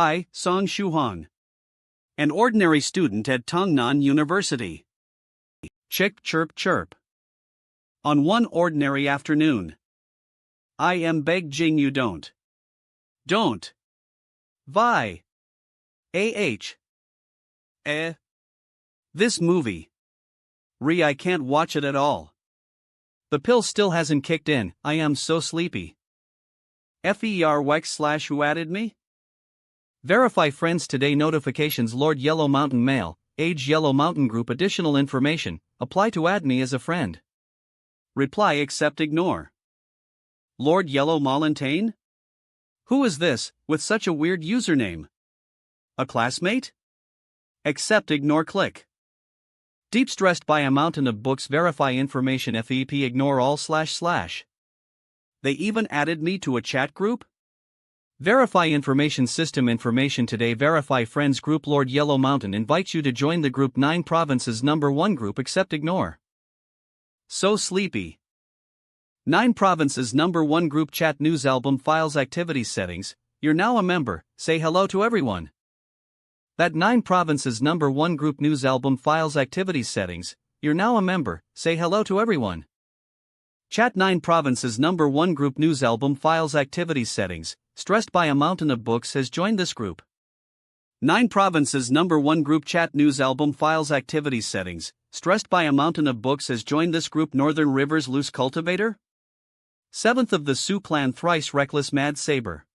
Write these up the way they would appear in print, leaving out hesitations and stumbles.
I, Song Shuhan, an ordinary student at Tongnan University. Chick chirp chirp. On one ordinary afternoon, I am begging you don't. Vi. This movie. I can't watch it at all. The pill still hasn't kicked in, I am so sleepy. Who added me? Verify friends today notifications Lord Yellow Mountain Mail, age Yellow Mountain Group additional information, apply to add me as a friend. Reply accept ignore. Lord Yellow Mountain? Who is this, with such a weird username? A classmate? Accept ignore click. Deep stressed by a mountain of books verify information FEP ignore all // They even added me to a chat group? Verify information system information today verify friends group Lord Yellow Mountain invites you to join the group 9 provinces number 1 group accept ignore. So sleepy. 9 provinces number 1 group chat news album files activities settings, you're now a member, say hello to everyone. That 9 provinces number 1 group news album files activities settings, you're now a member, say hello to everyone. Chat 9 provinces number 1 group news album files activities settings, stressed by a mountain of books has joined this group. 9 provinces number 1 group chat news album files activities settings, stressed by a mountain of books has joined this group Northern Rivers Loose Cultivator? 7th of the Sioux Clan Thrice Reckless Mad Saber.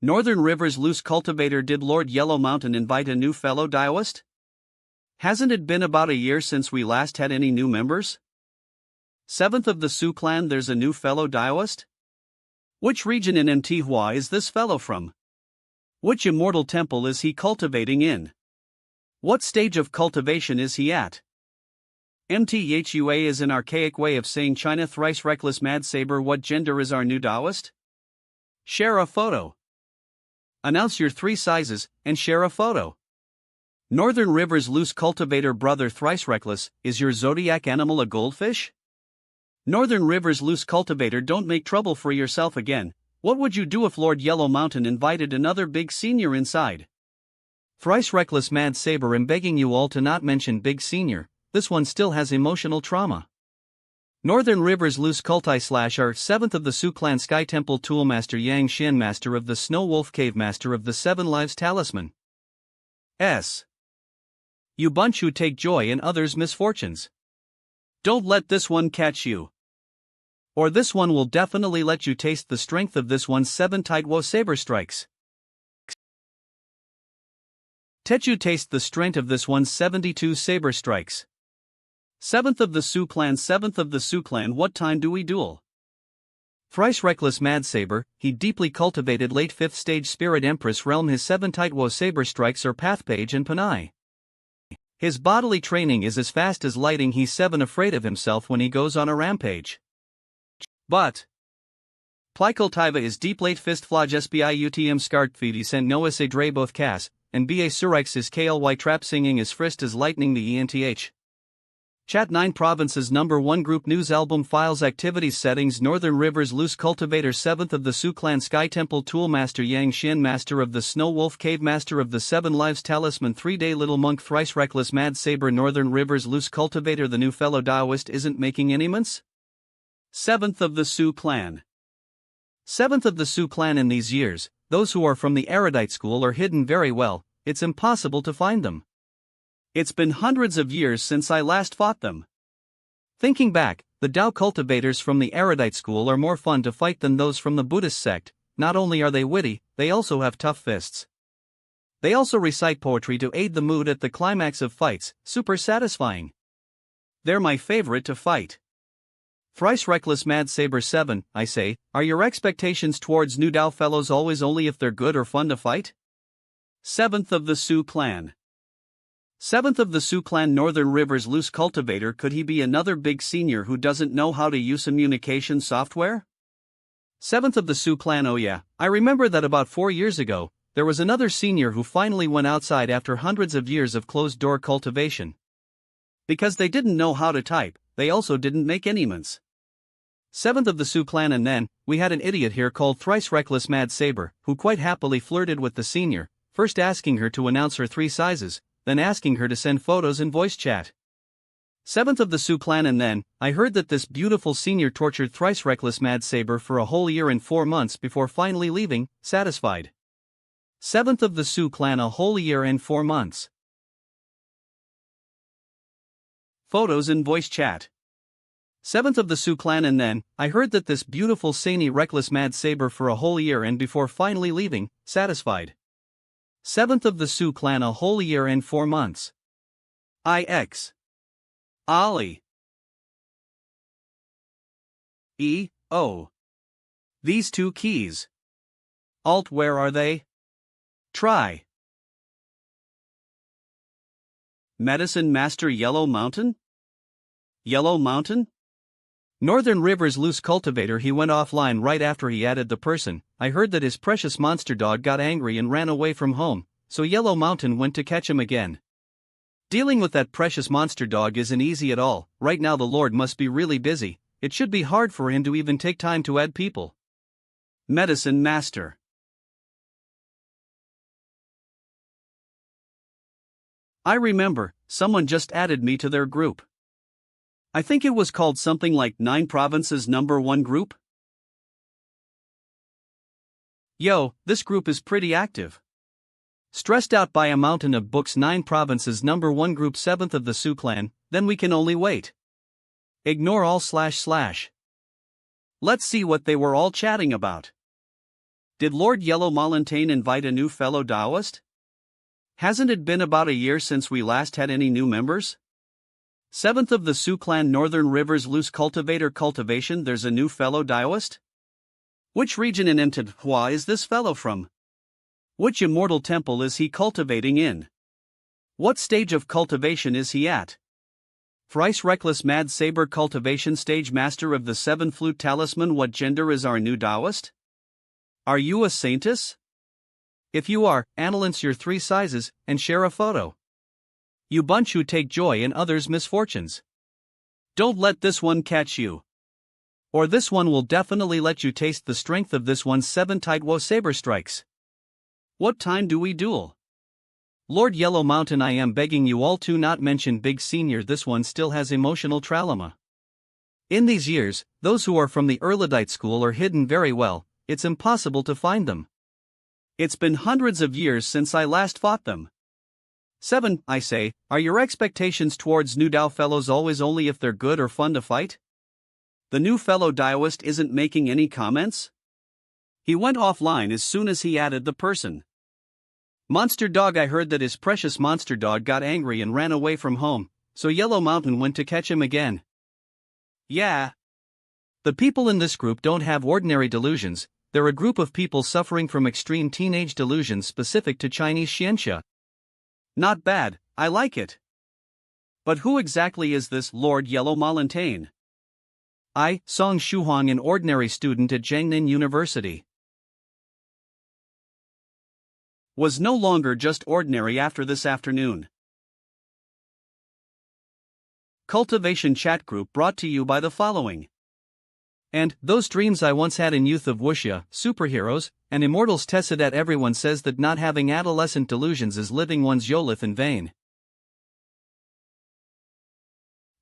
Northern Rivers Loose Cultivator did Lord Yellow Mountain invite a new fellow Daoist? Hasn't it been about a year since we last had any new members? 7th of the Sioux Clan there's a new fellow Daoist? Which region in Manhwa is this fellow from? Which immortal temple is he cultivating in? What stage of cultivation is he at? MTHUA is an archaic way of saying China Thrice Reckless Mad Saber. What gender is our new Daoist? Share a photo. Announce your 3 sizes, and share a photo. Northern Rivers Loose Cultivator brother Thrice Reckless, is your zodiac animal a goldfish? Northern Rivers Loose Cultivator don't make trouble for yourself again, what would you do if Lord Yellow Mountain invited another big senior inside? Thrice Reckless Mad Saber I'm begging you all to not mention big senior, this one still has emotional trauma. Northern Rivers Loose Culti /R 7th of the Sioux Clan Sky Temple Toolmaster Yang Xian Master of the Snow Wolf Cave Master of the 7 Lives Talisman. You bunch who take joy in others' misfortunes. Don't let this one catch you. Or this one will definitely let you taste the strength of this one's 7 Taitwo Saber Strikes. Techu taste the strength of this one's 72 Saber Strikes. 7th of the Sioux Clan 7th of the Sioux Clan what time do we duel? Thrice Reckless Mad Saber, he deeply cultivated late 5th stage Spirit Empress realm his 7 Taitwo Saber Strikes are Pathpage and Panai. His bodily training is as fast as lighting he's 7 afraid of himself when he goes on a rampage. But Plykultiva is deep late fist flaj SBIUTM skartfidi sent Noah se dre both cas, and BA Surikes is KLY trap singing is frist as lightning the ENTH. Chat 9 provinces number 1 group news album files activities settings Northern Rivers Loose Cultivator 7th of the Sioux Clan Sky Temple Toolmaster Yang Xian Master of the Snow Wolf Cave Master of the 7 Lives Talisman 3-Day Little Monk Thrice Reckless Mad Saber Northern Rivers Loose Cultivator the new fellow Daoist isn't making any months? 7th of the Sioux Clan. 7th of the Sioux Clan in these years, those who are from the erudite school are hidden very well, it's impossible to find them. It's been hundreds of years since I last fought them. Thinking back, the Dao cultivators from the erudite school are more fun to fight than those from the Buddhist sect, not only are they witty, they also have tough fists. They also recite poetry to aid the mood at the climax of fights, super satisfying. They're my favorite to fight. Thrice Reckless Mad Saber 7, I say, are your expectations towards new Dao fellows always only if they're good or fun to fight? 7th of the Sioux Clan. 7th of the Sioux Clan Northern Rivers Loose Cultivator could he be another big senior who doesn't know how to use communication software? 7th of the Sioux Clan oh yeah, I remember that about 4 years ago, there was another senior who finally went outside after hundreds of years of closed-door cultivation. Because they didn't know how to type, they also didn't make any months. 7th of the Sioux clan. And then, we had an idiot here called Thrice Reckless Mad Saber, who quite happily flirted with the senior, first asking her to announce her 3 sizes, then asking her to send photos in voice chat. 7th of the Sioux clan. And then, I heard that this beautiful senior tortured Thrice Reckless Mad Saber for a whole year and 4 months before finally leaving, satisfied. 7th of the Sioux clan. A whole year and 4 months. Photos in voice chat. 7th of the Sioux clan. And then, I heard that this beautiful Sani Reckless Mad Saber for a whole year and before finally leaving, satisfied. 7th of the Sioux clan. A whole year and 4 months. IX. Ollie. E-O. These 2 keys. Alt, where are they? Try. Medicine Master Yellow Mountain? Yellow Mountain? Northern River's loose cultivator. He went offline right after he added the person. I heard that his precious monster dog got angry and ran away from home, so Yellow Mountain went to catch him again. Dealing with that precious monster dog isn't easy at all. Right now the Lord must be really busy. It should be hard for him to even take time to add people. Medicine Master. I remember, someone just added me to their group. I think it was called something like 9 Provinces Number 1 Group. Yo, this group is pretty active. Stressed out by a mountain of books. 9 Provinces Number 1 Group. 7th of the Sioux clan. Then we can only wait. Ignore all //. Let's see what they were all chatting about. Did Lord Yellow Mountain invite a new fellow Taoist? Hasn't it been about a year since we last had any new members? 7th of the Sioux clan. Northern River's loose cultivator. Cultivation. There's a new fellow Taoist? Which region in Manhwa is this fellow from? Which immortal temple is he cultivating in? What stage of cultivation is he at? Thrice Reckless Mad Saber. Cultivation stage. Master of the 7 Flute Talisman. What gender is our new Taoist? Are you a saintess? If you are, announce your 3 sizes, and share a photo. You bunch who take joy in others' misfortunes. Don't let this one catch you. Or this one will definitely let you taste the strength of this one's 7 tight wo saber strikes. What time do we duel? Lord Yellow Mountain, I am begging you all to not mention Big Senior. This one still has emotional trauma. In these years, those who are from the Erudite school are hidden very well. It's impossible to find them. It's been hundreds of years since I last fought them. 7, I say, are your expectations towards new Dao fellows always only if they're good or fun to fight? The new fellow Taoist isn't making any comments? He went offline as soon as he added the person. Monster dog. I heard that his precious monster dog got angry and ran away from home, so Yellow Mountain went to catch him again. Yeah. The people in this group don't have ordinary delusions. They're a group of people suffering from extreme teenage delusions specific to Chinese xianxia. Not bad, I like it. But who exactly is this Lord Yellow Mountain? I, Song Shuhuang, an ordinary student at Jiangnan University. Was no longer just ordinary after this afternoon. Cultivation chat group brought to you by the following. And those dreams I once had in youth of wuxia, superheroes, and immortals tested at. Everyone says that not having adolescent delusions is living one's yolith in vain.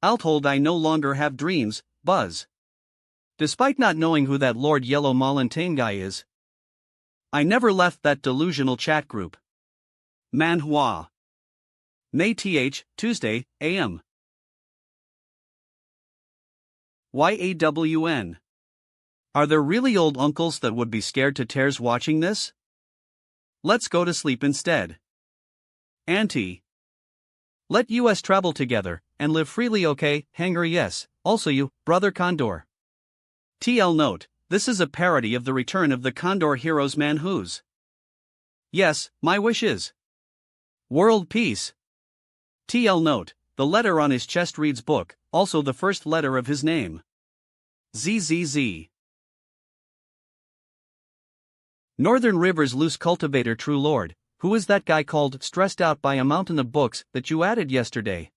I'll hold I no longer have dreams, buzz. Despite not knowing who that Lord Yellow Mountain guy is, I never left that delusional chat group. Manhwa. May th, Tuesday, AM. YAWN. Are there really old uncles that would be scared to tears watching this? Let's go to sleep instead. Auntie. Let us travel together, and live freely, okay, Hanger? Yes, also you, Brother Condor. TL note, this is a parody of the return of the Condor heroes Manhwas. Yes, my wish is world peace. TL note, the letter on his chest reads book, also the first letter of his name. ZZZ. Northern River's loose cultivator. True Lord, who is that guy called stressed out by a mountain of books that you added yesterday?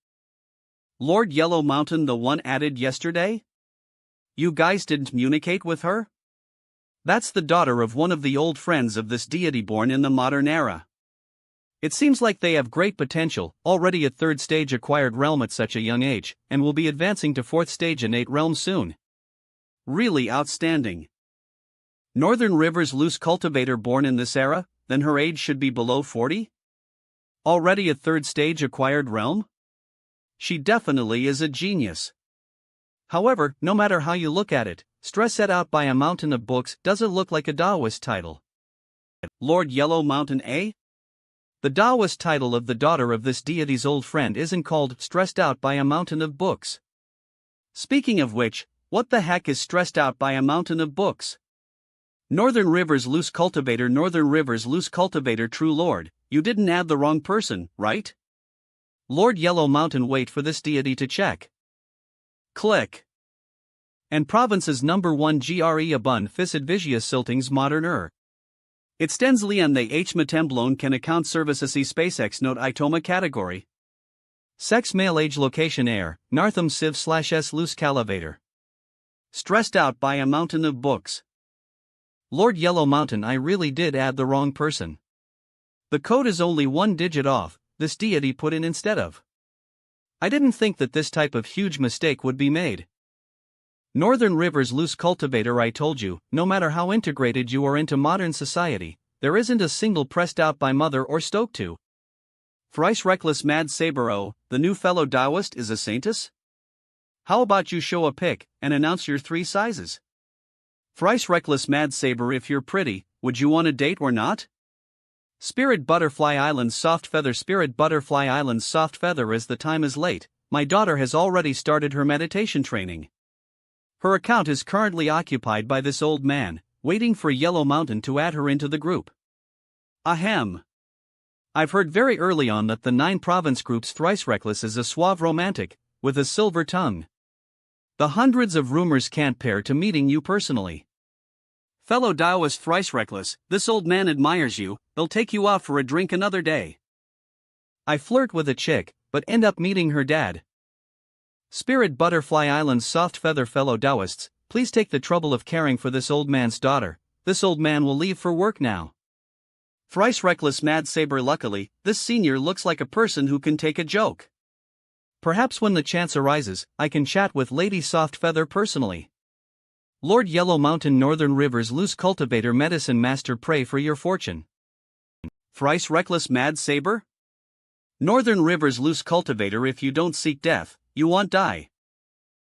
Lord Yellow Mountain, the one added yesterday? You guys didn't communicate with her? That's the daughter of one of the old friends of this deity born in the modern era. It seems like they have great potential, already at 3rd stage acquired realm at such a young age, and will be advancing to 4th stage innate realm soon. Really outstanding. Northern River's loose cultivator born in this era, then her age should be below 40? Already at 3rd stage acquired realm? She definitely is a genius. However, no matter how you look at it, stress set out by a mountain of books doesn't look like a Taoist title. Lord Yellow Mountain A? The Taoist title of the daughter of this deity's old friend isn't called Stressed Out by a Mountain of Books. Speaking of which, what the heck is Stressed Out by a Mountain of Books? Northern River's loose cultivator, Northern River's loose cultivator, true lord, you didn't add the wrong person, right? Lord Yellow Mountain, wait for this deity to check. Click. And province's number 1 GRE abun Fisadvisia Siltings modern It stands lian they h matemblon can account services SpaceX note itoma category. Sex male age location air, Nartham civ /s loose calivator. Stressed out by a mountain of books. Lord Yellow Mountain, I really did add the wrong person. The code is only 1 digit off, this deity put in instead of. I didn't think that this type of huge mistake would be made. Northern River's loose cultivator, I told you, no matter how integrated you are into modern society, there isn't a single pressed out by mother or stoked to. Thrice reckless mad saber, oh, the new fellow Taoist is a saintess? How about you show a pic, and announce your 3 sizes? Thrice reckless mad saber, if you're pretty, would you want a date or not? Spirit Butterfly Island soft feather, Spirit Butterfly Island soft feather, as the time is late, my daughter has already started her meditation training. Her account is currently occupied by this old man, waiting for Yellow Mountain to add her into the group. Ahem. I've heard very early on that the 9 province group's Thrice Reckless is a suave romantic, with a silver tongue. The hundreds of rumors can't pair to meeting you personally. Fellow Taoist Thrice Reckless, this old man admires you, he'll take you out for a drink another day. I flirt with a chick, but end up meeting her dad. Spirit Butterfly Island's soft feather, fellow Taoists, please take the trouble of caring for this old man's daughter, this old man will leave for work now. Thrice Reckless Mad Saber, luckily, this senior looks like a person who can take a joke. Perhaps when the chance arises, I can chat with Lady Soft Feather personally. Lord Yellow Mountain, Northern River's loose cultivator, medicine master, pray for your fortune. Thrice Reckless Mad Saber? Northern River's loose cultivator, if you don't seek death, you won't die.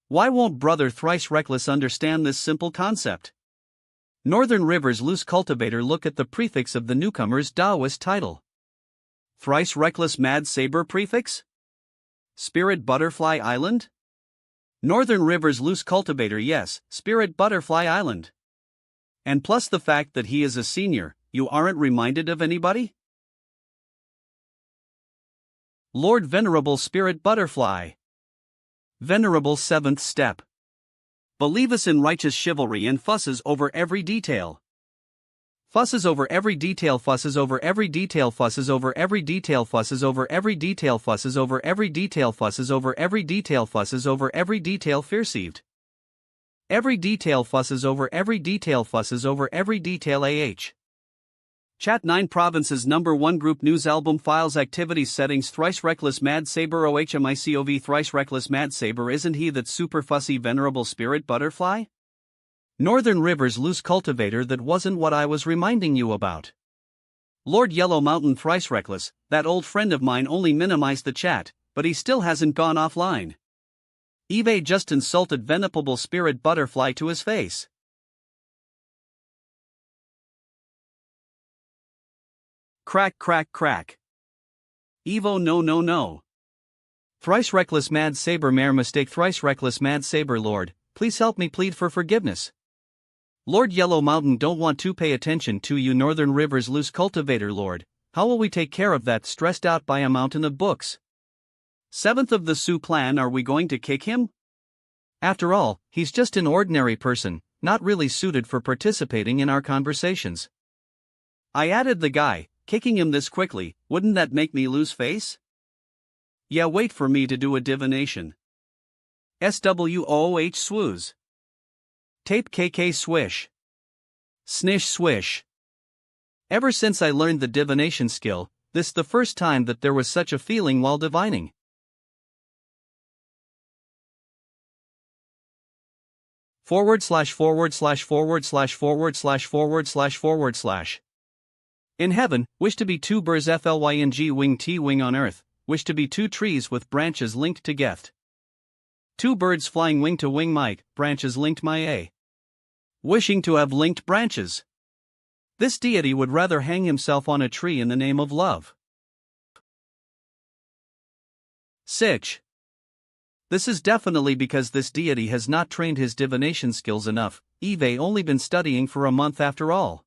Why won't brother Thrice Reckless understand this simple concept? Northern River's loose cultivator, look at the prefix of the newcomer's Taoist title. Thrice Reckless Mad Saber prefix? Spirit Butterfly Island? Northern River's loose cultivator, yes, Spirit Butterfly Island. And plus the fact that he is a senior, you aren't reminded of anybody? Lord Venerable Spirit Butterfly. Venerable 7th step. Believe us in righteous chivalry and fusses over every detail. Fusses over every detail, fusses over every detail, fusses over every detail, fusses over every detail, fusses over every detail, fusses over every detail, fusses over every detail, perceived. Every detail, fusses over every detail, fusses over every detail. Chat 9 provinces number 1 group news album files activities settings Thrice Reckless Mad Saber OHMICOV Thrice Reckless Mad Saber, isn't he that super fussy venerable Spirit Butterfly? Northern River's loose cultivator, that wasn't what I was reminding you about. Lord Yellow Mountain Thrice Reckless, that old friend of mine only minimized the chat, but he still hasn't gone offline. Eve just insulted venerable Spirit Butterfly to his face. Crack crack crack. Evo no. Thrice Reckless Mad Saber Mare mistake, Thrice Reckless Mad Saber Lord, please help me plead for forgiveness. Lord Yellow Mountain don't want to pay attention to you, Northern River's loose cultivator Lord, how will we take care of that stressed out by a mountain of books? 7th of the Sioux clan, are we going to kick him? After all, he's just an ordinary person, not really suited for participating in our conversations. I added the guy, kicking him this quickly, wouldn't that make me lose face? Yeah, wait for me to do a divination. SWOOH swooze. Tape KK swish. Snish swish. Ever since I learned the divination skill, this the first time that there was such a feeling while divining. //////////////// In heaven, wish to be two birds flyng wing t wing on earth, wish to be two trees with branches linked to geft. Two birds flying wing to wing Mike, branches linked my a. Wishing to have linked branches. This deity would rather hang himself on a tree in the name of love. Sitch. This is definitely because this deity has not trained his divination skills enough, Eve only been studying for a month after all.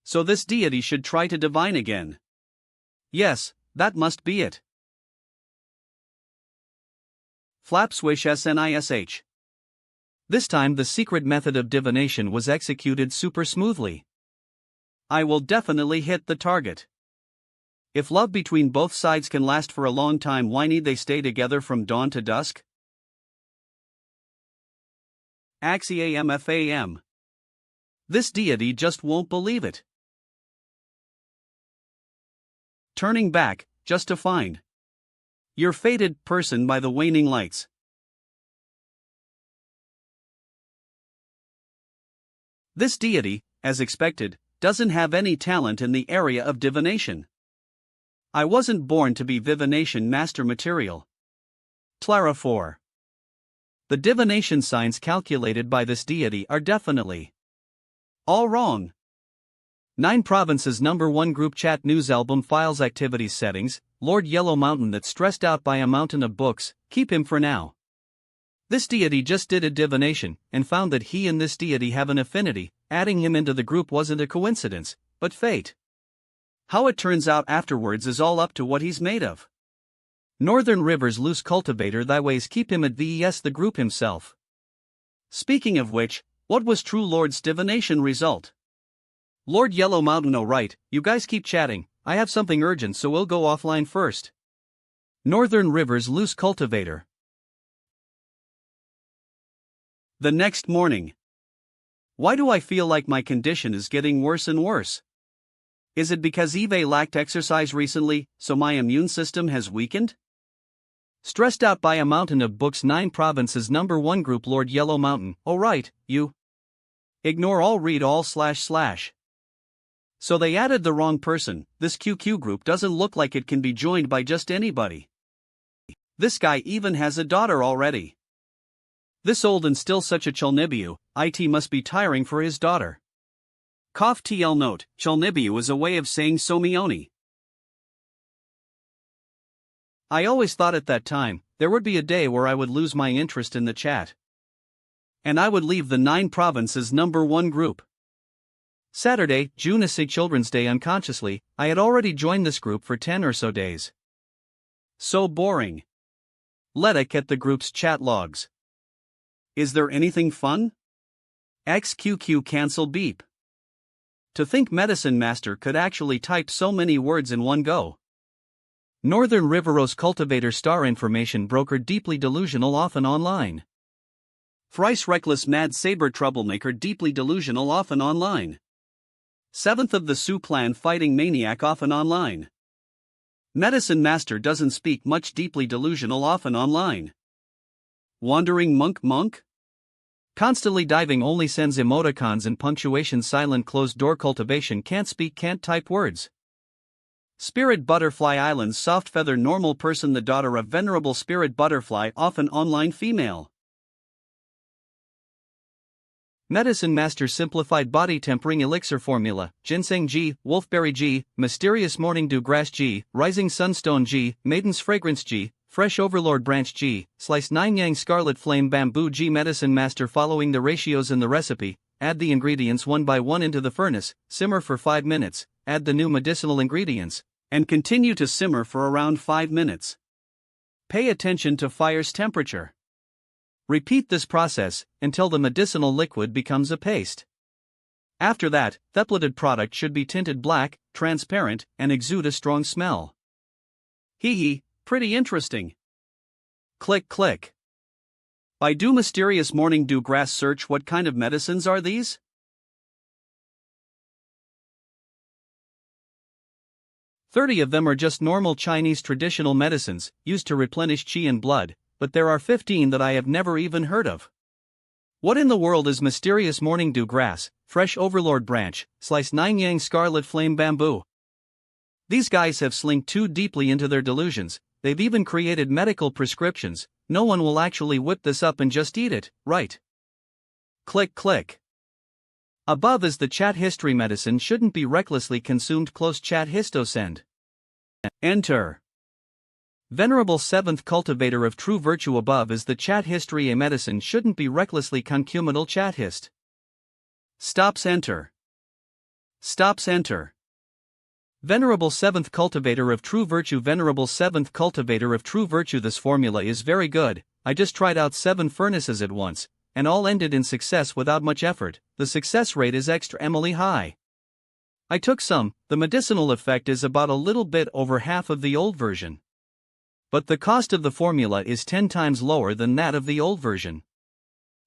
So this deity should try to divine again. Yes, that must be it. Flap swish snish. This time the secret method of divination was executed super smoothly. I will definitely hit the target. If love between both sides can last for a long time, why need they stay together from dawn to dusk? Axiamfam. This deity just won't believe it. Turning back, just to find your fated person by the waning lights. This deity, as expected, doesn't have any talent in the area of divination. I wasn't born to be divination master material. Clara 4. The divination signs calculated by this deity are definitely all wrong. 9 Provinces Number 1 Group Chat News Album Files Activities Settings, Lord Yellow Mountain that's stressed out by a mountain of books, keep him for now. This deity just did a divination, and found that he and this deity have an affinity. Adding him into the group wasn't a coincidence, but fate. How it turns out afterwards is all up to what he's made of. Northern Rivers Loose Cultivator thy ways keep him at VES the group himself. Speaking of which, what was True Lord's divination result? Lord Yellow Mountain, oh right, you guys keep chatting, I have something urgent so we'll go offline first. Northern Rivers Loose Cultivator. The next morning. Why do I feel like my condition is getting worse and worse? Is it because Eve lacked exercise recently, so my immune system has weakened? Stressed out by a mountain of books 9 Provinces Number 1 Group Lord Yellow Mountain, oh right, you. Ignore all read all //. So they added the wrong person, this QQ group doesn't look like it can be joined by just anybody. This guy even has a daughter already. This old and still such a Cholnibiu, it must be tiring for his daughter. Cough TL note, Cholnibiu is a way of saying Somioni. I always thought at that time, there would be a day where I would lose my interest in the chat. And I would leave the 9 Provinces Number 1 group. Saturday, June is Children's Day. Unconsciously, I had already joined this group for 10 or so days. So boring. Let's at the group's chat logs. Is there anything fun? XQQ cancel beep. To think Medicine Master could actually type so many words in one go. Northern Riveros Cultivator Star Information Broker Deeply Delusional Often Online. Thrice Reckless Mad Saber Troublemaker Deeply Delusional Often Online. 7th of the Sioux Clan Fighting Maniac Often Online. Medicine Master doesn't speak much Deeply Delusional Often Online. Wandering Monk? Constantly diving only sends emoticons and punctuation silent closed door cultivation can't speak can't type words. Spirit Butterfly Islands Soft Feather Normal Person the daughter of Venerable Spirit Butterfly often online female. Medicine Master Simplified Body Tempering Elixir Formula, Ginseng G, Wolfberry G, Mysterious Morning Dew Grass G, Rising Sunstone G, Maiden's Fragrance G, Fresh Overlord Branch G, Slice 9 Yang Scarlet Flame Bamboo G. Medicine Master following the ratios in the recipe, add the ingredients one by one into the furnace, simmer for 5 minutes, add the new medicinal ingredients, and continue to simmer for around 5 minutes. Pay attention to fire's temperature. Repeat this process until the medicinal liquid becomes a paste. After that, the product should be tinted black, transparent, and exude a strong smell. Hee hee, pretty interesting. Click click. By do mysterious morning dew grass search what kind of medicines are these? "30 of them are just normal Chinese traditional medicines, used to replenish qi and blood, but there are 15 that I have never even heard of. What in the world is mysterious morning dew grass, fresh overlord branch, slice 9 yang scarlet flame bamboo?" These guys have slinked too deeply into their delusions, they've even created medical prescriptions. No one will actually whip this up and just eat it, right? Click click. Above is the chat history. Medicine shouldn't be recklessly consumed. Close chat histo send. Enter. Venerable 7th cultivator of true virtue. Above is the chat history. A medicine shouldn't be recklessly consumed. Chat hist. Stops enter. Stops enter. Venerable 7th cultivator of true virtue. Venerable 7th cultivator of true virtue. This formula is very good. I just tried out 7 furnaces at once, and all ended in success without much effort. The success rate is extremely high. I took some. The medicinal effect is about a little bit over half of the old version. But the cost of the formula is 10 times lower than that of the old version.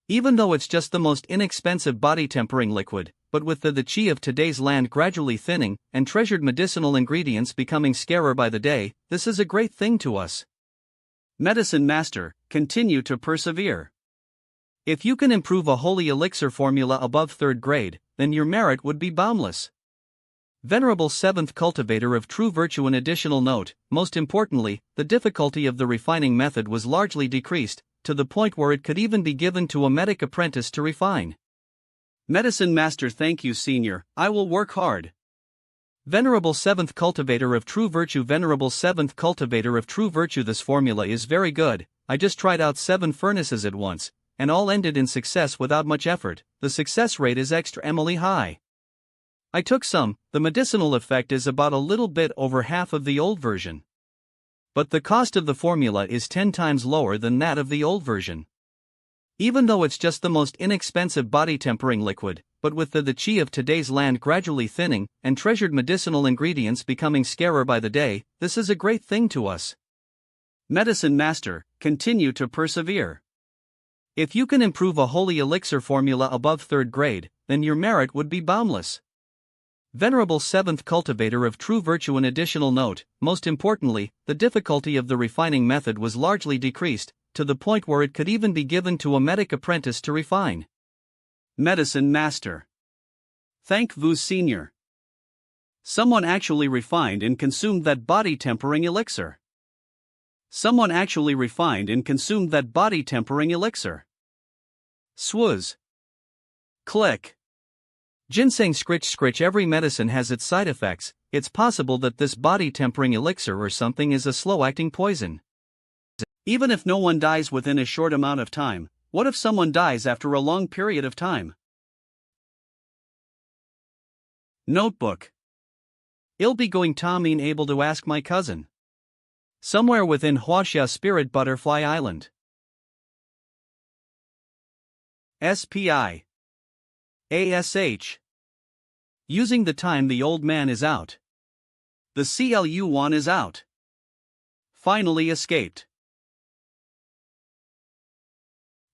Even though it's just the most inexpensive body tempering liquid, but with the qi of today's land gradually thinning, and treasured medicinal ingredients becoming scarer by the day, this is a great thing to us. Medicine Master, continue to persevere. If you can improve a holy elixir formula above 3rd grade, then your merit would be boundless. Venerable 7th cultivator of true virtue. An additional note, most importantly, the difficulty of the refining method was largely decreased, to the point where it could even be given to a medic apprentice to refine. Medicine Master, thank you senior, I will work hard. Venerable 7th cultivator of true virtue. Venerable 7th cultivator of true virtue. This formula is very good. I just tried out 7 furnaces at once, and all ended in success without much effort. The success rate is extremely high. I took some. The medicinal effect is about a little bit over half of the old version. But the cost of the formula is 10 times lower than that of the old version. Even though it's just the most inexpensive body tempering liquid, but with the qi of today's land gradually thinning, and treasured medicinal ingredients becoming scarer by the day, this is a great thing to us. Medicine Master, continue to persevere. If you can improve a holy elixir formula above 3rd grade, then your merit would be boundless. Venerable 7th cultivator of true virtue. An additional note, most importantly, the difficulty of the refining method was largely decreased, to the point where it could even be given to a medic apprentice to refine. Medicine Master. Thank vous senior. Someone actually refined and consumed that body tempering elixir. Someone actually refined and consumed that body tempering elixir. Swooz. Click. Ginseng scritch scritch. Every medicine has its side effects. It's possible that this body tempering elixir or something is a slow-acting poison. Even if no one dies within a short amount of time, what if someone dies after a long period of time? Notebook. I'll be going to mean able to ask my cousin. Somewhere within Huaxia Spirit Butterfly Island. SPI. ASH. Using the time the old man is out. The CLU1 is out. Finally escaped.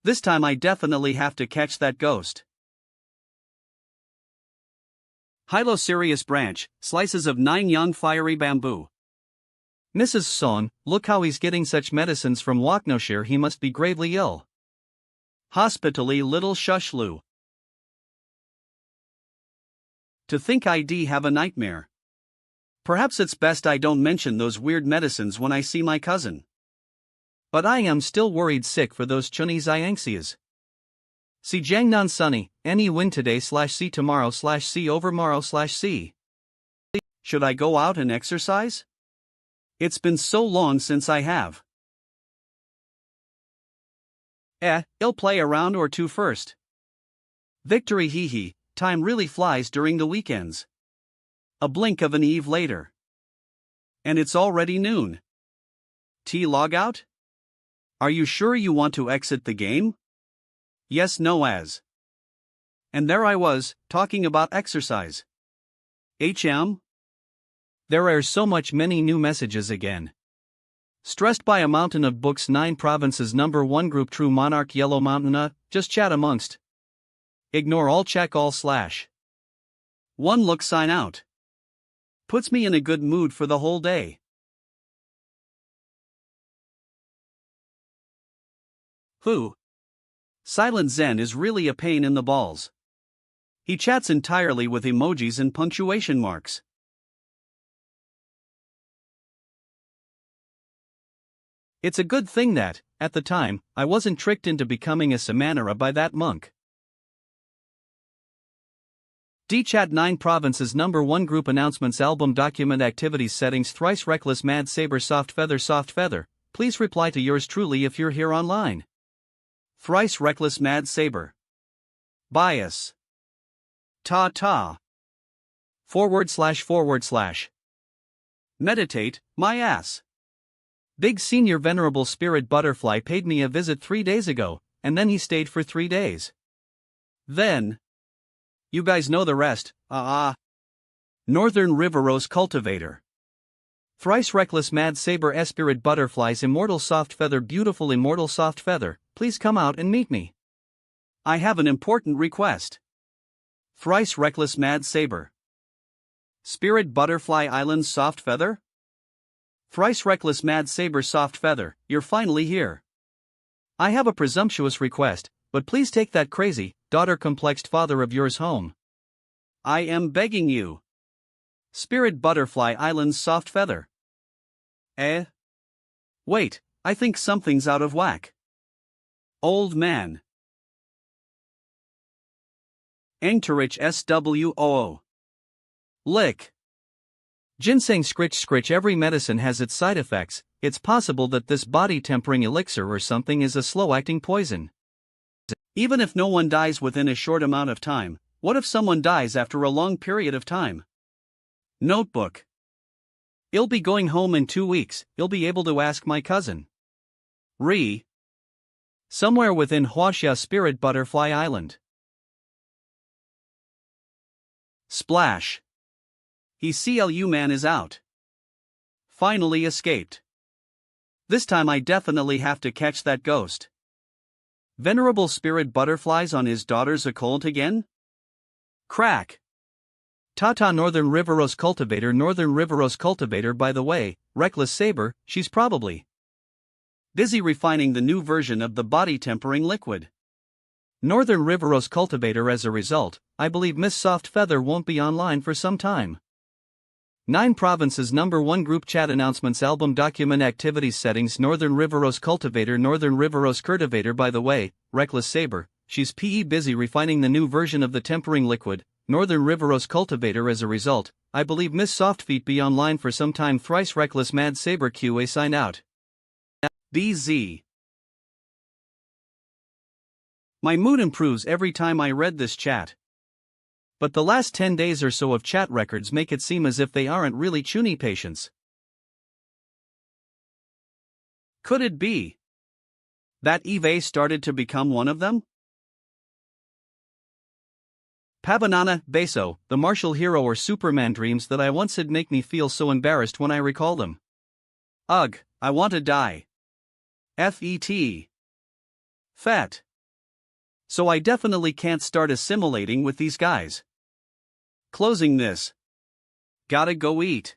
This time I definitely have to catch that ghost. Hilo Sirius branch, slices of 9 young fiery bamboo. Mrs. Son, look how he's getting such medicines from Waknoshire, he must be gravely ill. Hospitally little shushlu. To think I'd have a nightmare. Perhaps it's best I don't mention those weird medicines when I see my cousin. But I am still worried sick for those Chinese anxias. See Jiangnan sunny, any win today /see tomorrow /see overmorrow /see. Should I go out and exercise? It's been so long since I have. I'll play a round or two first. Victory hee hee, time really flies during the weekends. A blink of an eve later. And it's already noon. Log out? Are you sure you want to exit the game? Yes, no as. And there I was, talking about exercise. HM? There are so much many new messages again. Stressed by a mountain of books, 9 provinces, number 1 group, true monarch, yellow mountain, just chat amongst. Ignore all, check all, slash. 1 look, sign out. Puts me in a good mood for the whole day. Who? Silent Zen is really a pain in the balls. He chats entirely with emojis and punctuation marks. It's a good thing that, at the time, I wasn't tricked into becoming a Samanera by that monk. D-Chat 9 provinces, number 1 group, announcements, album, document, activities, settings, thrice reckless, mad saber, soft feather, please reply to yours truly if you're here online. Thrice reckless, mad saber. Bias. Ta. // Meditate, my ass. Big senior venerable spirit butterfly paid me a visit 3 days ago, and then he stayed for 3 days. Then. You guys know the rest, Northern Riverose cultivator. Thrice reckless mad saber spirit butterflies, immortal soft feather, beautiful immortal soft feather, please come out and meet me. I have an important request. Thrice reckless mad saber. Spirit butterfly island soft feather? Thrice reckless mad saber soft feather, you're finally here. I have a presumptuous request, but please take that crazy, daughter-complexed father of yours home. I am begging you. Spirit butterfly island soft feather. Wait, I think something's out of whack. Old man. Engterich SWOO. Lick. Ginseng scritch, every medicine has its side effects. It's possible that this body-tempering elixir or something is a slow-acting poison. Even if no one dies within a short amount of time, what if someone dies after a long period of time? Notebook. I'll be going home in 2 weeks, you'll be able to ask my cousin. Somewhere within Huaxia Spirit Butterfly Island. Splash. He CLU man is out. Finally escaped. This time I definitely have to catch that ghost. Venerable spirit butterflies on his daughter's occult again? Crack. Tata Northern Riverose cultivator, by the way, reckless saber, she's probably busy refining the new version of the body tempering liquid. Northern Riverose cultivator, as a result, I believe Miss Soft Feather won't be online for some time. 9 provinces, number 1 group chat, announcements, album, document, activities, settings, Northern Riverose cultivator, by the way, reckless saber, she's busy refining the new version of the tempering liquid. Northern Riverose cultivator, as a result, I believe Miss Softfeet be online for some time. Thrice reckless mad saber QA sign out. BZ. My mood improves every time I read this chat. But the last 10 days or so of chat records make it seem as if they aren't really chuny patients. Could it be that Eve started to become one of them? Pabanana, Beso, the martial hero or Superman dreams that I once had make me feel so embarrassed when I recall them. Ugh, I want to die. FET. Fat. So I definitely can't start assimilating with these guys. Closing this. Gotta go eat.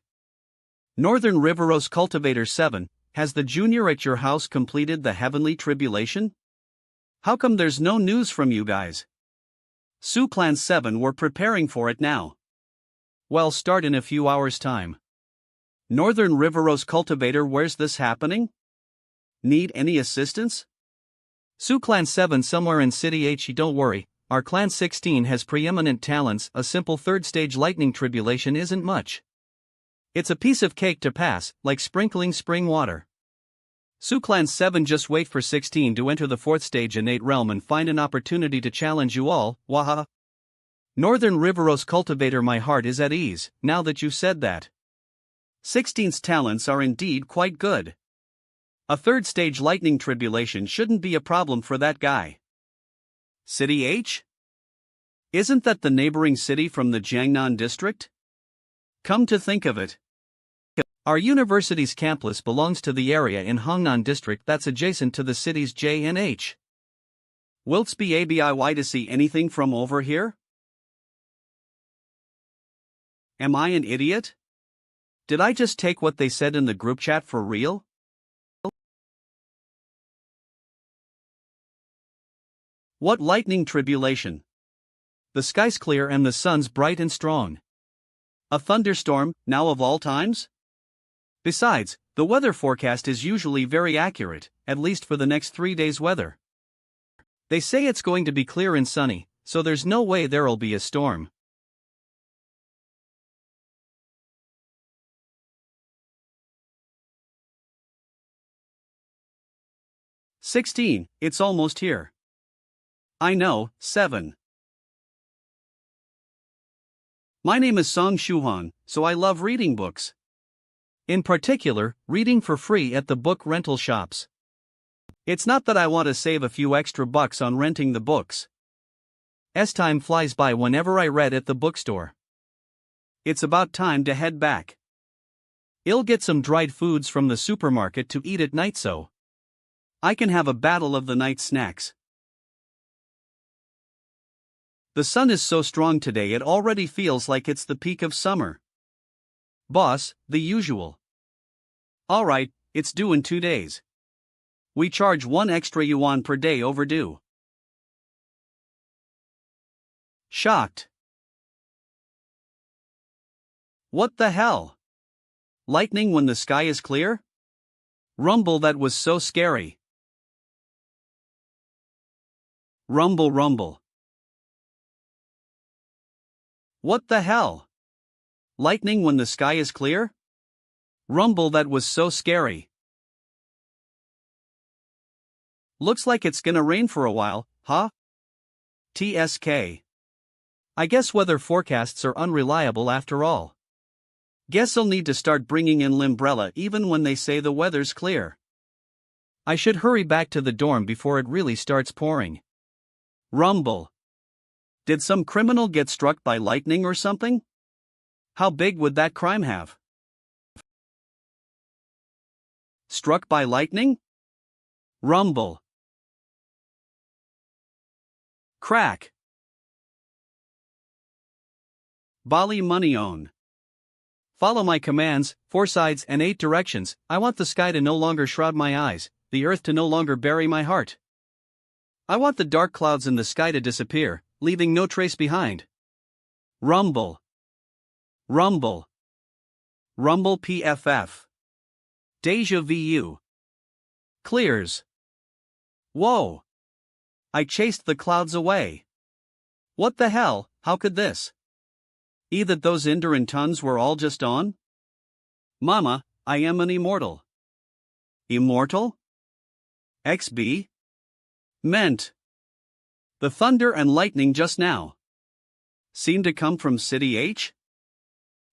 Northern Riverose Cultivator 7, has the junior at your house completed the heavenly tribulation? How come there's no news from you guys? Sioux Clan 7 were preparing for it now. Well, start in a few hours' time. Northern Riverose Cultivator, where's this happening? Need any assistance? Sioux Clan 7 somewhere in City H. Don't worry, our Clan 16 has preeminent talents. A simple third stage lightning tribulation isn't much. It's a piece of cake to pass, like sprinkling spring water. Sioux Clan 7 just wait for 16 to enter the 4th stage innate realm and find an opportunity to challenge you all, waha. Northern Riverose Cultivator, my heart is at ease, now that you've said that. 16's talents are indeed quite good. A third stage lightning tribulation shouldn't be a problem for that guy. City H? Isn't that the neighboring city from the Jiangnan district? Come to think of it. Our university's campus belongs to the area in Hongnan district that's adjacent to the city's J&H. Wilt's BABIY to see anything from over here? Am I an idiot? Did I just take what they said in the group chat for real? What lightning tribulation? The sky's clear and the sun's bright and strong. A thunderstorm, now of all times? Besides, the weather forecast is usually very accurate, at least for the next 3 days' weather. They say it's going to be clear and sunny, so there's no way there'll be a storm. "16, it's almost here." I know, 7. My name is Song Shuhan, so I love reading books. In particular, reading for free at the book rental shops. It's not that I want to save a few extra bucks on renting the books. Time flies by whenever I read at the bookstore. It's about time to head back. I'll get some dried foods from the supermarket to eat at night so I can have a battle of the night snacks. The sun is so strong today it already feels like it's the peak of summer. Boss, the usual. Alright, it's due in 2 days. We charge 1 extra yuan per day overdue. Shocked. What the hell? Lightning when the sky is clear? Rumble, that was so scary. Rumble, rumble. What the hell? Lightning when the sky is clear? Rumble, that was so scary. Looks like it's gonna rain for a while, huh? TSK. I guess weather forecasts are unreliable after all. Guess I'll need to start bringing in l'umbrella even when they say the weather's clear. I should hurry back to the dorm before it really starts pouring. Rumble. Did some criminal get struck by lightning or something? How big would that crime have? Struck by lightning? Rumble. Crack. Bali money on. Follow my commands, 4 sides and 8 directions. I want the sky to no longer shroud my eyes, the earth to no longer bury my heart. I want the dark clouds in the sky to disappear, leaving no trace behind. Rumble. Rumble. Rumble PFF. Deja vu. Clears. Whoa. I chased the clouds away. What the hell, how could this? That those Enderan tons were all just on? Mama, I am an immortal. Immortal? XB? Meant. The thunder and lightning just now seemed to come from City H?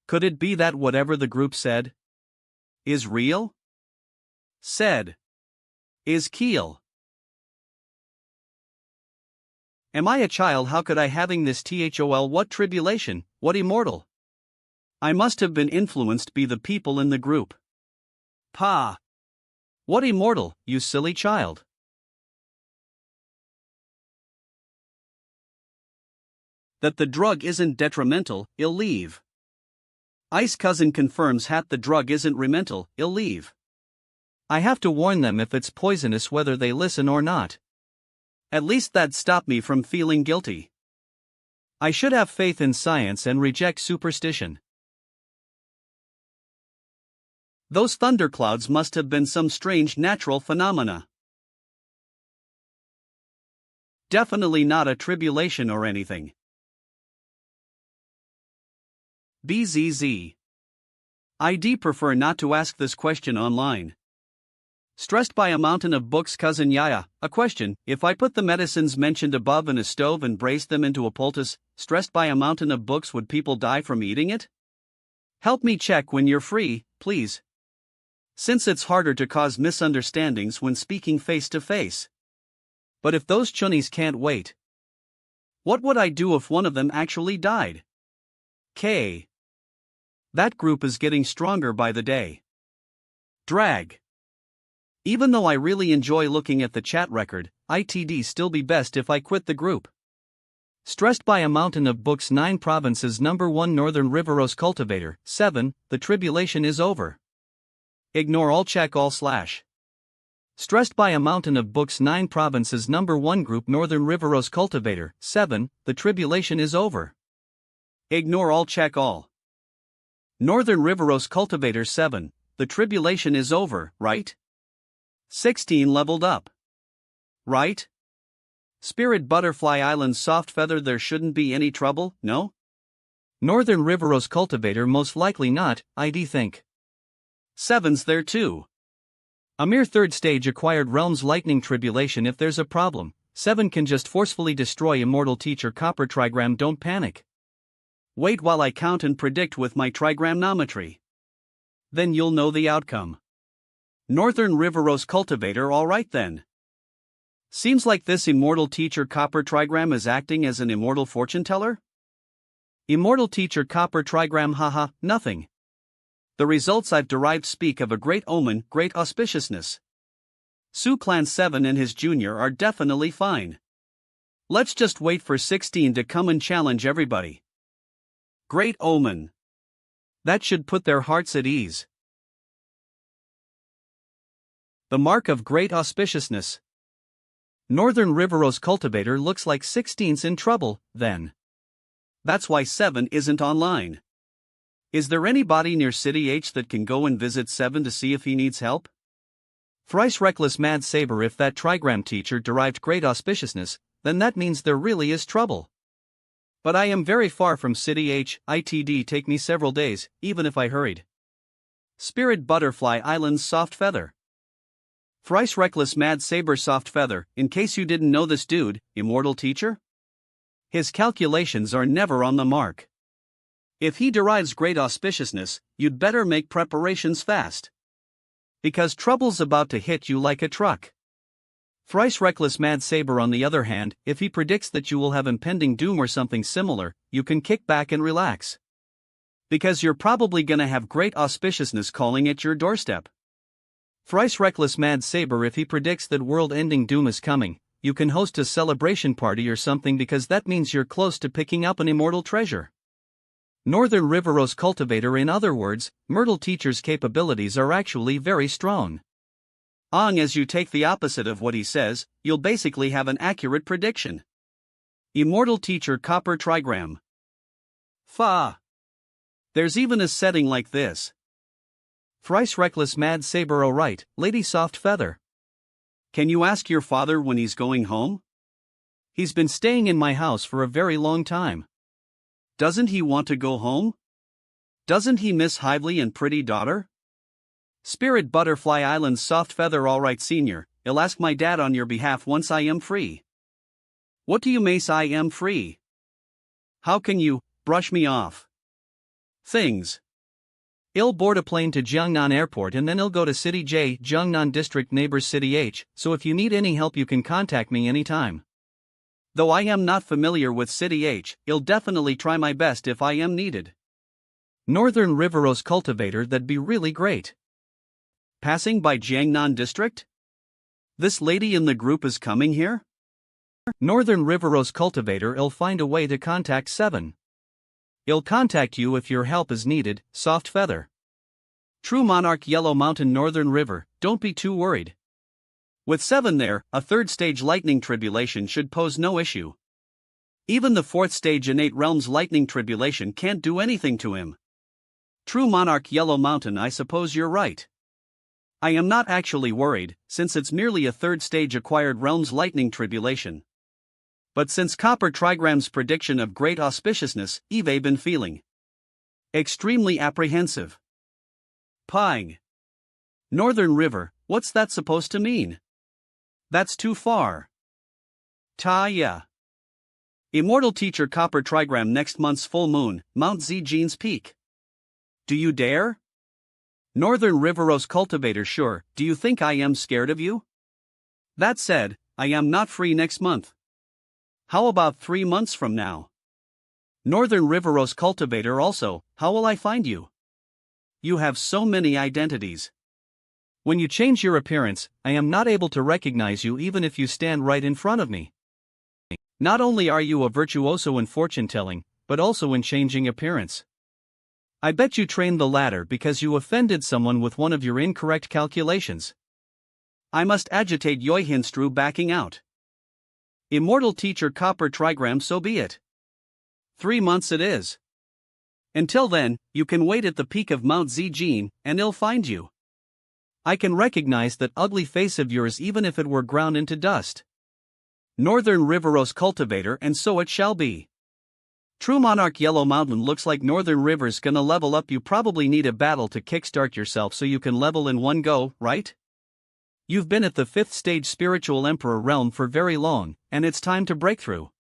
Could it be that whatever the group said is real? Said is Keel. Am I a child? How could I having this thol? What tribulation, what immortal? I must have been influenced by the people in the group. Pa! What immortal, you silly child? That the drug isn't detrimental, I'll leave. Ice cousin confirms hat the drug isn't remental, I'll leave. I have to warn them if it's poisonous whether they listen or not. At least that'd stop me from feeling guilty. I should have faith in science and reject superstition. Those thunderclouds must have been some strange natural phenomena. Definitely not a tribulation or anything. BZZ. I'd prefer not to ask this question online. Stressed by a mountain of books. Cousin Yaya, a question: if I put the medicines mentioned above in a stove and braced them into a poultice, stressed by a mountain of books, would people die from eating it? Help me check when you're free, please. Since it's harder to cause misunderstandings when speaking face to face. But if those chunnies can't wait, what would I do if one of them actually died? K. That group is getting stronger by the day. Drag. Even though I really enjoy looking at the chat record, it'd still be best if I quit the group. Stressed by a mountain of books. 9 Provinces. Number 1 Northern Riveros Cultivator. 7 The tribulation is over. Ignore all. Check all. Slash. Stressed by a mountain of books. 9 Provinces. Number 1 Group Northern Riveros Cultivator. 7 The tribulation is over. Ignore all. Check all. Northern Riveros Cultivator. 7 The tribulation is over, right? 16 leveled up. Right? Spirit Butterfly Island Soft Feather. There shouldn't be any trouble, no? Northern Riveros Cultivator. Most likely not, I'd think. 7's there too. A mere 3rd stage acquired realms. Lightning Tribulation. If there's a problem, 7 can just forcefully destroy Immortal Teacher Copper Trigram. Don't panic. Wait while I count and predict with my trigramnometry. Then you'll know the outcome. Northern Riveros Cultivator. Alright then. Seems like this Immortal Teacher Copper Trigram is acting as an immortal fortune teller? Immortal Teacher Copper Trigram. Haha, nothing. The results I've derived speak of a great omen, great auspiciousness. Su Clan 7 and his junior are definitely fine. Let's just wait for 16 to come and challenge everybody. Great omen. That should put their hearts at ease. The mark of great auspiciousness. Northern Riveros Cultivator. Looks like 16's in trouble, then. That's why 7 isn't online. Is there anybody near City H that can go and visit 7 to see if he needs help? Thrice Reckless Mad Saber. If that trigram teacher derived great auspiciousness, then that means there really is trouble. But I am very far from City H. It'd take me several days, even if I hurried. Spirit Butterfly Island Soft Feather. Thrice Reckless Mad Saber Soft Feather. In case you didn't know this dude, Immortal Teacher? His calculations are never on the mark. If he derives great auspiciousness, you'd better make preparations fast. Because trouble's about to hit you like a truck. Thrice Reckless Mad Saber. On the other hand, if he predicts that you will have impending doom or something similar, you can kick back and relax. Because you're probably gonna have great auspiciousness calling at your doorstep. Thrice Reckless Mad Saber. If he predicts that world-ending doom is coming, you can host a celebration party or something because that means you're close to picking up an immortal treasure. Northern Riveros Cultivator. In other words, Myrtle Teacher's capabilities are actually very strong. As you take the opposite of what he says, you'll basically have an accurate prediction. Immortal Teacher Copper Trigram. Fa. There's even a setting like this. Thrice Reckless Mad Saber. Alright, Lady Soft Feather. Can you ask your father when he's going home? He's been staying in my house for a very long time. Doesn't he want to go home? Doesn't he miss Hively and pretty daughter? Spirit Butterfly Island Soft Feather. Alright senior, I'll ask my dad on your behalf once I am free. What do you mean I am free? How can you brush me off? Things. I'll board a plane to Jiangnan Airport and then I'll go to City J, Jiangnan District neighbors City H, so if you need any help you can contact me anytime. Though I am not familiar with City H, I'll definitely try my best if I am needed. Northern Riveros Cultivator. That'd be really great. Passing by Jiangnan District? This lady in the group is coming here? Northern Riveros Cultivator. I'll find a way to contact 7. I'll contact you if your help is needed, Soft Feather. True Monarch Yellow Mountain Northern River. Don't be too worried. With 7 there, a 3rd stage Lightning Tribulation should pose no issue. Even the 4th stage Innate Realms Lightning Tribulation can't do anything to him. True Monarch Yellow Mountain. I suppose you're right. I am not actually worried, since it's merely a 3rd stage Acquired Realms Lightning Tribulation. But since Copper Trigram's prediction of great auspiciousness, I've been feeling extremely apprehensive. Pine. Northern River. What's that supposed to mean? That's too far. Yeah. Immortal Teacher Copper Trigram. Next month's full moon, Mount Z Jean's Peak. Do you dare? Northern Riveros Cultivator. Sure, do you think I am scared of you? That said, I am not free next month. How about 3 months from now? Northern Riveros Cultivator. Also, how will I find you? you have so many identities. When you change your appearance, I am not able to recognize you even if you stand right in front of me. Not only are you a virtuoso in fortune-telling, but also in changing appearance. I bet you trained the latter because you offended someone with one of your incorrect calculations. I must agitate Yoihinstru backing out. Immortal teacher Copper Trigram, so be it. 3 months it is. Until then, you can wait at the peak of Mount Zijin, and I'll find you. I can recognize that ugly face of yours even if it were ground into dust. Northern Riveros Cultivator, and so it shall be. True Monarch Yellow Mountain looks like Northern River's gonna level up. You probably need a battle to kickstart yourself so you can level in one go, right? You've been at the 5th stage Spiritual Emperor realm for very long, and it's time to break through.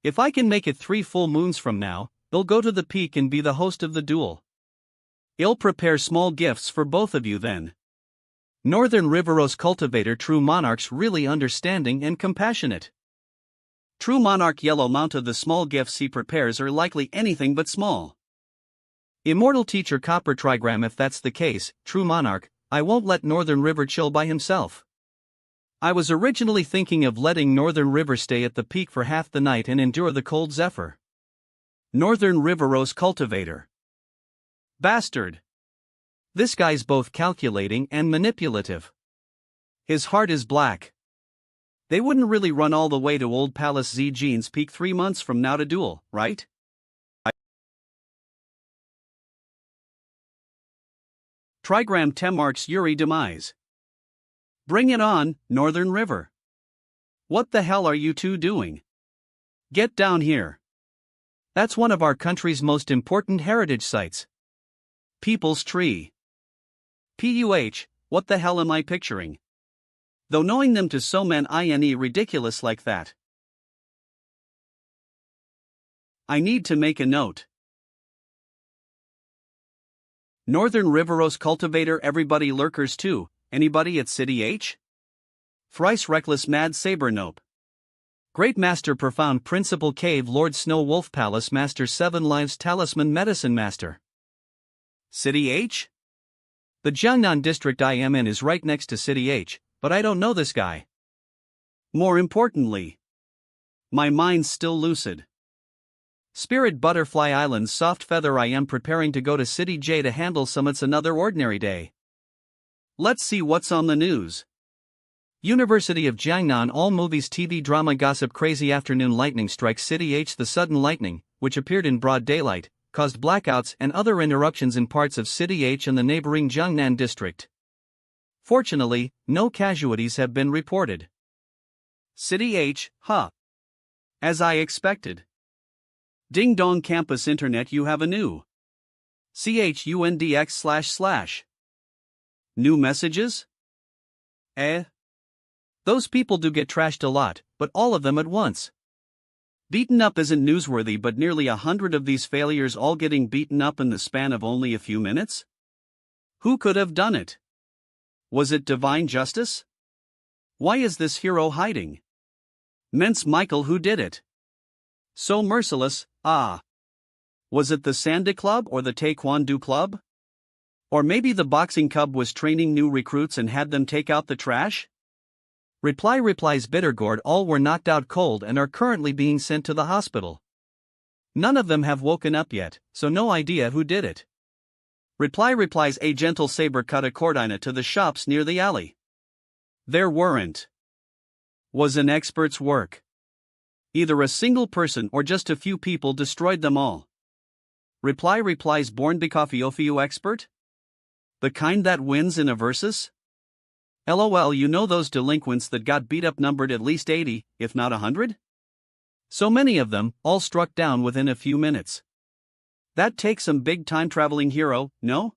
If I can make it 3 full moons from now, I'll go to the peak and be the host of the duel. I'll prepare small gifts for both of you then. Northern Riveros Cultivator. True Monarch's really understanding and compassionate. True Monarch Yellow Mountain. The small gifts he prepares are likely anything but small. Immortal Teacher Copper Trigram. If that's the case, True Monarch, I won't let Northern River chill by himself. I was originally thinking of letting Northern River stay at the peak for half the night and endure the cold zephyr. Northern Riveros Cultivator. Bastard. This guy's both calculating and manipulative. His heart is black. They wouldn't really run all the way to Old Palace Zijin's peak 3 months from now to duel, right? Trigram Temark's Yuri demise. Bring it on, Northern River. What the hell are you two doing? Get down here. That's one of our country's most important heritage sites. People's Tree. PUH, what the hell am I picturing? Though knowing them to so many ridiculous like that. I need to make a note. Northern Riveros Cultivator. Everybody lurkers too. Anybody at City H? Thrice Reckless Mad Saber Nope. Great Master Profound Principal Cave Lord Snow Wolf Palace Master 7 Lives Talisman Medicine Master. City H? The Jiangnan district I am in is right next to City H, but I don't know this guy. More importantly, my mind's still lucid. Spirit Butterfly Island's soft feather. I am preparing to go to City J to handle some. It's another ordinary day. Let's see what's on the news. University of Jiangnan. All movies, TV, drama, gossip. Crazy afternoon lightning strikes City H. The sudden lightning, which appeared in broad daylight, caused blackouts and other interruptions in parts of City H and the neighboring Jiangnan district. Fortunately, no casualties have been reported. City H, as I expected. Ding dong campus internet. You have a new CHUNDX // new messages? Those people do get trashed a lot, but all of them at once. Beaten up isn't newsworthy, but nearly 100 of these failures all getting beaten up in the span of only a few minutes? Who could have done it? Was it divine justice? Why is this hero hiding? Mence Michael, who did it? So merciless, Was it the Sandy Club or the Taekwondo Club? Or maybe the boxing club was training new recruits and had them take out the trash? Replies Bittergourd. All were knocked out cold and are currently being sent to the hospital. None of them have woken up yet, so no idea who did it. Replies A gentle saber cut a cordina to the shops near the alley. There weren't. Was an expert's work. Either a single person or just a few people destroyed them all. Replies Born Bikofiofio expert? The kind that wins in a versus? LOL, you know those delinquents that got beat up numbered at least 80, if not 100? So many of them, all struck down within a few minutes. That takes some big time traveling hero, no?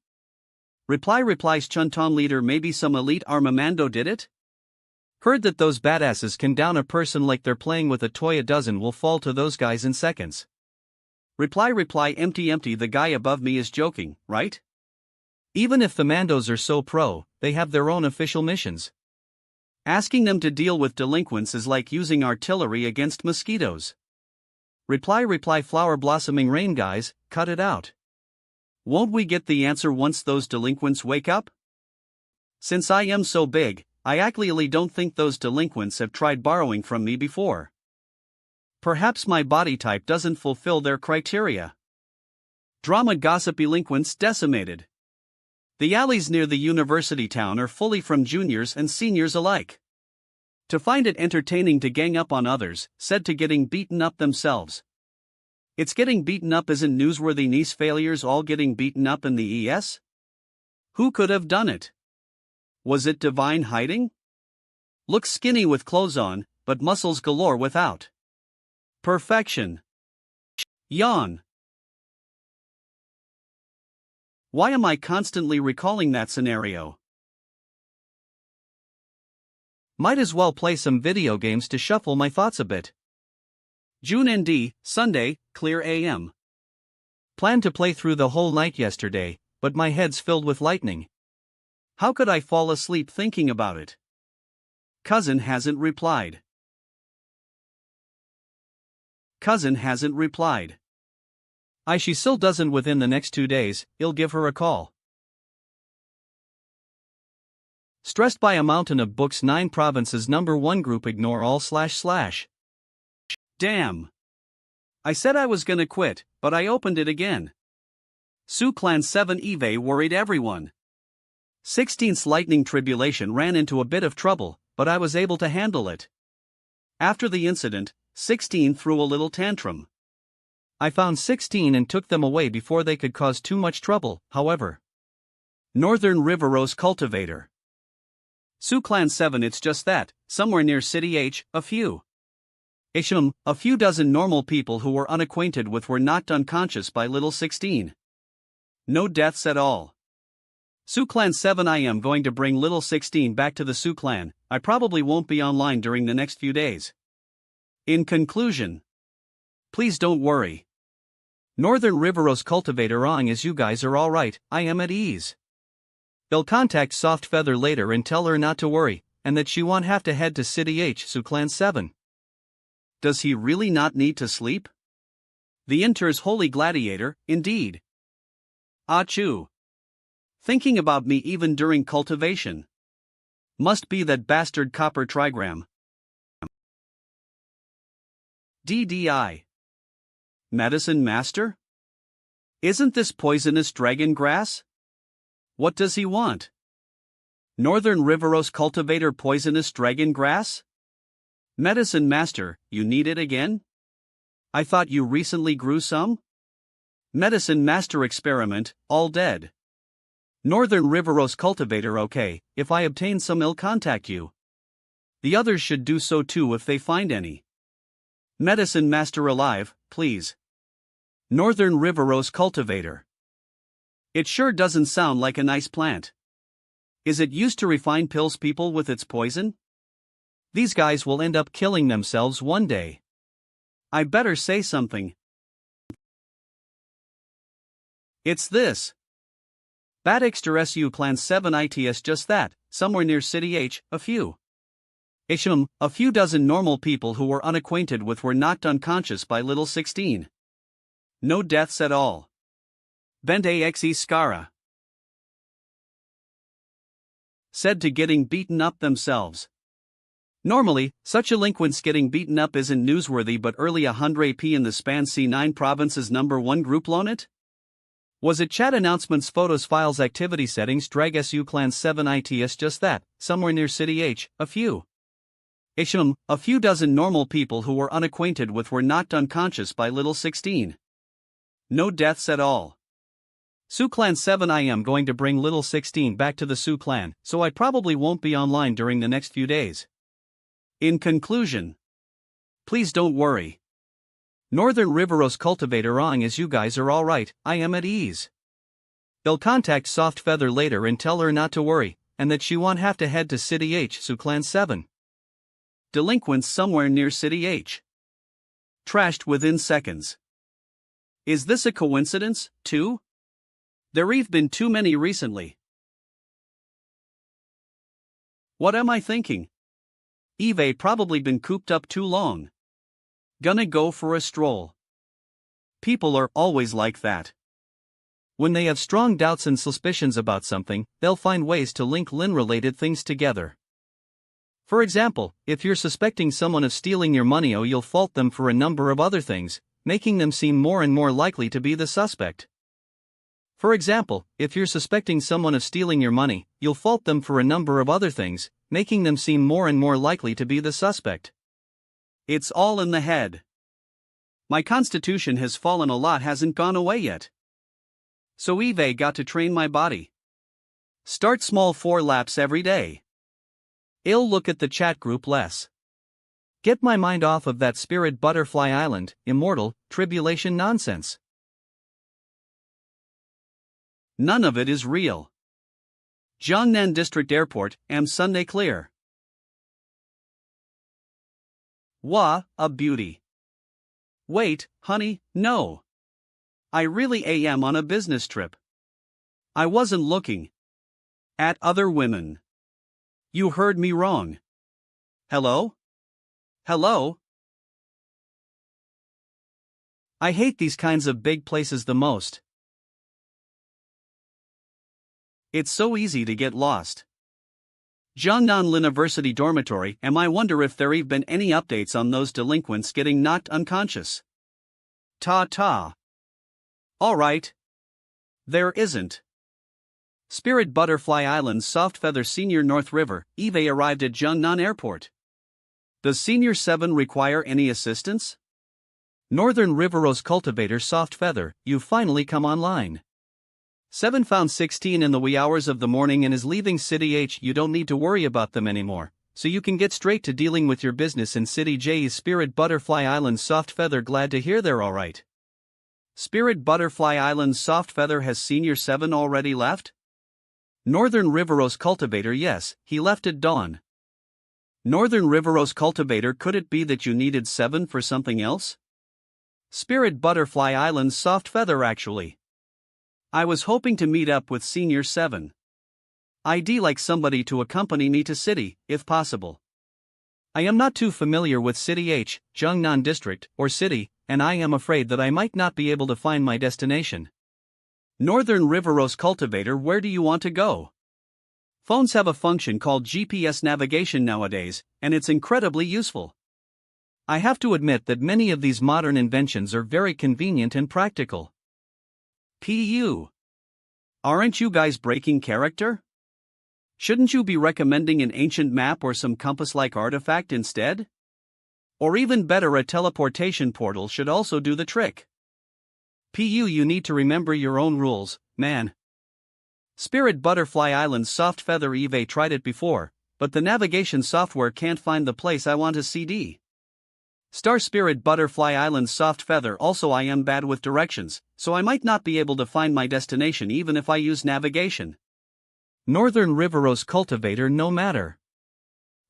Replies Chunton leader. Maybe some elite armamento did it? Heard that those badasses can down a person like they're playing with a toy. A dozen will fall to those guys in seconds. Reply empty. The guy above me is joking, right? Even if the Mandos are so pro, they have their own official missions. Asking them to deal with delinquents is like using artillery against mosquitoes. Reply flower blossoming rain. Guys, cut it out. Won't we get the answer once those delinquents wake up? Since I am so big, I actually don't think those delinquents have tried borrowing from me before. Perhaps my body type doesn't fulfill their criteria. Drama gossip delinquents decimated. The alleys near the university town are fully from juniors and seniors alike. To find it entertaining to gang up on others, said to getting beaten up themselves. It's getting beaten up isn't newsworthy niece failures all getting beaten up in the ES? Who could have done it? Was it divine hiding? Looks skinny with clothes on, but muscles galore without. Perfection. Yawn. Why am I constantly recalling that scenario? Might as well play some video games to shuffle my thoughts a bit. June ND, Sunday, clear AM. Planned to play through the whole night yesterday, but my head's filled with lightning. How could I fall asleep thinking about it? Cousin hasn't replied. Cousin hasn't replied. She still doesn't within the next 2 days, I'll give her a call. Stressed by a mountain of books 9 provinces number 1 group ignore all //. Damn. I said I was gonna quit, but I opened it again. Su Clan 7 Eve worried everyone. 16th's lightning tribulation ran into a bit of trouble, but I was able to handle it. After the incident, 16 threw a little tantrum. I found 16 and took them away before they could cause too much trouble, however. Northern Riverose Cultivator. Su Clan 7 it's just that, somewhere near City H, a few dozen normal people who were unacquainted with were knocked unconscious by little 16. No deaths at all. Su Clan 7 I am going to bring little 16 back to the Su Clan, I probably won't be online during the next few days. In conclusion. Please don't worry. Northern Riverose Cultivator ong as you guys are alright, I am at ease. I'll contact Soft Feather later and tell her not to worry, and that she won't have to head to City H Su Clan 7. Does he really not need to sleep? The Inter's holy gladiator, indeed. Achoo. Thinking about me even during cultivation. Must be that bastard copper trigram. DDI. Medicine Master? Isn't this poisonous dragon grass? What does he want? Northern Riverose Cultivator poisonous dragon grass? Medicine Master, you need it again? I thought you recently grew some? Medicine Master experiment, all dead. Northern Riverose Cultivator okay, if I obtain some I'll contact you. The others should do so too if they find any. Medicine Master alive, please. Northern Riverose Cultivator. It sure doesn't sound like a nice plant. Is it used to refine pills people with its poison? These guys will end up killing themselves one day. I better say something. It's this. Batixter SU Clan 7 ITS just that, somewhere near City H, a few dozen normal people who were unacquainted with were knocked unconscious by little 16. No deaths at all. Bent AXE Scara. Said to getting beaten up themselves. Normally, such delinquents getting beaten up isn't newsworthy, but early 100p in the span C9 provinces number 1 group loan it? Was it chat announcements photos files activity settings drag SU Clan 7 ITS just that, somewhere near City H, a few dozen normal people who were unacquainted with were knocked unconscious by little 16. No deaths at all. Su Clan 7 I am going to bring little 16 back to the Su Clan, so I probably won't be online during the next few days. In conclusion. Please don't worry. Northern Riverose Cultivator ong as you guys are alright, I am at ease. I'll contact Soft Feather later and tell her not to worry, and that she won't have to head to City H Su Clan 7. Delinquents somewhere near City H. Trashed within seconds. Is this a coincidence, too? There've been too many recently. What am I thinking? Eve probably been cooped up too long. Gonna go for a stroll. People are always like that. When they have strong doubts and suspicions about something, they'll find ways to link Lin-related things together. For example, if you're suspecting someone of stealing your money, you'll fault them for a number of other things, making them seem more and more likely to be the suspect. For example, if you're suspecting someone of stealing your money, you'll fault them for a number of other things, making them seem more and more likely to be the suspect. It's all in the head. My constitution has fallen a lot, hasn't gone away yet. So Eve got to train my body. Start small 4 laps every day. I'll look at the chat group less. Get my mind off of that Spirit Butterfly Island, immortal, tribulation nonsense. None of it is real. Jiangnan District Airport, am Sunday clear. Wah, a beauty. Wait, honey, no. I really am on a business trip. I wasn't looking at other women. You heard me wrong. Hello? Hello? I hate these kinds of big places the most. It's so easy to get lost. Jiangnan University Dormitory, I wonder if there've been any updates on those delinquents getting knocked unconscious. Ta-ta. Alright. There isn't. Spirit Butterfly Island's Soft Feather Senior North River, Eve arrived at Jiangnan Airport. Does Senior 7 require any assistance? Northern Riverose Cultivator Soft Feather, you've finally come online. 7 found 16 in the wee hours of the morning and is leaving City H. You don't need to worry about them anymore, so you can get straight to dealing with your business in City J. Spirit Butterfly Island's Soft Feather, glad to hear they're alright. Spirit Butterfly Island's Soft Feather, has Senior 7 already left? Northern Riverose Cultivator, yes, he left at dawn. Northern Riverose Cultivator, could it be that you needed 7 for something else? Spirit Butterfly Island's Soft Feather, actually. I was hoping to meet up with Senior 7. I'd like somebody to accompany me to City, if possible. I am not too familiar with City H, Jiangnan District, or City, and I am afraid that I might not be able to find my destination. Northern Riverose Cultivator, where do you want to go? Phones have a function called GPS navigation nowadays, and it's incredibly useful. I have to admit that many of these modern inventions are very convenient and practical. Pu. Aren't you guys breaking character? Shouldn't you be recommending an ancient map or some compass-like artifact instead? Or even better, a teleportation portal should also do the trick. Pu, you need to remember your own rules, man. Spirit Butterfly Island's Soft Feather, Eve tried it before, but the navigation software can't find the place I want to CD. Star Spirit Butterfly Island's Soft Feather, also I am bad with directions, so I might not be able to find my destination even if I use navigation. Northern Riverose Cultivator, no matter.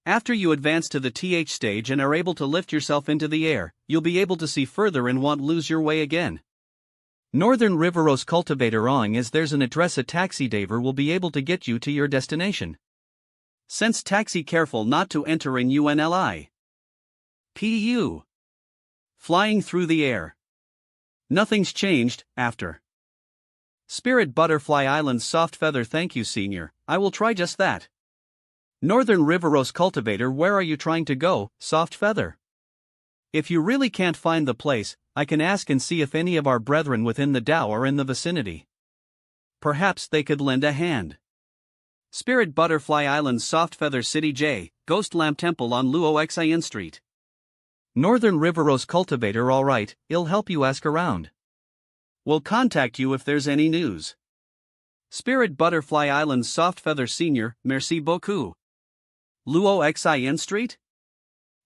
After you advance to the TH stage and are able to lift yourself into the air, you'll be able to see further and won't lose your way again. Northern Riverose Cultivator, owing as there's an address, a taxi driver will be able to get you to your destination. Sense taxi, careful not to enter in UNLI. Pu. Flying through the air. Nothing's changed, after. Spirit Butterfly Island's Soft Feather, thank you Senior, I will try just that. Northern Riverose Cultivator, where are you trying to go, Soft Feather? If you really can't find the place, I can ask and see if any of our brethren within the Tao are in the vicinity. Perhaps they could lend a hand. Spirit Butterfly Island's Soft Feather, City J, Ghost Lamp Temple on Luo Xian Street. Northern Riverose Cultivator, alright, I'll help you ask around. We'll contact you if there's any news. Spirit Butterfly Island's Soft Feather Senior, merci beaucoup. Luo Xian Street?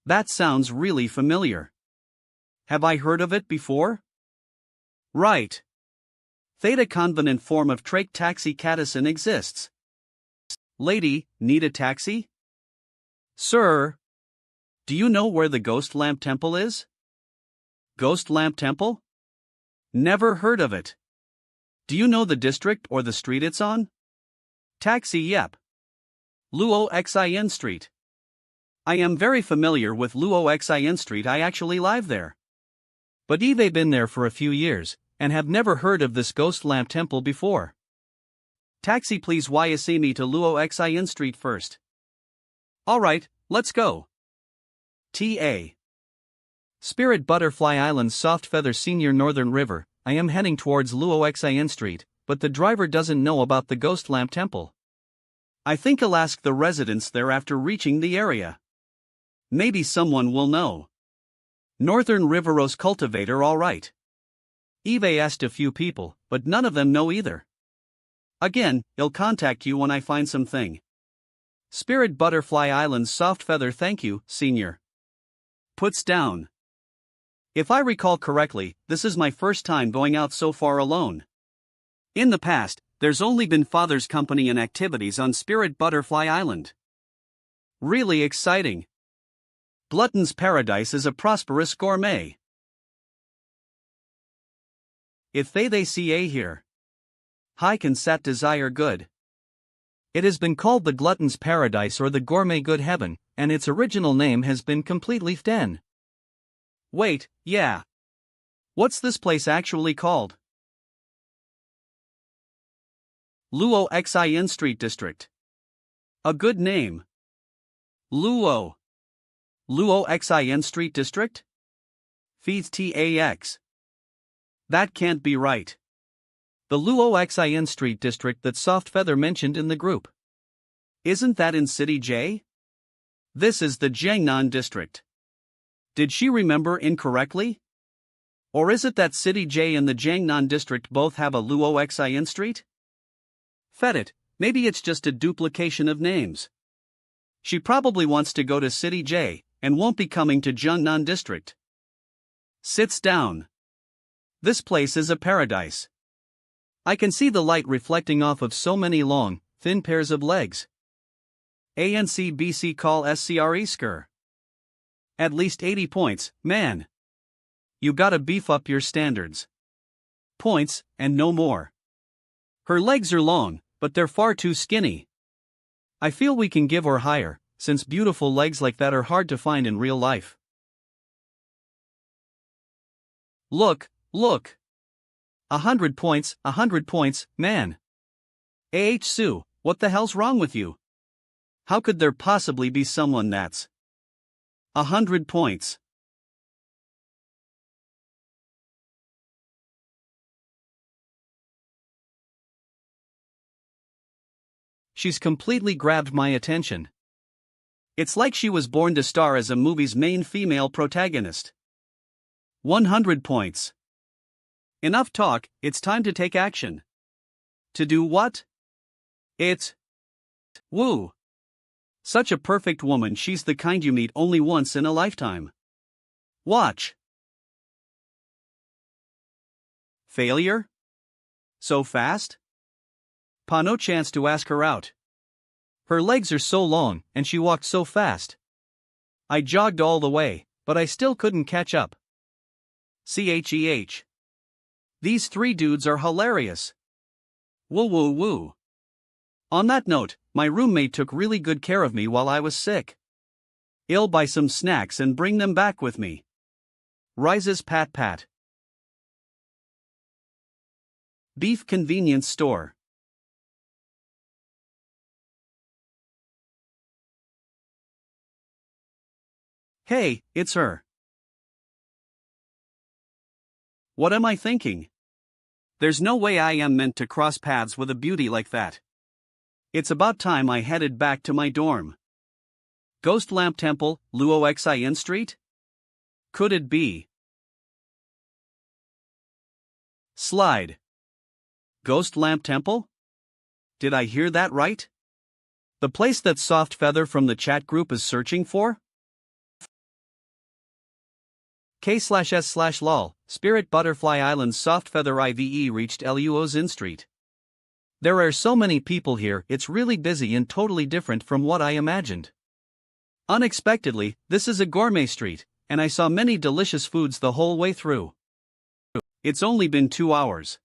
That sounds really familiar. Have I heard of it before? Right. Theta convenant form of Trach taxi Cadison exists. Lady, need a taxi? Sir. Do you know where the Ghost Lamp Temple is? Ghost Lamp Temple? Never heard of it. Do you know the district or the street it's on? Taxi, yep. Luo Xian Street. I am very familiar with Luo Xian Street, I actually live there. But Eve been there for a few years, and have never heard of this ghost lamp temple before. Taxi please YSA me to Luo Xin Street first. Alright, let's go. TA. Spirit Butterfly Island Soft Feather Senior Northern River. I am heading towards Luo Xin Street, but the driver doesn't know about the ghost lamp temple. I think I'll ask the residents there after reaching the area. Maybe someone will know. Northern Riveros Cultivator alright. Eve asked a few people, but none of them know either. Again, I'll contact you when I find something. Spirit Butterfly Island Soft Feather thank you, Senior. Puts down. If I recall correctly, this is my first time going out so far alone. In the past, there's only been father's company and activities on Spirit Butterfly Island. Really exciting. Glutton's Paradise is a prosperous gourmet. If they ca here. High can sat desire good. It has been called the Glutton's Paradise or the Gourmet Good Heaven, and its original name has been completely ften. Wait, yeah. What's this place actually called? Luo Xin Street District. A good name. Luo Xin Street District? Feeds TAX. That can't be right. The Luo Xin Street District that Soft Feather mentioned in the group. Isn't that in City J? This is the Jiangnan District. Did she remember incorrectly? Or is it that City J and the Jiangnan District both have a Luo Xin Street? Fed it, maybe it's just a duplication of names. She probably wants to go to City J, and won't be coming to Jiangnan District. Sits down. This place is a paradise. I can see the light reflecting off of so many long, thin pairs of legs. ANCBC call SCRE skr. At least 80 points, man. You gotta beef up your standards. Points, and no more. Her legs are long, but they're far too skinny. I feel we can give or higher, since beautiful legs like that are hard to find in real life. Look. 100 points, man. Sue, what the hell's wrong with you? How could there possibly be someone that's 100 points? She's completely grabbed my attention. It's like she was born to star as a movie's main female protagonist. 100 points. Enough talk, it's time to take action. To do what? Woo. Such a perfect woman, she's the kind you meet only once in a lifetime. Watch. Failure? So fast? No chance to ask her out. Her legs are so long, and she walked so fast. I jogged all the way, but I still couldn't catch up. CHEH. These three dudes are hilarious. Woo. On that note, my roommate took really good care of me while I was sick. I'll buy some snacks and bring them back with me. Rises pat. Beef convenience store. Hey, it's her. What am I thinking? There's no way I am meant to cross paths with a beauty like that. It's about time I headed back to my dorm. Ghost Lamp Temple, Luo Xin Street? Could it be? Slide. Ghost Lamp Temple? Did I hear that right? The place that Soft Feather from the chat group is searching for? K/S/lol, Spirit Butterfly Island Soft Feather IVE reached Luo Xin Street. There are so many people here, it's really busy and totally different from what I imagined. Unexpectedly, this is a gourmet street, and I saw many delicious foods the whole way through. It's only been 2 hours.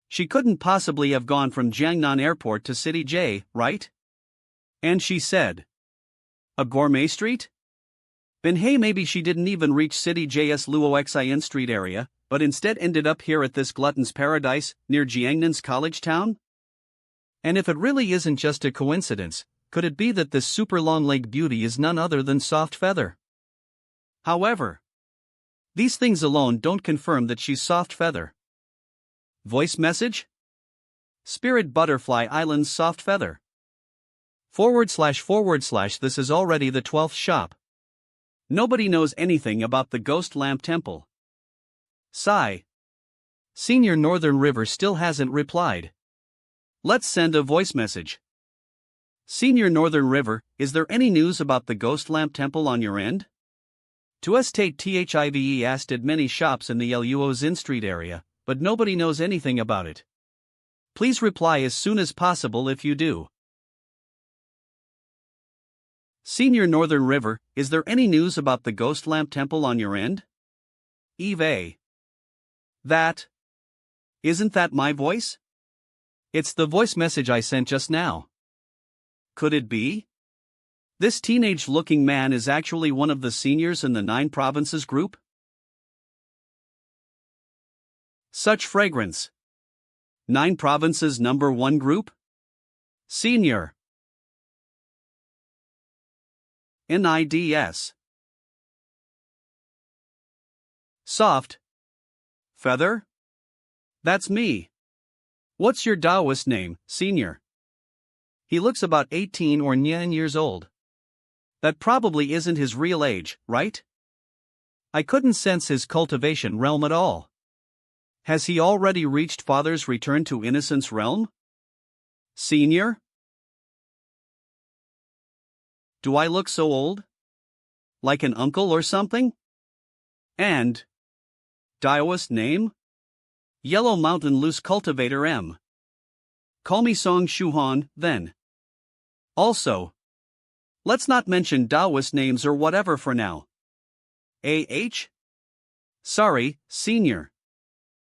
She couldn't possibly have gone from Jiangnan Airport to City J, right? And she said, a gourmet street? Then hey, maybe she didn't even reach City JS Luoxin Street area, but instead ended up here at this glutton's paradise, near Jiangnan's college town? And if it really isn't just a coincidence, could it be that this super long-legged beauty is none other than Soft Feather? However, these things alone don't confirm that she's Soft Feather. Voice message? Spirit Butterfly Island's Soft Feather. / This is already the 12th shop. Nobody knows anything about the Ghost Lamp Temple. Sigh. Senior Northern River still hasn't replied. Let's send a voice message. Senior Northern River, is there any news about the Ghost Lamp Temple on your end? To estate THIVE asked at many shops in the Luo Zin Street area, but nobody knows anything about it. Please reply as soon as possible if you do. Senior Northern River, is there any news about the Ghost Lamp Temple on your end? Eve A. Isn't that my voice? It's the voice message I sent just now. Could it be? This teenage-looking man is actually one of the seniors in the 9 provinces group? Such fragrance. 9 provinces number 1 group? Senior. NIDS. Soft Feather? That's me. What's your Taoist name, Senior? He looks about 18 or 9 years old. That probably isn't his real age, right? I couldn't sense his cultivation realm at all. Has he already reached Father's Return to Innocence realm? Senior? Do I look so old? Like an uncle or something? And Taoist name? Yellow Mountain Loose Cultivator M. Call me Song Shuhan, then. Also, let's not mention Taoist names or whatever for now. AH? Sorry, Senior.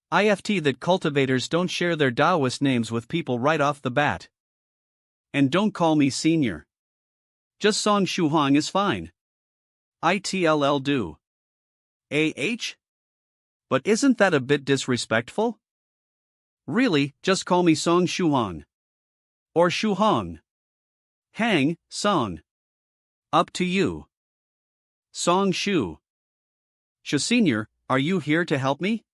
IFT that cultivators don't share their Taoist names with people right off the bat. And don't call me Senior. Just Song Shuhang is fine. ITLL do. AH? But isn't that a bit disrespectful? Really, just call me Song Shuhang. Or Shuhang. Hang, Song. Up to you. Song Shu. Senior, are you here to help me?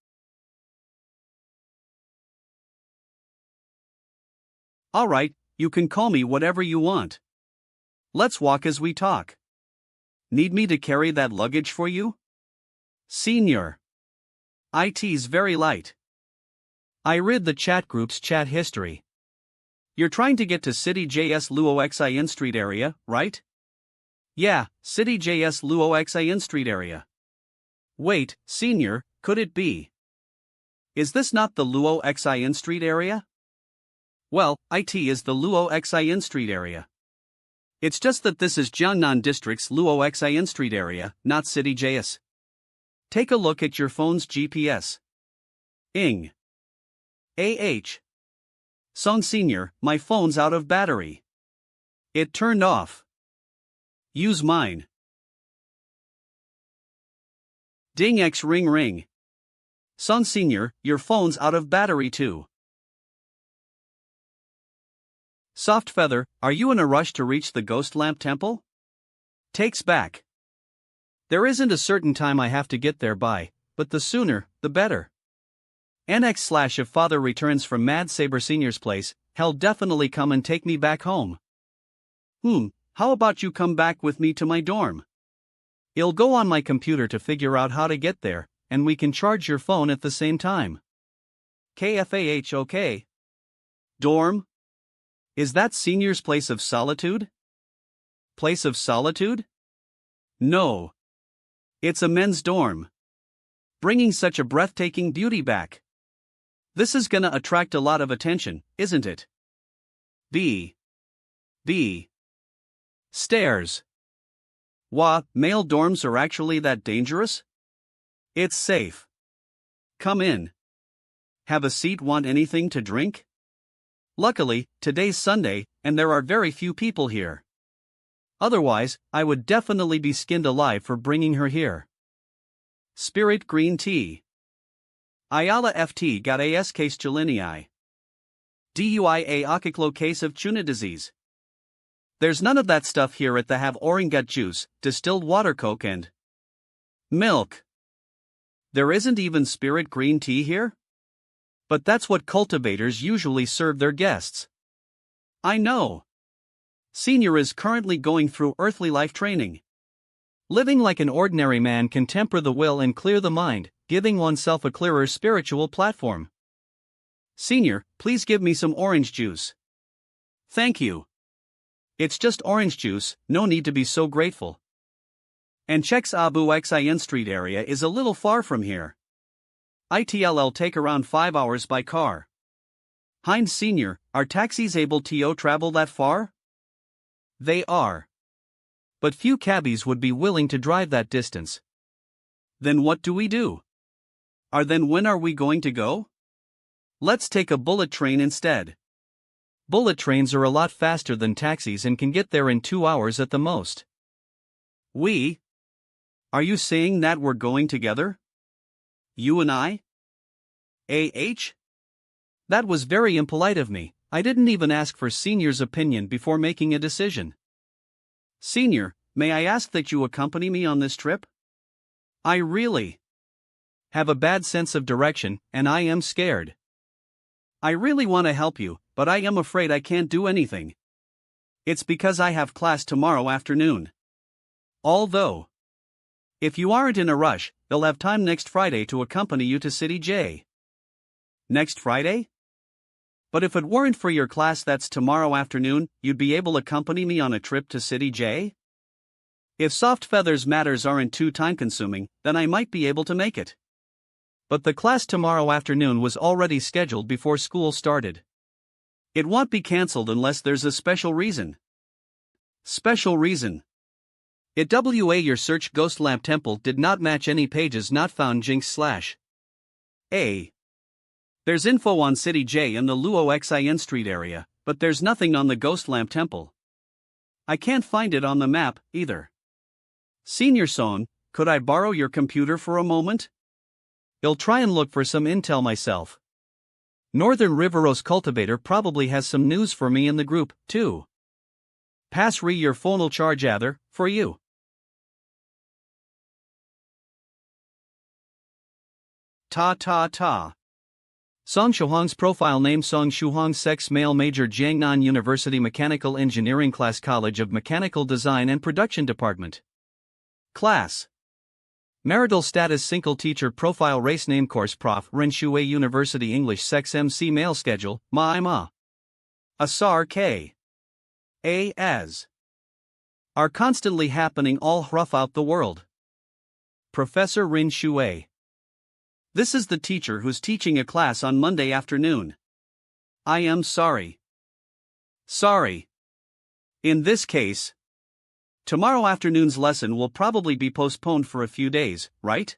Alright, you can call me whatever you want. Let's walk as we talk. Need me to carry that luggage for you? Senior. IT's very light. I read the chat group's chat history. You're trying to get to City JS Luoxin Street area, right? Yeah, City JS Luoxin Street area. Wait, Senior, could it be? Is this not the Luoxin Street area? Well, IT is the Luoxin Street area. It's just that this is Jiangnan District's Luoxin Street area, not City JS. Take a look at your phone's GPS. Ing. AH. Song Senior, my phone's out of battery. It turned off. Use mine. Ding X ring ring. Song Senior, your phone's out of battery too. Soft Feather, are you in a rush to reach the Ghost Lamp Temple? Takes back. There isn't a certain time I have to get there by, but the sooner, the better. NX/ if Father returns from Mad Saber Senior's place, he'll definitely come and take me back home. How about you come back with me to my dorm? I'll go on my computer to figure out how to get there, and we can charge your phone at the same time. KFAH okay. Dorm? Is that Senior's place of solitude? Place of solitude? No. It's a men's dorm. Bringing such a breathtaking beauty back. This is gonna attract a lot of attention, isn't it? B. Stairs. Male dorms are actually that dangerous? It's safe. Come in. Have a seat. Want anything to drink? Luckily, today's Sunday, and there are very few people here. Otherwise, I would definitely be skinned alive for bringing her here. Spirit green tea. Ayala FT got AS case Chilinii. DUIA Akiklo case of tuna disease. There's none of that stuff here at the have orangut juice, distilled water coke and milk. There isn't even spirit green tea here? But that's what cultivators usually serve their guests. I know. Senior is currently going through earthly life training. Living like an ordinary man can temper the will and clear the mind, giving oneself a clearer spiritual platform. Senior, please give me some orange juice. Thank you. It's just orange juice, no need to be so grateful. And checks Abu Xin Street area is a little far from here. It'll take around 5 hours by car. Heinz Senior, are taxis able to travel that far? They are. But few cabbies would be willing to drive that distance. Then what do we do? When are we going to go? Let's take a bullet train instead. Bullet trains are a lot faster than taxis and can get there in 2 hours at the most. Are you saying that we're going together? You and I? That was very impolite of me. I didn't even ask for Senior's opinion before making a decision. Senior, may I ask that you accompany me on this trip? I really have a bad sense of direction, and I am scared. I really want to help you, but I am afraid I can't do anything. It's because I have class tomorrow afternoon. Although, if you aren't in a rush, they'll have time next Friday to accompany you to City J. Next Friday? But if it weren't for your class that's tomorrow afternoon, you'd be able to accompany me on a trip to City J? If soft feathers matters aren't too time-consuming, then I might be able to make it. But the class tomorrow afternoon was already scheduled before school started. It won't be cancelled unless there's a special reason. Special reason. Your search Ghost Lamp Temple did not match any pages not found /A. There's info on City J in the Luo Xin Street area, but there's nothing on the Ghost Lamp Temple. I can't find it on the map, either. Senior Son, could I borrow your computer for a moment? I'll try and look for some intel myself. Northern Riveros Cultivator probably has some news for me in the group, too. Pass your phone'll charge other, for you. Song Shuhong's profile name Song Shuhong sex male major Jiangnan University Mechanical Engineering Class College of Mechanical Design and Production Department. Class. Marital status single teacher profile race name course Prof Ren Shui University English sex MC male schedule Ma Asar K. A as are constantly happening all throughout the world. Professor Rin Shui. This is the teacher who's teaching a class on Monday afternoon. I am sorry. Sorry. In this case, tomorrow afternoon's lesson will probably be postponed for a few days, right?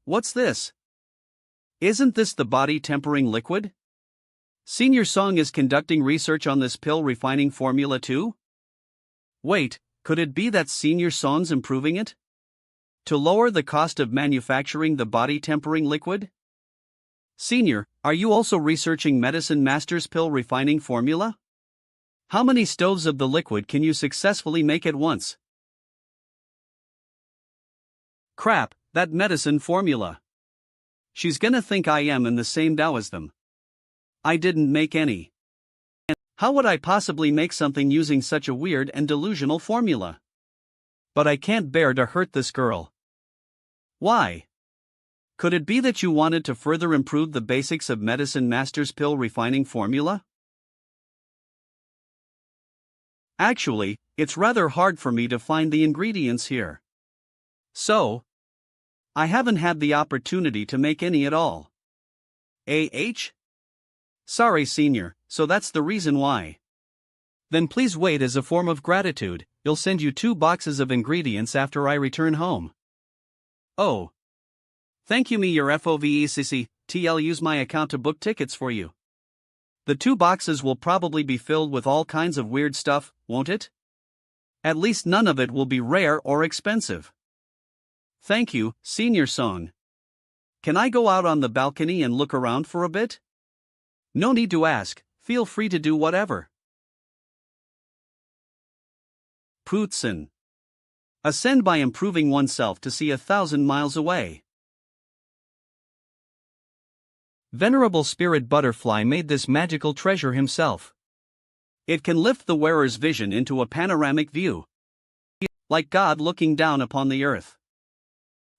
What's this? Isn't this the body tempering liquid? Senior Song is conducting research on this pill refining formula too? Wait, could it be that Senior Song's improving it? To lower the cost of manufacturing the body tempering liquid? Senior, are you also researching Medicine Master's pill refining formula? How many stoves of the liquid can you successfully make at once? Crap, that medicine formula. She's gonna think I am in the same Tao as them. I didn't make any. How would I possibly make something using such a weird and delusional formula? But I can't bear to hurt this girl. Why? Could it be that you wanted to further improve the basics of Medicine Master's pill refining formula? Actually, it's rather hard for me to find the ingredients here. So, I haven't had the opportunity to make any at all. Sorry, Senior, so that's the reason why. Then please wait as a form of gratitude, I'll send you 2 boxes of ingredients after I return home. Oh. Thank you me your FOVECC, TL use my account to book tickets for you. The 2 boxes will probably be filled with all kinds of weird stuff, won't it? At least none of it will be rare or expensive. Thank you, Senior Song. Can I go out on the balcony and look around for a bit? No need to ask, feel free to do whatever. Pootsin. Ascend by improving oneself to see 1,000 miles away. Venerable Spirit Butterfly made this magical treasure himself. It can lift the wearer's vision into a panoramic view, like God looking down upon the earth.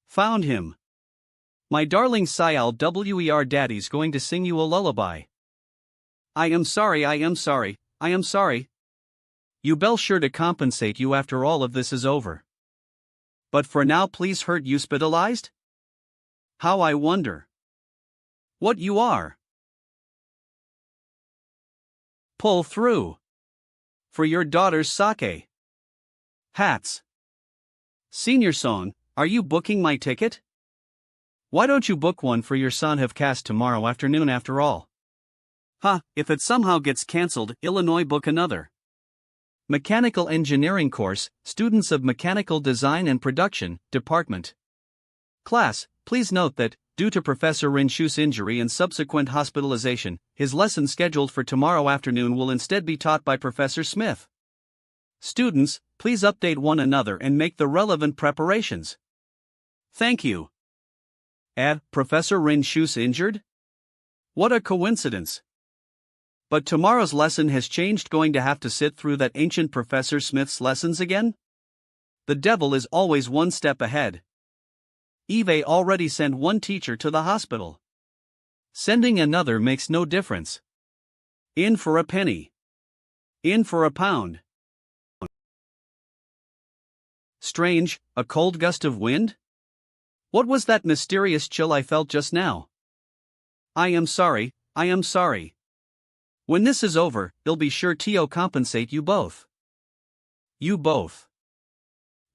Found him. My darling Sayal Wer Daddy's going to sing you a lullaby. I am sorry. You bell sure to compensate you after all of this is over. But for now please hurt you hospitalized? How I wonder. What you are. Pull through. For your daughter's sake. Hats. Senior Song, are you booking my ticket? Why don't you book one for your son have cast tomorrow afternoon after all? If it somehow gets cancelled, Illinois book another. Mechanical Engineering Course, Students of Mechanical Design and Production, Department. Class, please note that, due to Professor Rinshu's injury and subsequent hospitalization, his lesson scheduled for tomorrow afternoon will instead be taught by Professor Smith. Students, please update one another and make the relevant preparations. Thank you. Professor Rinshu's injured? What a coincidence. But tomorrow's lesson has changed, going to have to sit through that ancient Professor Smith's lessons again? The devil is always one step ahead. Eve already sent one teacher to the hospital. Sending another makes no difference. In for a penny. In for a pound. Strange, a cold gust of wind? What was that mysterious chill I felt just now? I am sorry. When this is over, he'll be sure to compensate you both. You both.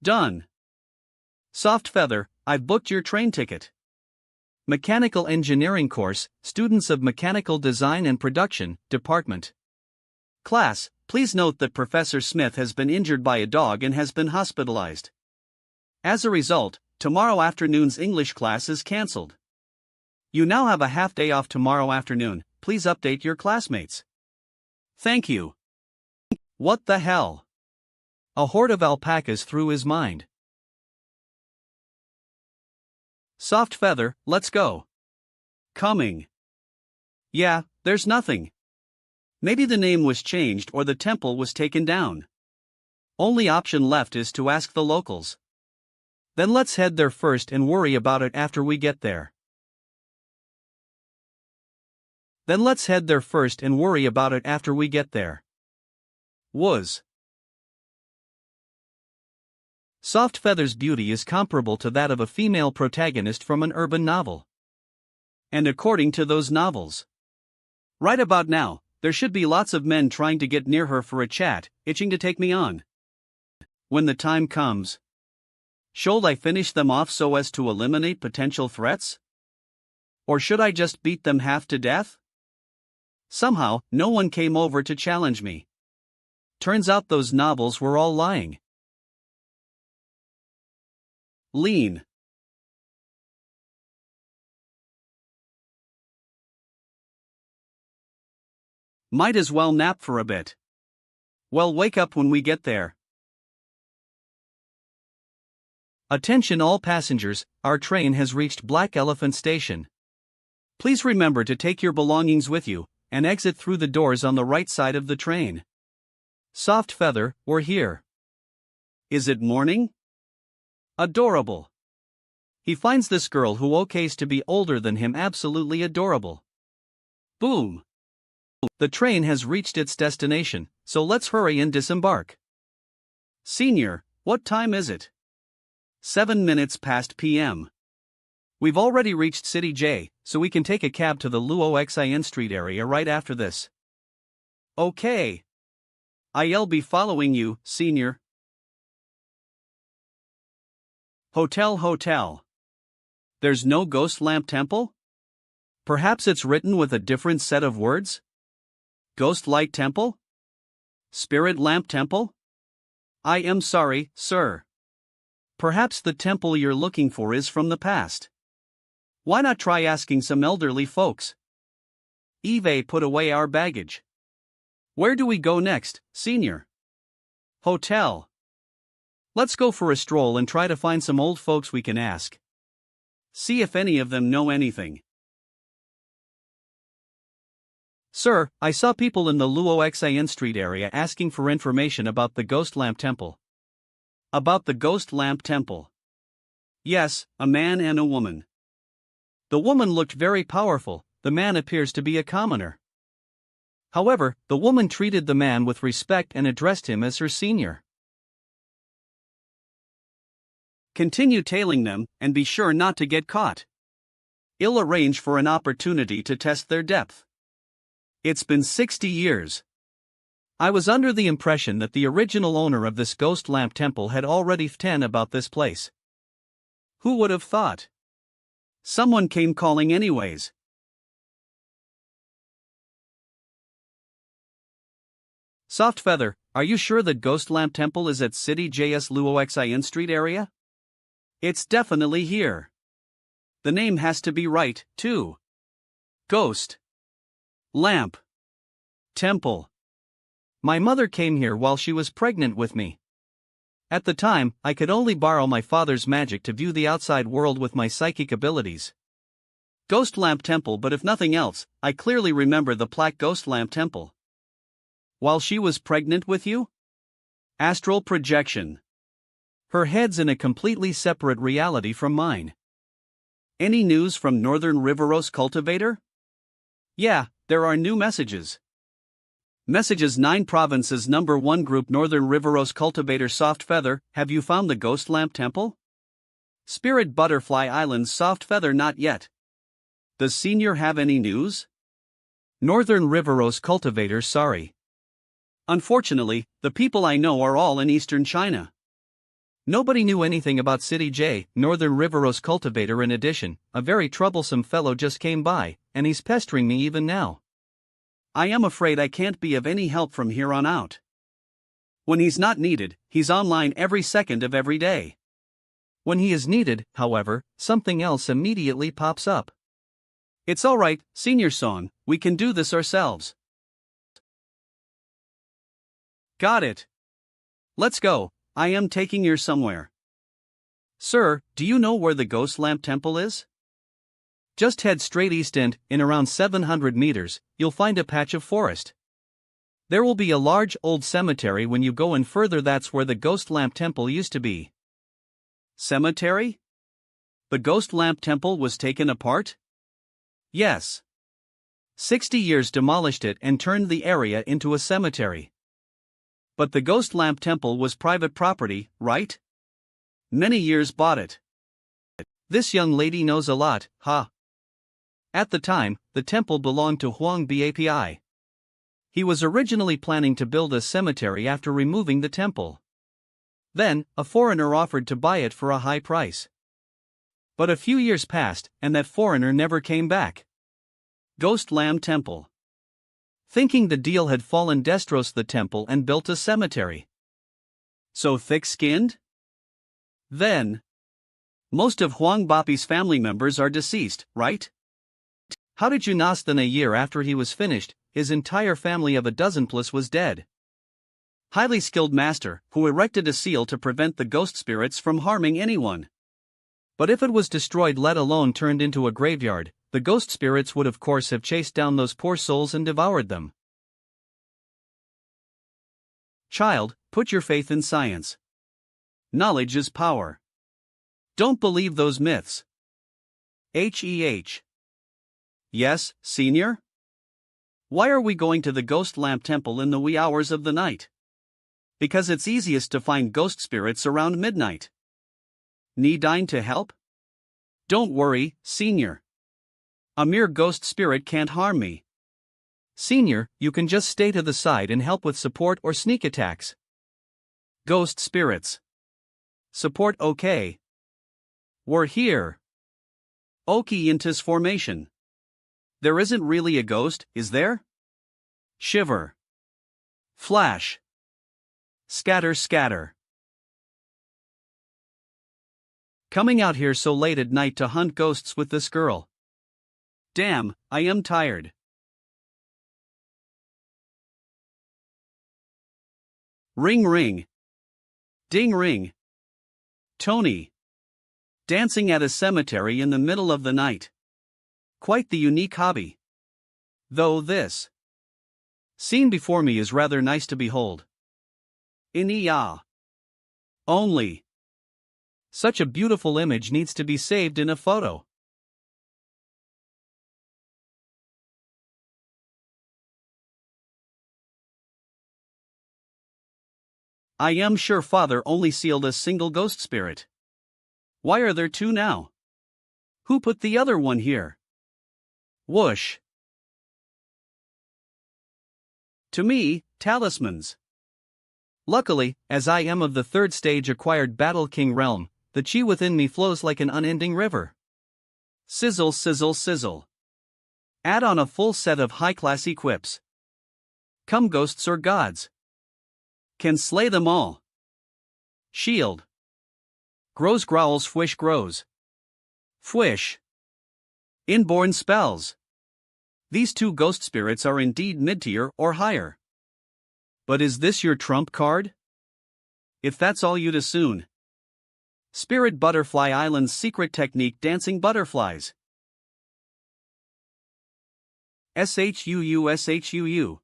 Done. Soft Feather, I've booked your train ticket. Mechanical Engineering Course, Students of Mechanical Design and Production, Department. Class, please note that Professor Smith has been injured by a dog and has been hospitalized. As a result, tomorrow afternoon's English class is cancelled. You now have a half day off tomorrow afternoon, please update your classmates. Thank you. What the hell? A horde of alpacas through his mind. Soft Feather, let's go. Coming. Yeah, there's nothing. Maybe the name was changed or the temple was taken down. Only option left is to ask the locals. Then let's head there first and worry about it after we get there. Was. Soft Feather's beauty is comparable to that of a female protagonist from an urban novel. And according to those novels, right about now, there should be lots of men trying to get near her for a chat, itching to take me on. When the time comes, should I finish them off so as to eliminate potential threats? Or should I just beat them half to death? Somehow, no one came over to challenge me. Turns out those novels were all lying. Lean. Might as well nap for a bit. Well, wake up when we get there. Attention all passengers, our train has reached Black Elephant Station. Please remember to take your belongings with you, and exit through the doors on the right side of the train. Soft Feather, we're here. Is it morning? Adorable. He finds this girl who okays to be older than him absolutely adorable. Boom. The train has reached its destination, so let's hurry and disembark. Senior, what time is it? 7 minutes past p.m. We've already reached City J, so we can take a cab to the Luo Xin Street area right after this. Okay. I'll be following you, Senior. Hotel. There's no ghost lamp temple? Perhaps it's written with a different set of words? Ghost light temple? Spirit lamp temple? I am sorry, sir. Perhaps the temple you're looking for is from the past. Why not try asking some elderly folks? Eve put away our baggage. Where do we go next, senior? Hotel. Let's go for a stroll and try to find some old folks we can ask. See if any of them know anything. Sir, I saw people in the Luo Xian Street area asking for information about the Ghost Lamp Temple. About the Ghost Lamp Temple. Yes, a man and a woman. The woman looked very powerful, the man appears to be a commoner. However, the woman treated the man with respect and addressed him as her senior. Continue tailing them, and be sure not to get caught. I'll arrange for an opportunity to test their depth. It's been 60 years. I was under the impression that the original owner of this Ghost Lamp Temple had already f'ten about this place. Who would have thought? Someone came calling anyways. Soft Feather, are you sure that Ghost Lamp Temple is at City JS Luo Xian Street area? It's definitely here. The name has to be right, too. Ghost Lamp Temple. My mother came here while she was pregnant with me. At the time, I could only borrow my father's magic to view the outside world with my psychic abilities. Ghost Lamp Temple, but if nothing else, I clearly remember the plaque Ghost Lamp Temple. While she was pregnant with you? Astral projection. Her head's in a completely separate reality from mine. Any news from Northern Riveros Cultivator? Yeah, there are new messages. Messages 9 Provinces Number 1 Group Northern Riveros Cultivator Soft Feather, have you found the Ghost Lamp Temple? Spirit Butterfly Islands Soft Feather not yet. Does Senior have any news? Northern Riveros Cultivator sorry. Unfortunately, the people I know are all in Eastern China. Nobody knew anything about City J, Northern Riveros Cultivator. In addition, a very troublesome fellow just came by, and he's pestering me even now. I am afraid I can't be of any help from here on out. When he's not needed, he's online every second of every day. When he is needed, however, something else immediately pops up. It's alright, Senior Song, we can do this ourselves. Got it. Let's go, I am taking you somewhere. Sir, do you know where the Ghost Lamp Temple is? Just head straight east and, in around 700 meters, you'll find a patch of forest. There will be a large old cemetery when you go in further. That's where the Ghost Lamp Temple used to be. Cemetery? The Ghost Lamp Temple was taken apart? Yes. 60 years demolished it and turned the area into a cemetery. But the Ghost Lamp Temple was private property, right? Many years bought it. This young lady knows a lot, huh? At the time, the temple belonged to Huang Bapi. He was originally planning to build a cemetery after removing the temple. Then, a foreigner offered to buy it for a high price. But a few years passed, and that foreigner never came back. Ghost Lamp Temple. Thinking the deal had fallen, destrosed the temple and built a cemetery. So thick-skinned? Then, most of Huang Bapi's family members are deceased, right? How did you know that a year after he was finished, his entire family of a dozen plus was dead? Highly skilled master, who erected a seal to prevent the ghost spirits from harming anyone. But if it was destroyed, let alone turned into a graveyard, the ghost spirits would of course have chased down those poor souls and devoured them. Child, put your faith in science. Knowledge is power. Don't believe those myths. Yes, Senior? Why are we going to the Ghost Lamp Temple in the wee hours of the night? Because it's easiest to find ghost spirits around midnight. Need dine to help? Don't worry, Senior. A mere ghost spirit can't harm me. Senior, you can just stay to the side and help with support or sneak attacks. Ghost spirits. Support okay. We're here. Oki Intis formation. There isn't really a ghost, is there? Shiver. Flash. Scatter, scatter. Coming out here so late at night to hunt ghosts with this girl. Damn, I am tired. Ring ring. Ding ring. Tony. Dancing at a cemetery in the middle of the night. Quite the unique hobby. Though this scene before me is rather nice to behold. Only. Such a beautiful image needs to be saved in a photo. I am sure father only sealed a single ghost spirit. Why are there two now? Who put the other one here? Whoosh. To me, talismans. Luckily, as I am of the third stage acquired Battle King realm, the chi within me flows like an unending river. Sizzle, sizzle, sizzle. Add on a full set of high-class equips. Come ghosts or gods. Can slay them all. Shield. Grows, growls, fwish, grows. Fwish. Inborn spells. These two ghost spirits are indeed mid-tier or higher. But is this your trump card? If that's all you'd assume. Spirit Butterfly Island's secret technique, dancing butterflies. SHUU.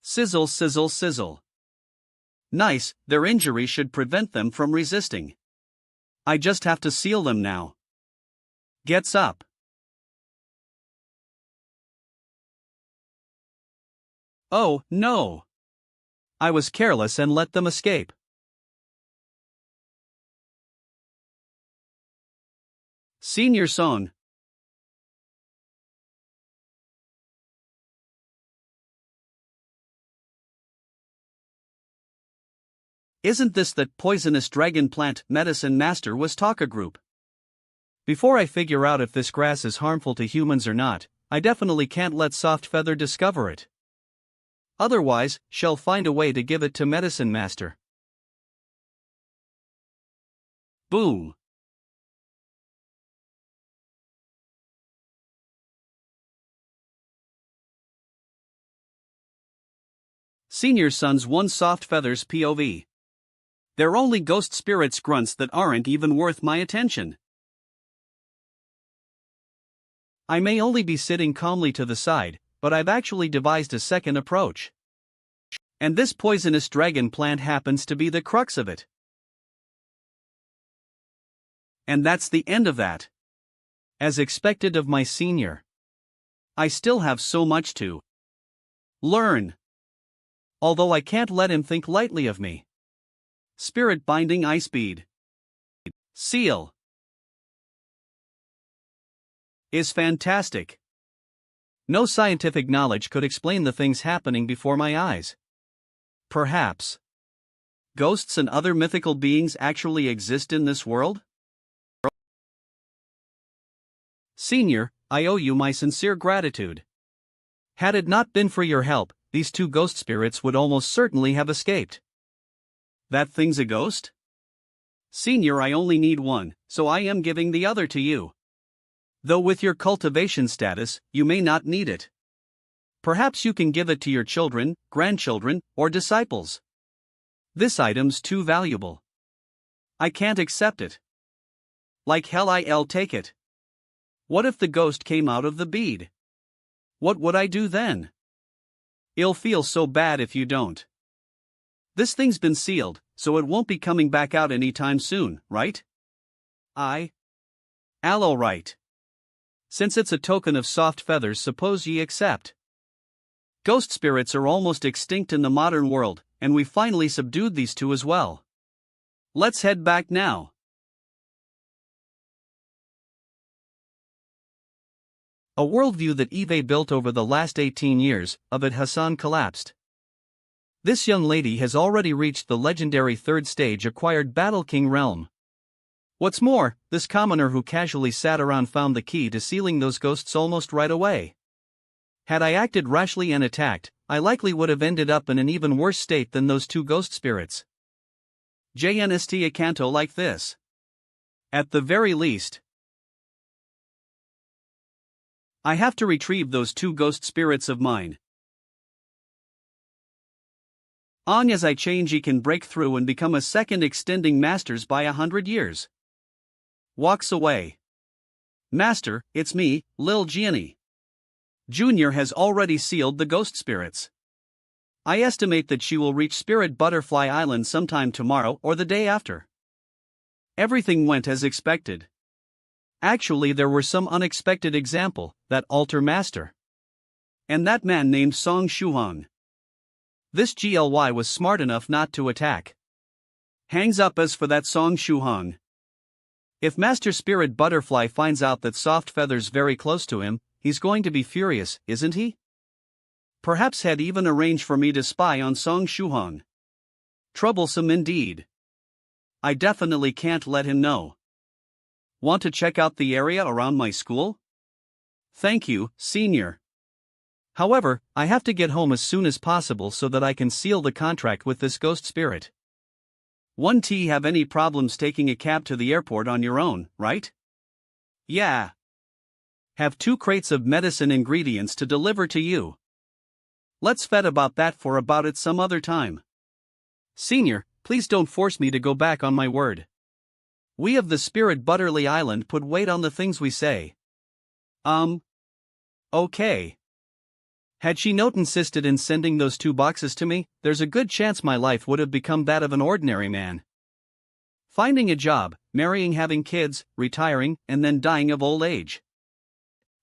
Sizzle, sizzle, sizzle. Nice, their injury should prevent them from resisting. I just have to seal them now. Gets up. Oh, no. I was careless and let them escape. Senior son. Isn't this that poisonous dragon plant medicine master was talk a group? Before I figure out if this grass is harmful to humans or not, I definitely can't let Soft Feather discover it. Otherwise, shall find a way to give it to medicine master. Boom. Senior son's one Soft Feather's POV. They're only ghost spirits grunts that aren't even worth my attention. I may only be sitting calmly to the side, but I've actually devised a second approach. And this poisonous dragon plant happens to be the crux of it. And that's the end of that. As expected of my senior. I still have so much to learn. Although I can't let him think lightly of me. Spirit binding ice bead. Seal. Is fantastic. No scientific knowledge could explain the things happening before my eyes. Perhaps ghosts and other mythical beings actually exist in this world? Senior, I owe you my sincere gratitude. Had it not been for your help, these two ghost spirits would almost certainly have escaped. That thing's a ghost? Senior, I only need one, so I am giving the other to you. Though with your cultivation status, you may not need it. Perhaps you can give it to your children, grandchildren, or disciples. This item's too valuable. I can't accept it. Like hell I'll take it. What if the ghost came out of the bead? What would I do then? It'll feel so bad if you don't. This thing's been sealed, so it won't be coming back out anytime soon, right? All right. Since it's a token of Soft Feathers, suppose ye accept. Ghost spirits are almost extinct in the modern world, and we finally subdued these two as well. Let's head back now. A worldview that eBay built over the last 18 years, of it Hassan collapsed. This young lady has already reached the legendary third stage acquired Battle King realm. What's more, this commoner who casually sat around found the key to sealing those ghosts almost right away. Had I acted rashly and attacked, I likely would have ended up in an even worse state than those two ghost spirits. JNST a canto like this. At the very least, I have to retrieve those two ghost spirits of mine. On as I change, he can break through and become a second extending masters by 100 years. Walks away. Master, it's me, Lil Gianni. Junior has already sealed the ghost spirits. I estimate that she will reach Spirit Butterfly Island sometime tomorrow or the day after. Everything went as expected. Actually, there were some unexpected example, that altar master. And that man named Song Shuhong. This GLY was smart enough not to attack. Hangs up as for that Song Shuhong. If Master Spirit Butterfly finds out that Soft Feather's very close to him, he's going to be furious, isn't he? Perhaps had even arranged for me to spy on Song Shuhong. Troublesome indeed. I definitely can't let him know. Want to check out the area around my school? Thank you, Senior. However, I have to get home as soon as possible so that I can seal the contract with this ghost spirit. 1T have any problems taking a cab to the airport on your own, right? Yeah. Have 2 crates of medicine ingredients to deliver to you. Let's fed about that for about it some other time. Senior, please don't force me to go back on my word. We of the Spirit Butterly Island put weight on the things we say. Okay. Had she not insisted in sending those 2 boxes to me, there's a good chance my life would have become that of an ordinary man. Finding a job, marrying, having kids, retiring, and then dying of old age.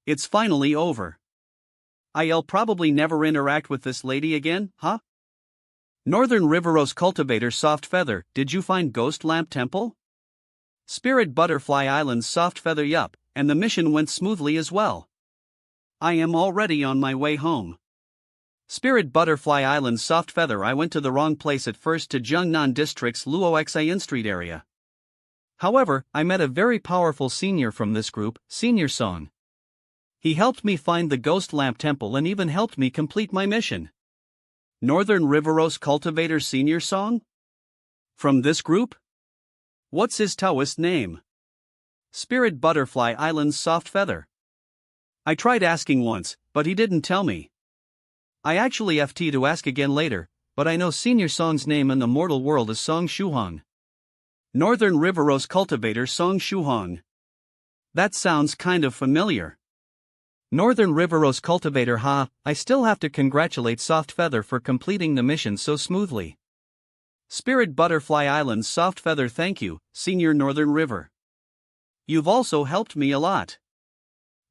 It's finally over. I'll probably never interact with this lady again, huh? Northern Riveros Cultivator Soft Feather, did you find Ghost Lamp Temple? Spirit Butterfly Island Soft Feather, yup, and the mission went smoothly as well. I am already on my way home. Spirit Butterfly Island Soft Feather, I went to the wrong place at first, to Jungnan District's Luo Xian Street area. However, I met a very powerful senior from this group, Senior Song. He helped me find the Ghost Lamp Temple and even helped me complete my mission. Northern Riveros Cultivator Senior Song? From this group? What's his Taoist name? Spirit Butterfly Island's Soft Feather. I tried asking once, but he didn't tell me. I actually FT to ask again later, but I know Senior Song's name in the mortal world is Song Shuhong. Northern Riveros Cultivator Song Shuhong. That sounds kind of familiar. Northern Riveros Cultivator, I still have to congratulate Soft Feather for completing the mission so smoothly. Spirit Butterfly Island's Soft Feather, thank you, Senior Northern River. You've also helped me a lot.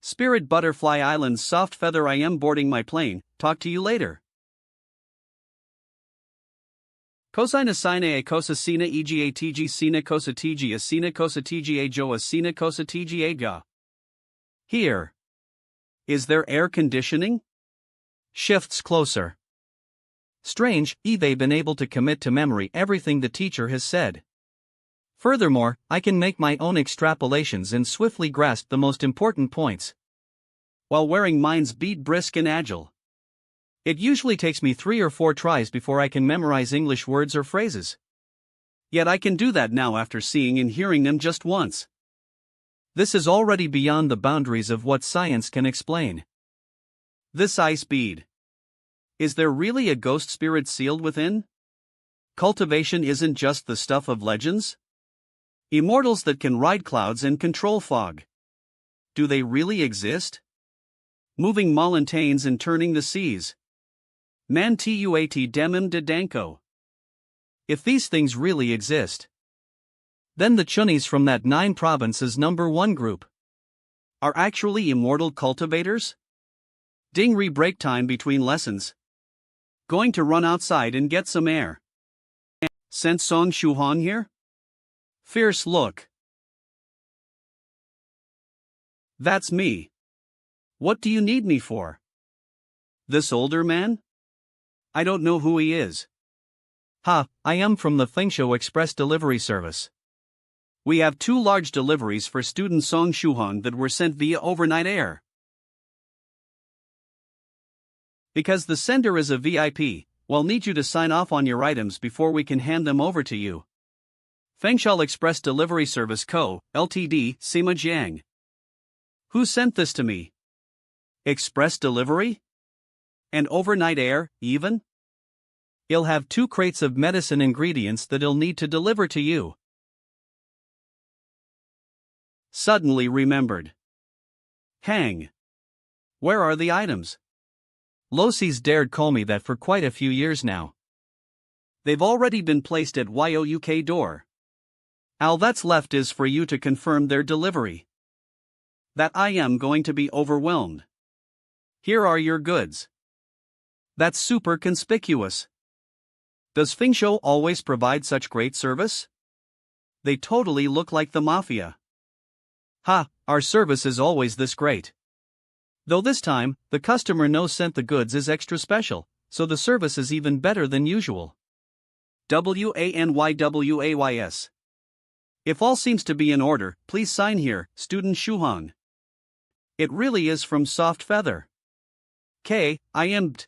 Spirit Butterfly Island's Soft Feather, I am boarding my plane, talk to you later. Cosina sine a cosa sina ega tg sina cosa tg a sina cosa tg a jo a sina cosa tg a ga. Here. Is there air conditioning? Shifts closer. Strange, they've been able to commit to memory everything the teacher has said. Furthermore, I can make my own extrapolations and swiftly grasp the most important points. While wearing mine's beat brisk and agile. It usually takes me 3 or 4 tries before I can memorize English words or phrases. Yet I can do that now after seeing and hearing them just once. This is already beyond the boundaries of what science can explain. This ice bead. Is there really a ghost spirit sealed within? Cultivation isn't just the stuff of legends? Immortals that can ride clouds and control fog. Do they really exist? Moving mountains and turning the seas. Man tuat demim de danko. If these things really exist, then the Chunnies from that 9 provinces number 1 group are actually immortal cultivators? Dingri, break time between lessons. Going to run outside and get some air. Sent Song Shuhong here? Fierce look. That's me. What do you need me for? This older man? I don't know who he is. I am from the Fengsho Express Delivery Service. We have 2 large deliveries for student Song Shuhong that were sent via overnight air. Because the sender is a VIP, we'll need you to sign off on your items before we can hand them over to you. Fengshal Express Delivery Service Co., Ltd., Sima Jiang. Who sent this to me? Express delivery? And overnight air, even? I'll have 2 crates of medicine ingredients that I'll need to deliver to you. Suddenly remembered. Hang. Where are the items? Losi's dared call me that for quite a few years now. They've already been placed at YOUK door. All that's left is for you to confirm their delivery. That I am going to be overwhelmed. Here are your goods. That's super conspicuous. Does Fengsho always provide such great service? They totally look like the mafia. Ha, our service is always this great. Though this time, the customer knows sent the goods is extra special, so the service is even better than usual. WANYWAYS. If all seems to be in order, please sign here, Student Shuhong. It really is from Soft Feather. IIXXXXX.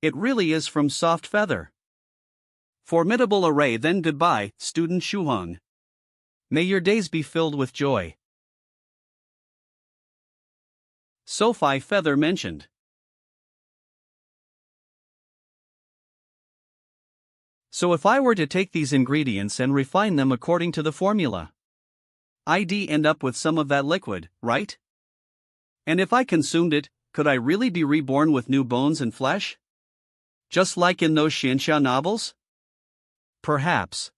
It really is from Soft Feather. Formidable array. Then goodbye, Student Shuhong. May your days be filled with joy. Sophie Feather mentioned. So if I were to take these ingredients and refine them according to the formula, I'd end up with some of that liquid, right? And if I consumed it, could I really be reborn with new bones and flesh? Just like in those Xianxia novels? Perhaps.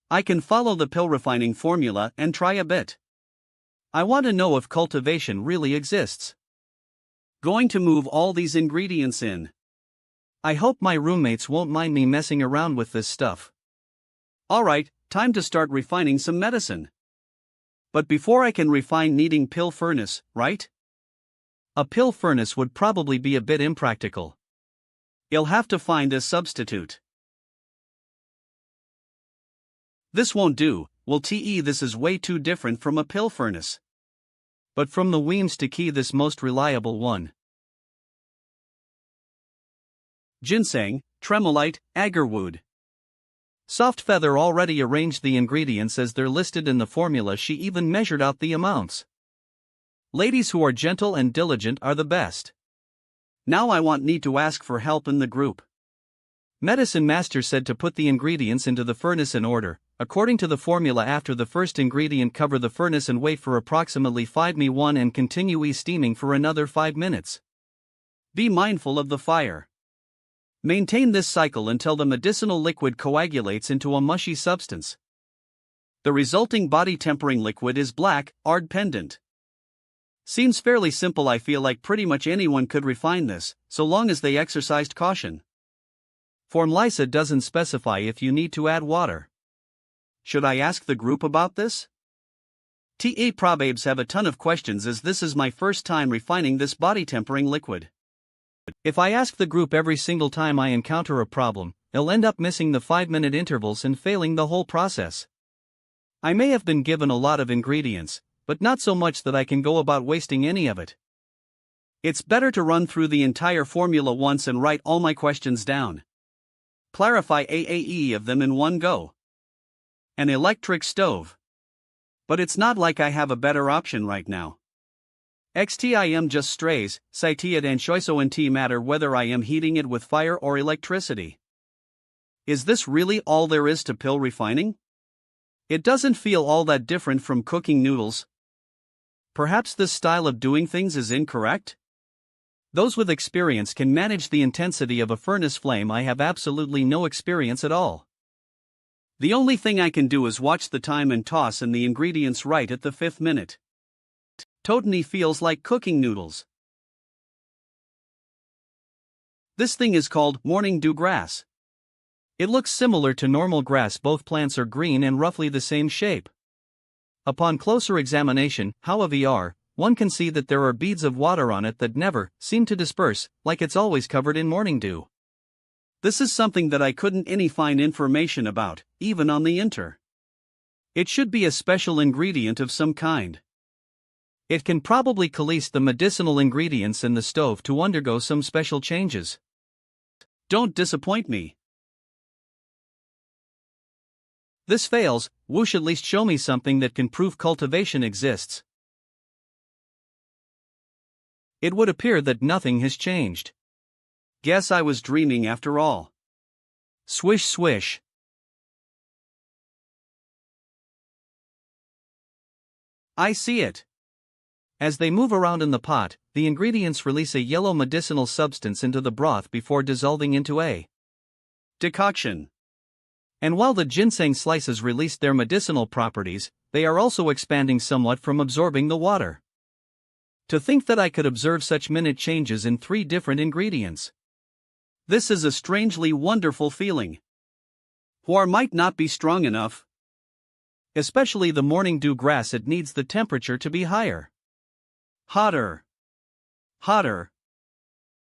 I can follow the pill refining formula and try a bit. I want to know if cultivation really exists. Going to move all these ingredients in. I hope my roommates won't mind me messing around with this stuff. Alright, time to start refining some medicine. But before I can refine, needing pill furnace, right? A pill furnace would probably be a bit impractical. I'll have to find a substitute. This won't do. Well, this is way too different from a pill furnace. But from the Weems to key this most reliable one. Ginseng, tremolite, agarwood. Soft Feather already arranged the ingredients as they're listed in the formula. She even measured out the amounts. Ladies who are gentle and diligent are the best. Now I need to ask for help in the group. Medicine Master said to put the ingredients into the furnace in order, according to the formula. After the first ingredient, cover the furnace and wait for approximately 5 and continue steaming for another 5 minutes. Be mindful of the fire. Maintain this cycle until the medicinal liquid coagulates into a mushy substance. The resulting body tempering liquid is black, ard pendant. Seems fairly simple. I feel like pretty much anyone could refine this, so long as they exercised caution. Formlysa doesn't specify if you need to add water. Should I ask the group about this? Probabes have a ton of questions as this is my first time refining this body tempering liquid. If I ask the group every single time I encounter a problem, I'll end up missing the 5-minute intervals and failing the whole process. I may have been given a lot of ingredients, but not so much that I can go about wasting any of it. It's better to run through the entire formula once and write all my questions down. Clarify AAE of them in one go. An electric stove. But it's not like I have a better option right now. XTIM just strays, Citiat and Shoiso matter whether I am heating it with fire or electricity. Is this really all there is to pill refining? It doesn't feel all that different from cooking noodles. Perhaps this style of doing things is incorrect? Those with experience can manage the intensity of a furnace flame. I have absolutely no experience at all. The only thing I can do is watch the time and toss in the ingredients right at the 5th minute. Totally feels like cooking noodles. This thing is called morning dew grass. It looks similar to normal grass. Both plants are green and roughly the same shape. Upon closer examination, however, one can see that there are beads of water on it that never seem to disperse, like it's always covered in morning dew. This is something that I couldn't find information about, even on the It should be a special ingredient of some kind. It can probably coalesce the medicinal ingredients in the stove to undergo some special changes. Don't disappoint me. This fails. Whoosh, at least show me something that can prove cultivation exists. It would appear that nothing has changed. Guess I was dreaming after all. Swish swish. I see it. As they move around in the pot, the ingredients release a yellow medicinal substance into the broth before dissolving into a decoction. And while the ginseng slices released their medicinal properties, they are also expanding somewhat from absorbing the water. To think that I could observe such minute changes in 3 different ingredients. This is a strangely wonderful feeling. Huar might not be strong enough. Especially the morning dew grass, it needs the temperature to be higher. Hotter. Hotter.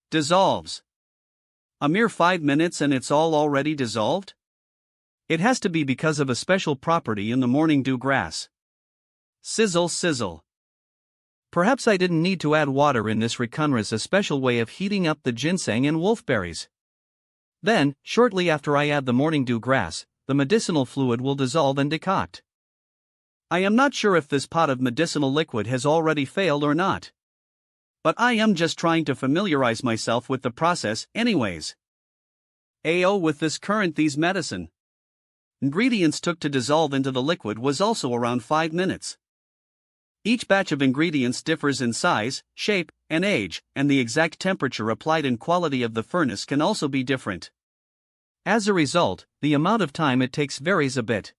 Dissolves. A mere 5 minutes and it's all already dissolved? It has to be because of a special property in the morning dew grass. Sizzle sizzle. Perhaps I didn't need to add water in this Rekunra's a special way of heating up the ginseng and wolfberries. Then, shortly after I add the morning dew grass, the medicinal fluid will dissolve and decoct. I am not sure if this pot of medicinal liquid has already failed or not. But I am just trying to familiarize myself with the process anyways. Ayo, with this current these medicine ingredients took to dissolve into the liquid was also around 5 minutes. Each batch of ingredients differs in size, shape, and age, and the exact temperature applied and quality of the furnace can also be different. As a result, the amount of time it takes varies a bit.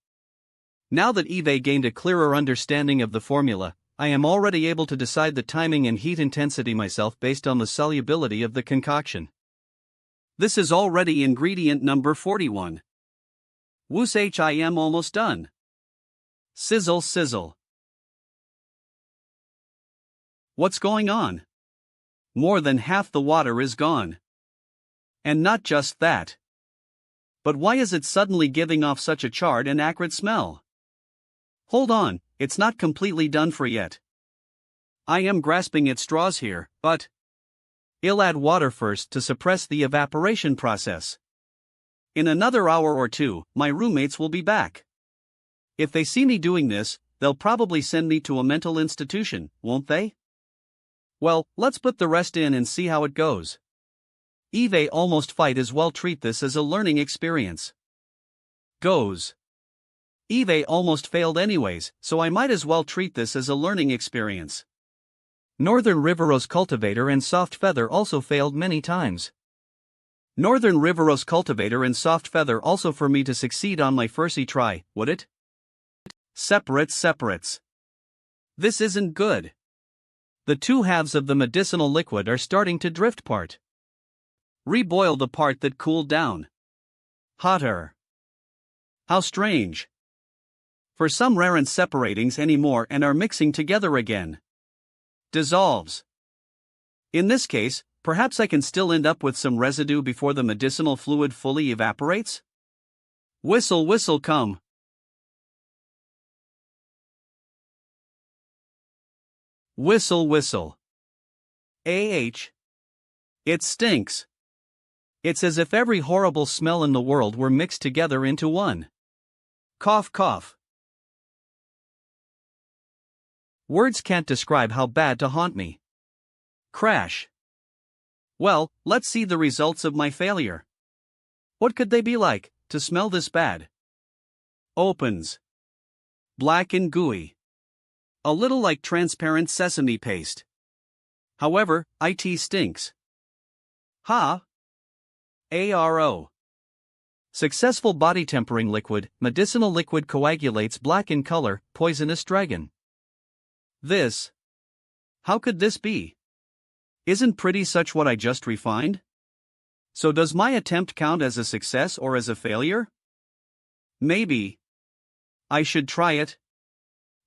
Now that Eve gained a clearer understanding of the formula, I am already able to decide the timing and heat intensity myself based on the solubility of the concoction. This is already ingredient number 41. Whoosh, I am almost done. Sizzle sizzle. What's going on? More than half the water is gone. And not just that. But why is it suddenly giving off such a charred and acrid smell? Hold on, it's not completely done for yet. I am grasping at straws here, but I'll add water first to suppress the evaporation process. In another hour or 2, my roommates will be back. If they see me doing this, they'll probably send me to a mental institution, won't they? Well, let's put the rest in and see how it goes. Eve almost fight as well treat this as a learning experience. Goes. Eve almost failed anyways, so I might as well treat this as a learning experience. Northern Riverose Cultivator and Soft Feather also failed many times. Northern Riverose Cultivator and Soft Feather also for me to succeed on my firsty try, would it? Separates. This isn't good. The 2 halves of the medicinal liquid are starting to drift apart. Reboil the part that cooled down. Hotter. How strange. For some aren't separatings anymore and are mixing together again. Dissolves. In this case, perhaps I can still end up with some residue before the medicinal fluid fully evaporates? Whistle whistle come. Whistle whistle. It stinks. It's as if every horrible smell in the world were mixed together into one. Cough cough. Words can't describe how bad to haunt me. Crash. Well, let's see the results of my failure. What could they be like, to smell this bad? Opens. Black and gooey. A little like transparent sesame paste. However, it stinks. Ha! ARO. Successful body tempering liquid, medicinal liquid coagulates black in color, poisonous dragon. This. How could this be? Isn't pretty such what I just refined? So does my attempt count as a success or as a failure? Maybe. I should try it.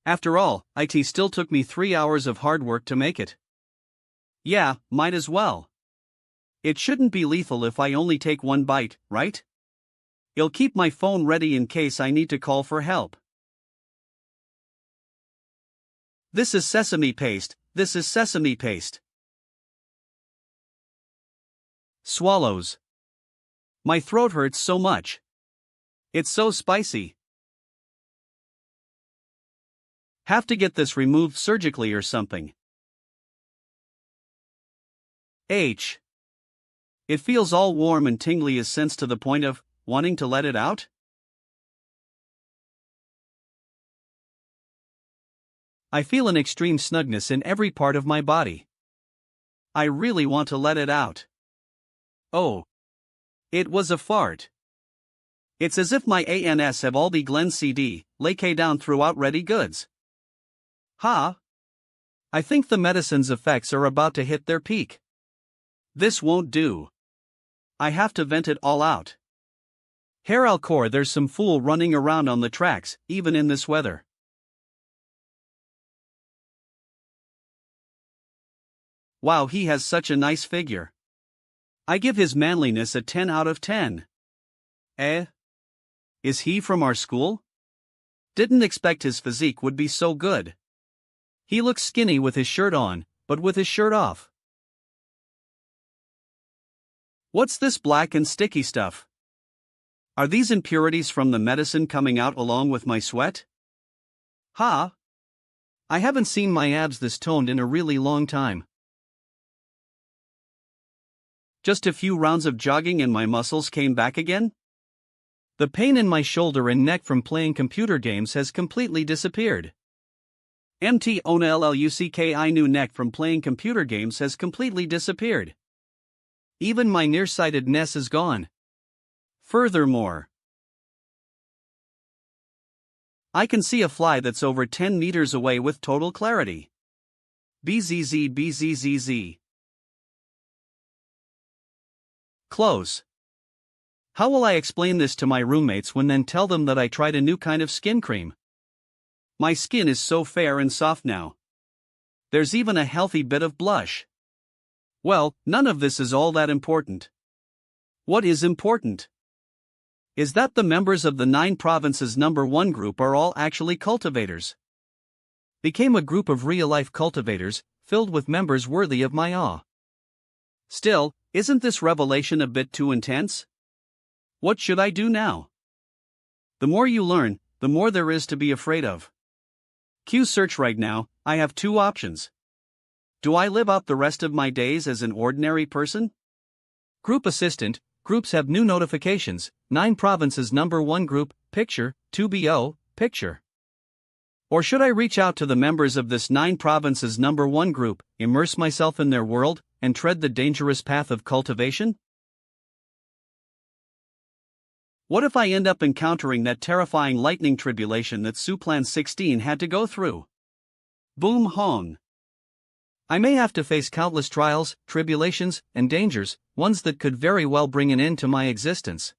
After all, it still took me 3 hours of hard work to make it. Yeah, might as well. It shouldn't be lethal if I only take 1 bite, right? I'll keep my phone ready in case I need to call for help. This is sesame paste, this is sesame paste. Swallows. My throat hurts so much. It's so spicy. Have to get this removed surgically or something. H. It feels all warm and tingly is sense to the point of wanting to let it out? I feel an extreme snugness in every part of my body. I really want to let it out. Oh. It was a fart. It's as if my ANS have all the Glen CD, lay down throughout ready goods. Ha! I think the medicine's effects are about to hit their peak. This won't do. I have to vent it all out. Herr Alcor, there's some fool running around on the tracks, even in this weather. Wow, he has such a nice figure. I give his manliness a 10 out of 10. Eh? Is he from our school? Didn't expect his physique would be so good. He looks skinny with his shirt on, but with his shirt off. What's this black and sticky stuff? Are these impurities from the medicine coming out along with my sweat? Ha! I haven't seen my abs this toned in a really long time. Just a few rounds of jogging and my muscles came back again? The pain in my shoulder and neck from playing computer games has completely disappeared. MTONLLUCKI new neck from playing computer games has completely disappeared. Even my nearsightedness is gone. Furthermore, I can see a fly that's over 10 meters away with total clarity. BZZ BZZZ. Close. How will I explain this to my roommates when then tell them that I tried a new kind of skin cream? My skin is so fair and soft now. There's even a healthy bit of blush. Well, none of this is all that important. What is important is that the members of the 9 provinces #1 group are all actually cultivators. Became a group of real-life cultivators, filled with members worthy of my awe. Still, isn't this revelation a bit too intense? What should I do now? The more you learn, the more there is to be afraid of. Q search right now, I have 2 options. Do I live out the rest of my days as an ordinary person? Group assistant, groups have new notifications, 9 provinces #1 group, picture, 2BO, picture. Or should I reach out to the members of this 9 provinces #1 group, immerse myself in their world, and tread the dangerous path of cultivation? What if I end up encountering that terrifying lightning tribulation that Suplan 16 had to go through? Boom hong. I may have to face countless trials, tribulations, and dangers, ones that could very well bring an end to my existence.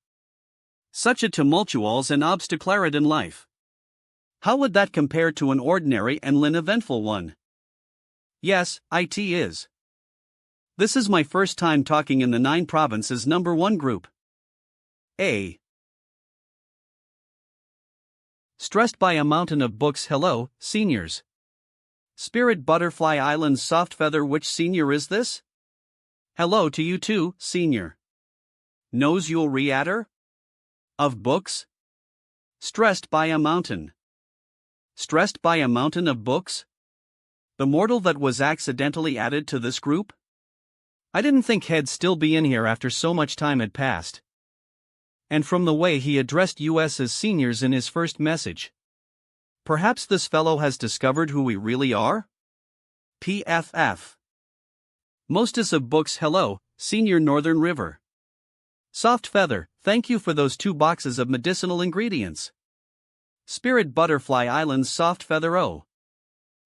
Such a tumultuous and obstacle-laden life. How would that compare to an ordinary and uneventful one? Yes, it is. This is my first time talking in the 9 provinces #1 group. A. Stressed by a mountain of books. Hello, seniors. Spirit Butterfly Island's soft feather. Which senior is this? Hello to you too, senior. Knows you'll re-adder? Of books? Stressed by a mountain. Stressed by a mountain of books? The mortal that was accidentally added to this group? I didn't think he'd still be in here after so much time had passed. And from the way he addressed us as seniors in his first message. Perhaps this fellow has discovered who we really are? PFF. Mostess of books. Hello, senior Northern River. Soft feather, thank you for those 2 boxes of medicinal ingredients. Spirit Butterfly Island's soft feather. Oh.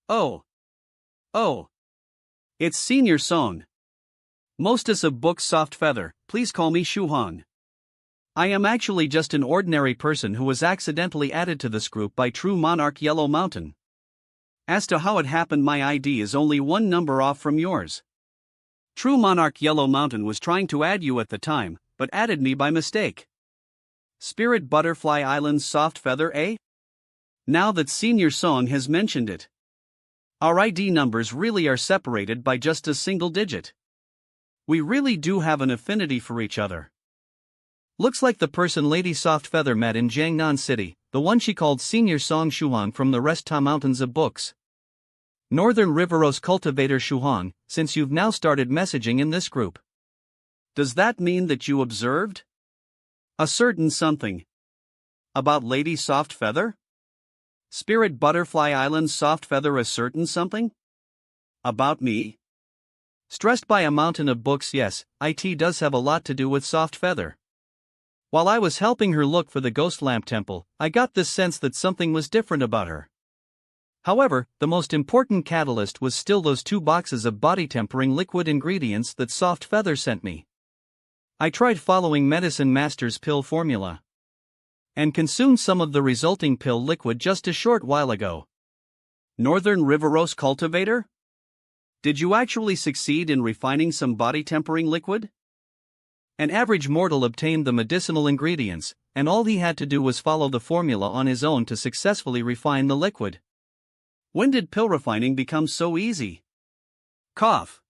Oh. Oh. It's senior song. Mostess of books. Soft feather, please call me Shuhong. I am actually just an ordinary person who was accidentally added to this group by True Monarch Yellow Mountain. As to how it happened, my ID is only 1 number off from yours. True Monarch Yellow Mountain was trying to add you at the time, but added me by mistake. Spirit Butterfly Island's soft feather, eh? Now that Senior Song has mentioned it. Our ID numbers really are separated by just a single digit. We really do have an affinity for each other. Looks like the person Lady Softfeather met in Jiangnan City, the one she called Senior Song Shuhang from the Rest Ta Mountains of Books. Northern Riveros Cultivator Shuhang, since you've now started messaging in this group. Does that mean that you observed a certain something about Lady Softfeather? Spirit Butterfly Island Softfeather, a certain something about me? Stressed by a mountain of books. Yes, it does have a lot to do with Softfeather. While I was helping her look for the Ghost Lamp Temple, I got this sense that something was different about her. However, the most important catalyst was still those 2 boxes of body-tempering liquid ingredients that Softfeather sent me. I tried following Medicine Master's pill formula and consumed some of the resulting pill liquid just a short while ago. Northern Riveros Cultivator? Did you actually succeed in refining some body-tempering liquid? An average mortal obtained the medicinal ingredients, and all he had to do was follow the formula on his own to successfully refine the liquid. When did pill refining become so easy? Cough.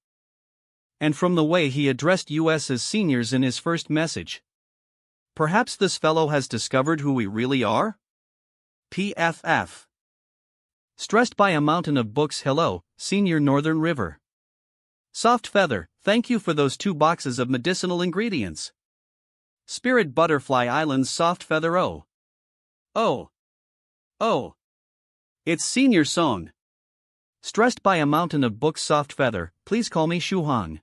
And from the way he addressed us as seniors in his first message. Perhaps this fellow has discovered who we really are? PFF. Stressed by a mountain of books. Hello, Senior Northern River. Softfeather, thank you for those 2 boxes of medicinal ingredients. Spirit Butterfly Island's Softfeather. Oh. It's Senior Song. Stressed by a mountain of books. Softfeather, please call me Shuhang.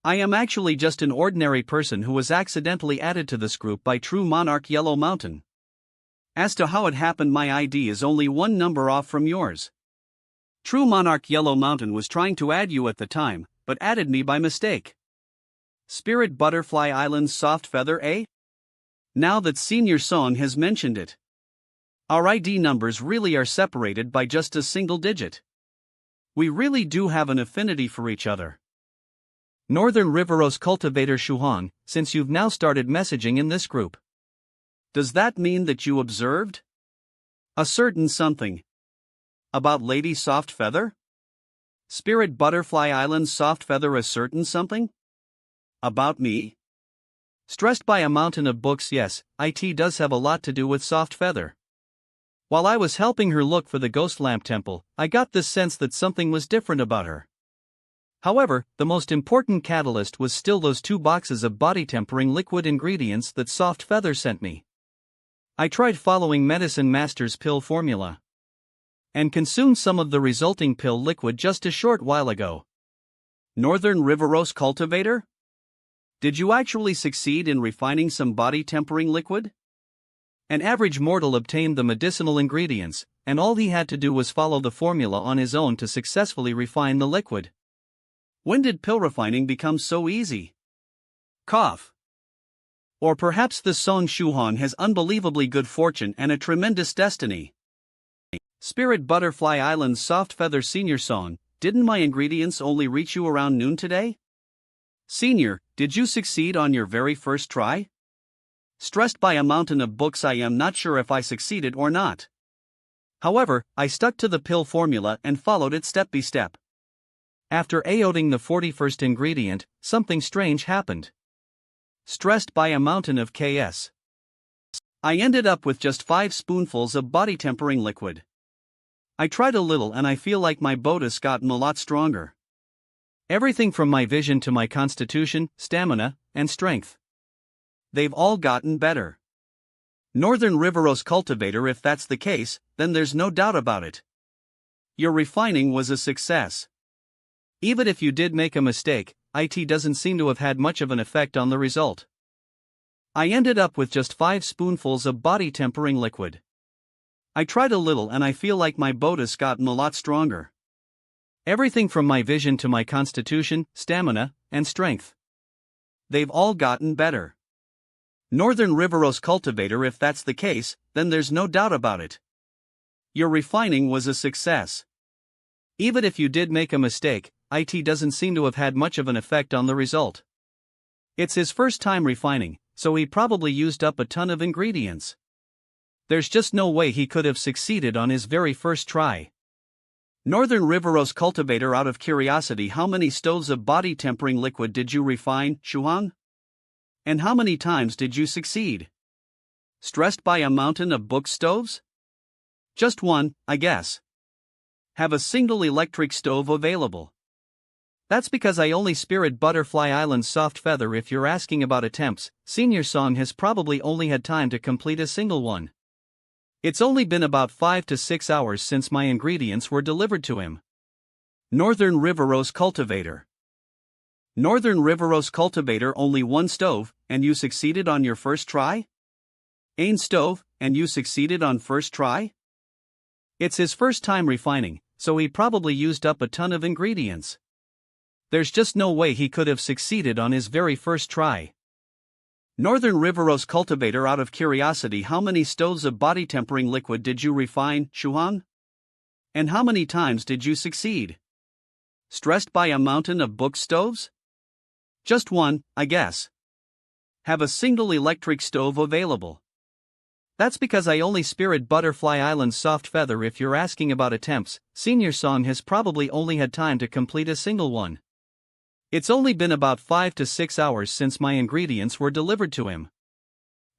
I am actually just an ordinary person who was accidentally added to this group by True Monarch Yellow Mountain. As to how it happened, my ID is only 1 number off from yours. True Monarch Yellow Mountain was trying to add you at the time, but added me by mistake. Spirit Butterfly Island's Softfeather, eh? Now that Senior Song has mentioned it. Our ID numbers really are separated by just a single digit. We really do have an affinity for each other. Northern Riveros Cultivator Shuhang, since you've now started messaging in this group. Does that mean that you observed a certain something about Lady Softfeather? Spirit Butterfly Island Softfeather, a certain something about me? Stressed by a mountain of books. Yes, it does have a lot to do with Softfeather. While I was helping her look for the Ghost Lamp Temple, I got this sense that something was different about her. However, the most important catalyst was still those 2 boxes of body-tempering liquid ingredients that Softfeather sent me. I tried following Medicine Master's pill formula and consumed some of the resulting pill liquid just a short while ago. Northern Riveros Cultivator? Did you actually succeed in refining some body-tempering liquid? An average mortal obtained the medicinal ingredients, and all he had to do was follow the formula on his own to successfully refine the liquid. When did pill refining become so easy? Cough. Or perhaps the Song Shuhan has unbelievably good fortune and a tremendous destiny. Spirit Butterfly Island's Softfeather Senior Song, didn't my ingredients only reach you around noon today? Senior, did you succeed on your very first try? Stressed by a mountain of books. I am not sure if I succeeded or not. However, I stuck to the pill formula and followed it step by step. After adding the 41st ingredient, something strange happened. Stressed by a mountain of KS. I ended up with just 5 spoonfuls of body-tempering liquid. I tried a little and I feel like my boat has gotten a lot stronger. Everything from my vision to my constitution, stamina, and strength. They've all gotten better. Northern Riveros Cultivator, if that's the case, then there's no doubt about it. Your refining was a success. Even if you did make a mistake, it doesn't seem to have had much of an effect on the result. I ended up with just 5 spoonfuls of body-tempering liquid. I tried a little and I feel like my boat has gotten a lot stronger. Everything from my vision to my constitution, stamina, and strength. They've all gotten better. Northern Riveros Cultivator, if that's the case, then there's no doubt about it. Your refining was a success. Even if you did make a mistake, it doesn't seem to have had much of an effect on the result. It's his first time refining, so he probably used up a ton of ingredients. There's just no way he could have succeeded on his very first try. Northern Riveros cultivator, out of curiosity, how many stoves of body tempering liquid did you refine, Shuhang? And how many times did you succeed? Stressed by a mountain of book stoves? Just one, I guess. Have a single electric stove available. That's because I only spirit Butterfly Island's soft feather. If you're asking about attempts, Senior Song has probably only had time to complete a single one. It's only been about 5 to 6 hours since my ingredients were delivered to him. Northern Riveros cultivator. Northern Riveros cultivator, only one stove, and you succeeded on your first try? Ain stove, and you succeeded on first try? It's his first time refining, so he probably used up a ton of ingredients. There's just no way he could have succeeded on his very first try. Northern Riveros cultivator, out of curiosity, how many stoves of body tempering liquid did you refine, Shuhang? And how many times did you succeed? Stressed by a mountain of book stoves? Just one, I guess. Have a single electric stove available. That's because I only spirit Butterfly Island's soft feather. If you're asking about attempts, Senior Song has probably only had time to complete a single one. It's only been about 5 to 6 hours since my ingredients were delivered to him.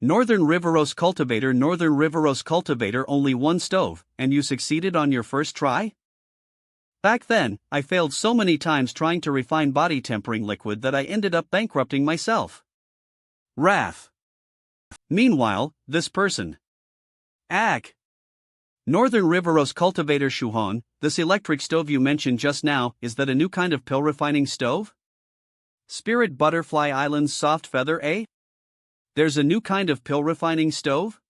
Northern Riveros cultivator. Northern Riveros cultivator, only one stove, and you succeeded on your first try? Back then, I failed so many times trying to refine body tempering liquid that I ended up bankrupting myself. Wrath. Meanwhile, this person. Northern Riveros cultivator Shuhon, this electric stove you mentioned just now, is that a new kind of pill refining stove? Spirit Butterfly Island's soft feather, eh? There's a new kind of pill refining stove?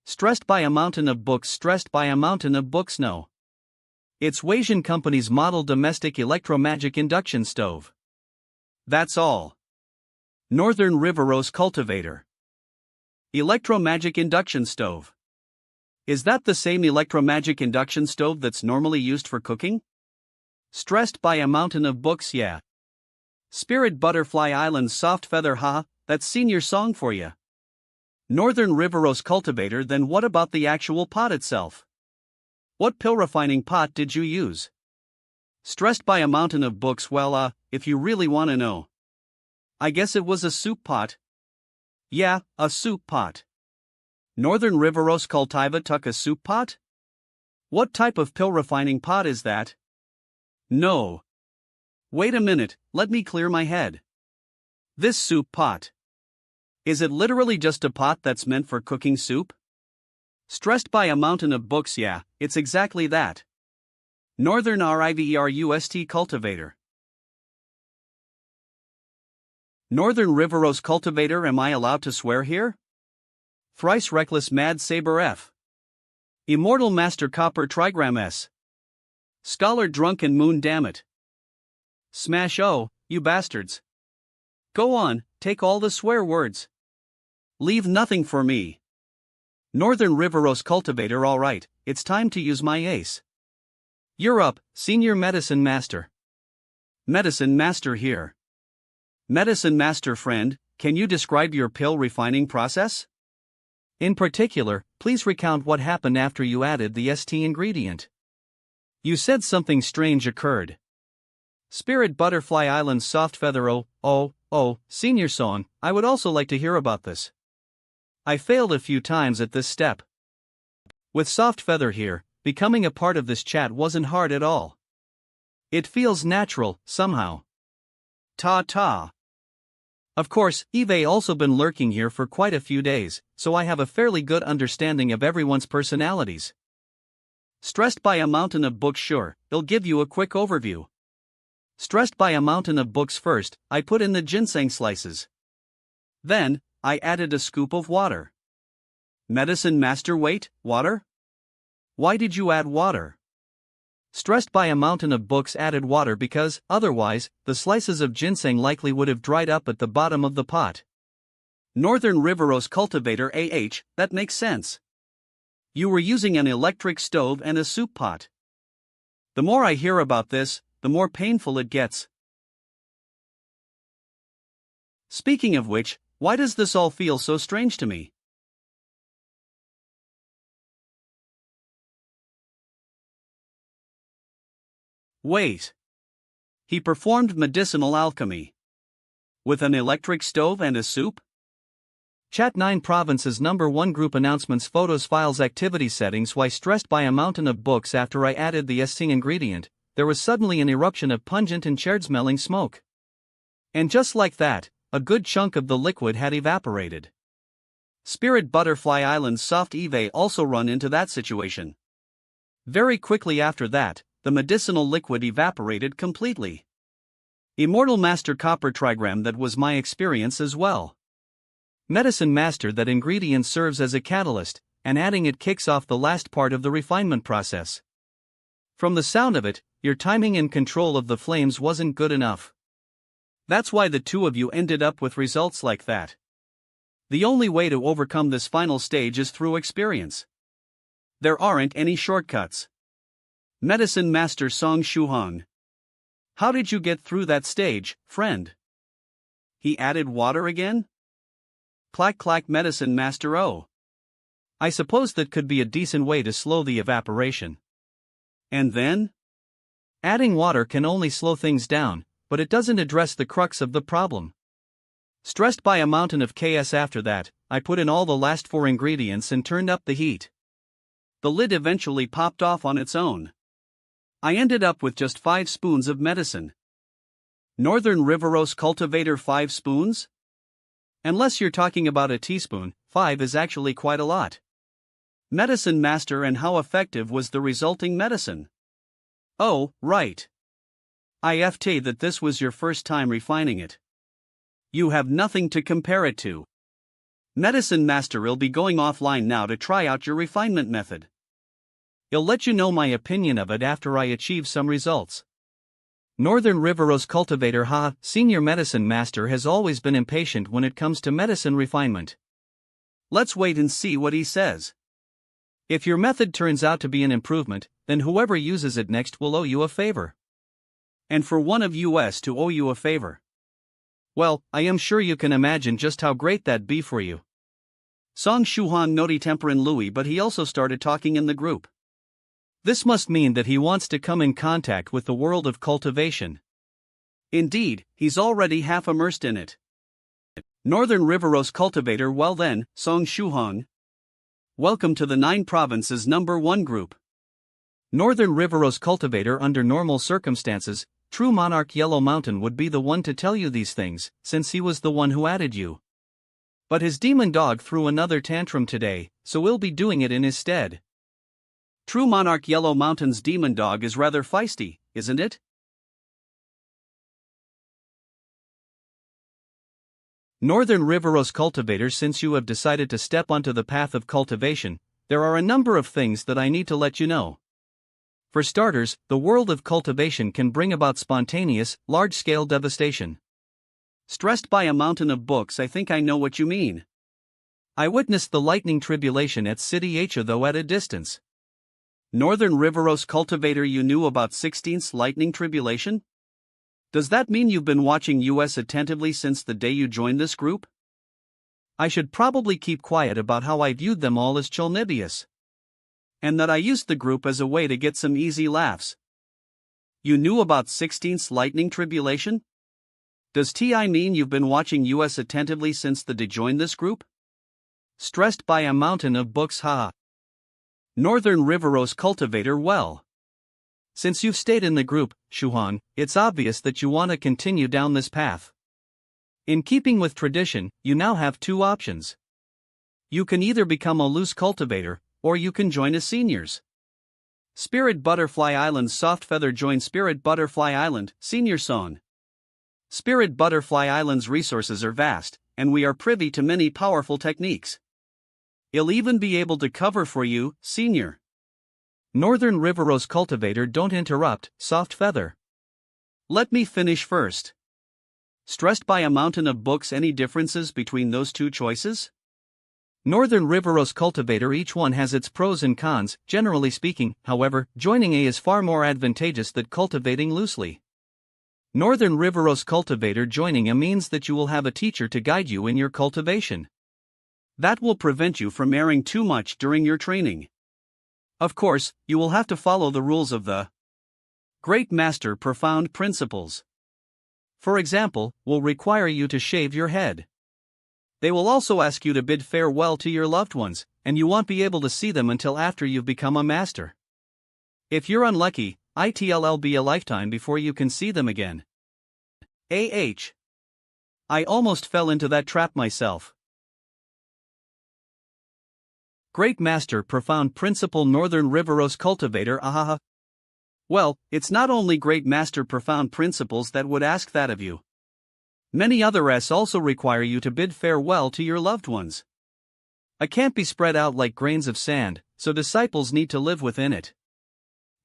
Stressed by a mountain of books. Stressed by a mountain of books, no. It's Weijin Company's model domestic electromagic induction stove. That's all. Northern Riveros cultivator. Electromagic induction stove. Is that the same electromagic induction stove that's normally used for cooking? Stressed by a mountain of books, yeah. Spirit Butterfly Island's soft feather, ha, that's Senior Song for ya. Northern Riveros cultivator. Then what about the actual pot itself? What pill refining pot did you use? Stressed by a mountain of books. Well, if you really want to know, I guess it was a soup pot. Yeah, a soup pot. Northern Riveros cultiva took a soup pot? What type of pill refining pot is that? No. Wait a minute, let me clear my head. This soup pot. Is it literally just a pot that's meant for cooking soup? Stressed by a mountain of books, yeah, it's exactly that. Northern Riverust cultivator. Northern Riveros cultivator. Am I allowed to swear here? Thrice reckless Mad Saber F. Immortal Master Copper Trigram S. Scholar Drunk and Moon, dammit. Smash you bastards. Go on, take all the swear words. Leave nothing for me. Northern Riveros cultivator. Alright, it's time to use my ace. You're up, Senior Medicine Master. Medicine Master here. Medicine Master friend, can you describe your pill refining process? In particular, please recount what happened after you added the ST ingredient. You said something strange occurred. Spirit Butterfly Island's soft feather. Senior Song, I would also like to hear about this. I failed a few times at this step. With soft feather here, becoming a part of this chat wasn't hard at all. It feels natural, somehow. Ta-ta. Of course, Eve also been lurking here for quite a few days, so I have a fairly good understanding of everyone's personalities. Stressed by a mountain of books. Sure, they'll give you a quick overview. Stressed by a mountain of books. First, I put in the ginseng slices. Then, I added a scoop of water. Medicine Master, wait, water? Why did you add water? Stressed by a mountain of books added water because, otherwise, the slices of ginseng likely would have dried up at the bottom of the pot. Northern Riveros cultivator. That makes sense. You were using an electric stove and a soup pot. The more I hear about this, the more painful it gets. Speaking of which, why does this all feel so strange to me? Wait. He performed medicinal alchemy. With an electric stove and a soup? Chat 9 Province's #1 group announcements photos files activity settings. Why stressed by a mountain of books. After I added the SC ingredient, there was suddenly an eruption of pungent and charred-smelling smoke. And just like that, a good chunk of the liquid had evaporated. Spirit Butterfly Island's soft Eve also run into that situation. Very quickly after that, the medicinal liquid evaporated completely. Immortal Master Copper Trigram. That was my experience as well. Medicine Master. That ingredient serves as a catalyst, and adding it kicks off the last part of the refinement process. From the sound of it, your timing and control of the flames wasn't good enough. That's why the two of you ended up with results like that. The only way to overcome this final stage is through experience. There aren't any shortcuts. Medicine Master Song Shuhong. How did you get through that stage, friend? He added water again? Clack clack. Medicine Master. Oh. I suppose that could be a decent way to slow the evaporation. And then? Adding water can only slow things down, but it doesn't address the crux of the problem. Stressed by a mountain of chaos after that, I put in all the last 4 ingredients and turned up the heat. The lid eventually popped off on its own. I ended up with just 5 spoons of medicine. Northern Riveros Cultivator 5 spoons? Unless you're talking about a teaspoon, 5 is actually quite a lot. Medicine Master. And how effective was the resulting medicine? Oh, right. IFT that this was your first time refining it. You have nothing to compare it to. Medicine Master. I'll be going offline now to try out your refinement method. I'll let you know my opinion of it after I achieve some results. Northern Riveros Cultivator. Senior Medicine Master has always been impatient when it comes to medicine refinement. Let's wait and see what he says. If your method turns out to be an improvement, then whoever uses it next will owe you a favor. And for one of us to owe you a favor. Well, I am sure you can imagine just how great that'd be for you. Song Shuhan Noti Temperin Louis. But he also started talking in the group. This must mean that he wants to come in contact with the world of cultivation. Indeed, he's already half immersed in it. Northern Riveros Cultivator. Well then, Song Shuhong. Welcome to the 9 Provinces #1 group. Northern Riveros Cultivator. Under normal circumstances, true monarch Yellow Mountain would be the one to tell you these things, since he was the one who added you. But his demon dog threw another tantrum today, so we'll be doing it in his stead. True monarch Yellow Mountain's demon dog is rather feisty, isn't it? Northern Riveros Cultivator. Since you have decided to step onto the path of cultivation, there are a number of things that I need to let you know. For starters, the world of cultivation can bring about spontaneous, large-scale devastation. Stressed by a mountain of books. I think I know what you mean. I witnessed the lightning tribulation at City H, though at a distance. Northern Riveros Cultivator. You knew about 16th lightning tribulation? Does that mean you've been watching us attentively since the day you joined this group? I should probably keep quiet about how I viewed them all as Cholnibius. And that I used the group as a way to get some easy laughs. You knew about 16th lightning tribulation? Does TI mean you've been watching us attentively since the day you joined this group? Stressed by a mountain of books. Northern Riveros Cultivator. Well, since you've stayed in the group, Shuhan, it's obvious that you want to continue down this path. In keeping with tradition, you now have 2 options. You can either become a loose cultivator, or you can join as seniors. Spirit Butterfly Island's soft feather. Join Spirit Butterfly Island, Senior Song. Spirit Butterfly Island's resources are vast, and we are privy to many powerful techniques. He'll even be able to cover for you, Senior. Northern Riveros Cultivator. Don't interrupt, Soft Feather. Let me finish first. Stressed by a mountain of books. Any differences between those 2 choices? Northern Riveros Cultivator. Each one has its pros and cons. Generally speaking, however, joining A is far more advantageous than cultivating loosely. Northern Riveros Cultivator. Joining A means that you will have a teacher to guide you in your cultivation. That will prevent you from erring too much during your training. Of course, you will have to follow the rules of the Great Master Profound Principles. For example, will require you to shave your head. They will also ask you to bid farewell to your loved ones, and you won't be able to see them until after you've become a master. If you're unlucky, it'll be a lifetime before you can see them again. I almost fell into that trap myself. Great Master Profound Principle Northern Riveros Cultivator ahaha. Well, it's not only Great Master Profound Principles that would ask that of you. Many other S also require you to bid farewell to your loved ones. A can't be spread out like grains of sand, so disciples need to live within it.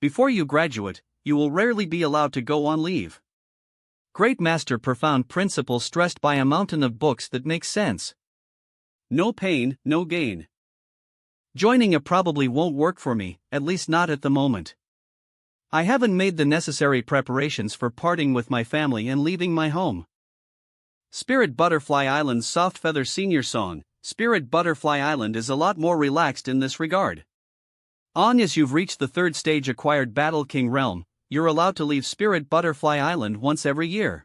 Before you graduate, you will rarely be allowed to go on leave. Great Master Profound Principle stressed by a mountain of books that make sense. No pain, no gain. Joining a probably won't work for me, at least not at the moment. I haven't made the necessary preparations for parting with my family and leaving my home. Spirit Butterfly Island's Soft Feather Senior Song. Spirit Butterfly Island is a lot more relaxed in this regard. As you've reached the third stage acquired Battle King Realm, you're allowed to leave Spirit Butterfly Island once every year.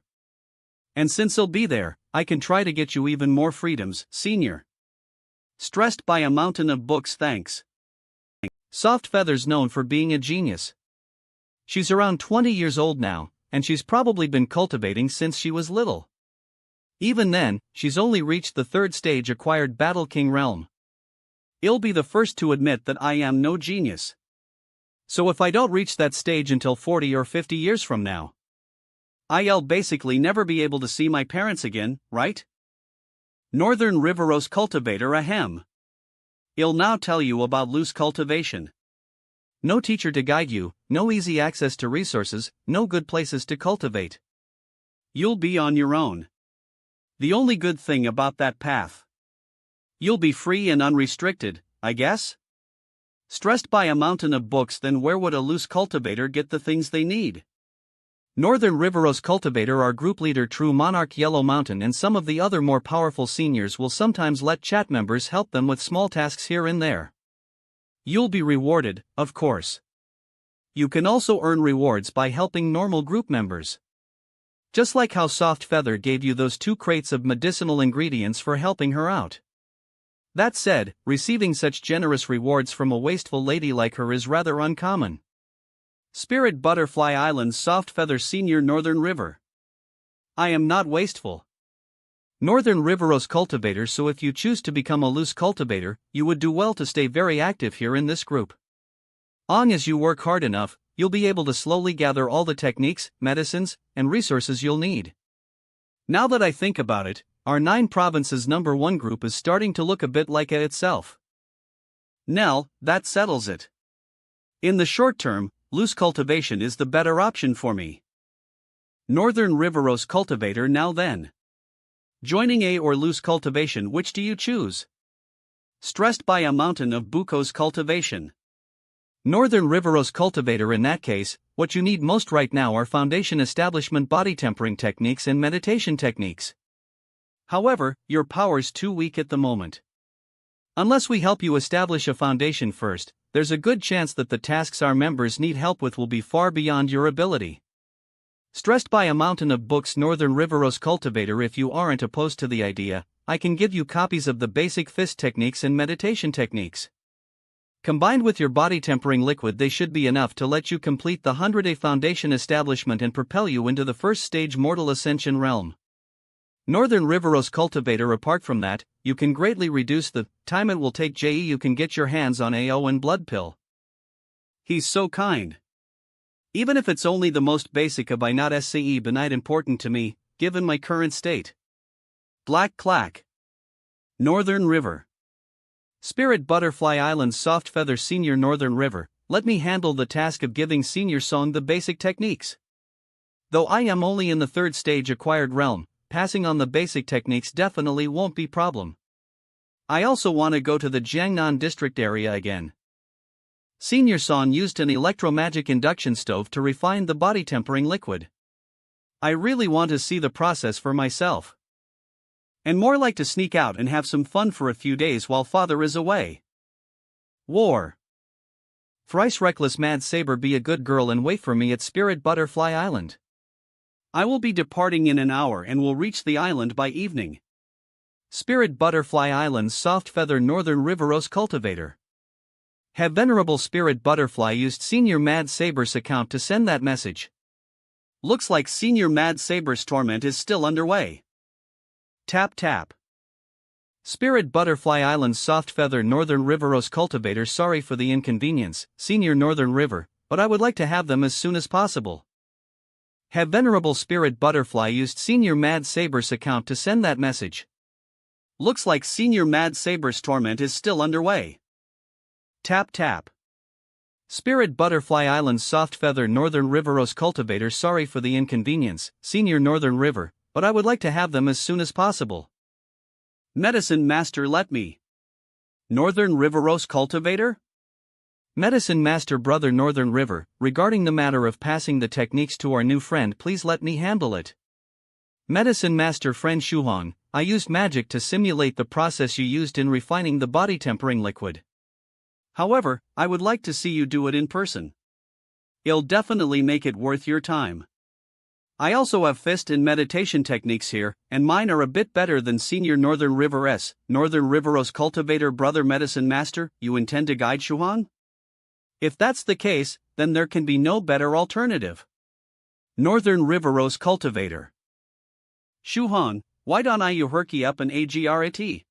And since you'll be there, I can try to get you even more freedoms, Senior. Stressed by a mountain of books thanks. Soft Feather's known for being a genius. She's around 20 years old now, and she's probably been cultivating since she was little. Even then, she's only reached the third stage acquired Battle King Realm. I'll be the first to admit that I am no genius. So if I don't reach that stage until 40 or 50 years from now, I'll basically never be able to see my parents again, right? Northern Riveros Cultivator ahem. I'll now tell you about loose cultivation. No teacher to guide you, no easy access to resources, no good places to cultivate. You'll be on your own. The only good thing about that path. You'll be free and unrestricted, I guess? Stressed by a mountain of books, then where would a loose cultivator get the things they need? Northern Riveros Cultivator, our group leader True Monarch Yellow Mountain and some of the other more powerful seniors will sometimes let chat members help them with small tasks here and there. You'll be rewarded, of course. You can also earn rewards by helping normal group members. Just like how Soft Feather gave you those 2 crates of medicinal ingredients for helping her out. That said, receiving such generous rewards from a wasteful lady like her is rather uncommon. Spirit Butterfly Island's Soft Feather Senior Northern River. I am not wasteful. Northern Riveros Cultivator, so if you choose to become a loose cultivator, you would do well to stay very active here in this group. As you work hard enough, you'll be able to slowly gather all the techniques, medicines, and resources you'll need. Now that I think about it, our 9 provinces number 1 group is starting to look a bit like itself. Nell, that settles it. In the short term, loose cultivation is the better option for me. Northern Riveros Cultivator now then. Joining A or loose cultivation, which do you choose? Stressed by a mountain of Buko's cultivation. Northern Riveros Cultivator, in that case, what you need most right now are foundation establishment body tempering techniques and meditation techniques. However, your power's too weak at the moment. Unless we help you establish a foundation first, there's a good chance that the tasks our members need help with will be far beyond your ability. Stressed by a mountain of books Northern Riveros Cultivator, if you aren't opposed to the idea, I can give you copies of the basic fist techniques and meditation techniques. Combined with your body tempering liquid, they should be enough to let you complete the 100-day foundation establishment and propel you into the first stage mortal ascension realm. Northern Riveros Cultivator, apart from that, you can greatly reduce the time it will take. You can get your hands on AO and blood pill. He's so kind. Even if it's only the most basic of I not SCE benite important to me, given my current state. Black Clack. Northern River. Spirit Butterfly Island's Soft Feather Senior Northern River, let me handle the task of giving Senior Song the basic techniques. Though I am only in the third stage acquired realm, passing on the basic techniques definitely won't be problem. I also want to go to the Jiangnan district area again. Senior Son used an electromagic induction stove to refine the body tempering liquid. I really want to see the process for myself. And more like to sneak out and have some fun for a few days while father is away. War. Thrice reckless Mad Saber, be a good girl and wait for me at Spirit Butterfly Island. I will be departing in an hour and will reach the island by evening. Spirit Butterfly Island's Soft Feather Northern Riveros Cultivator. Have Venerable Spirit Butterfly used Senior Mad Saber's account to send that message? Looks like Senior Mad Saber's torment is still underway. Tap tap. Spirit Butterfly Island's Soft Feather Northern Riveros Cultivator, sorry for the inconvenience, Senior Northern River, but I would like to have them as soon as possible. Have Venerable Spirit Butterfly used Senior Mad Saber's account to send that message? Looks like Senior Mad Saber's torment is still underway. Tap tap. Spirit Butterfly Island's Soft Feather Northern Riveros Cultivator, sorry for the inconvenience, Senior Northern River, but I would like to have them as soon as possible. Medicine Master, let me. Northern Riveros Cultivator? Medicine Master Brother Northern River, regarding the matter of passing the techniques to our new friend, please let me handle it. Medicine Master Friend Shuhan, I used magic to simulate the process you used in refining the body tempering liquid. However, I would like to see you do it in person. It'll definitely make it worth your time. I also have fist and meditation techniques here, and mine are a bit better than Senior Northern River's. Northern Riveros Cultivator Brother Medicine Master, you intend to guide Shuhan? If that's the case, then there can be no better alternative. Northern Riveros Cultivator. Shuhan, why don't I hurry up and agrit?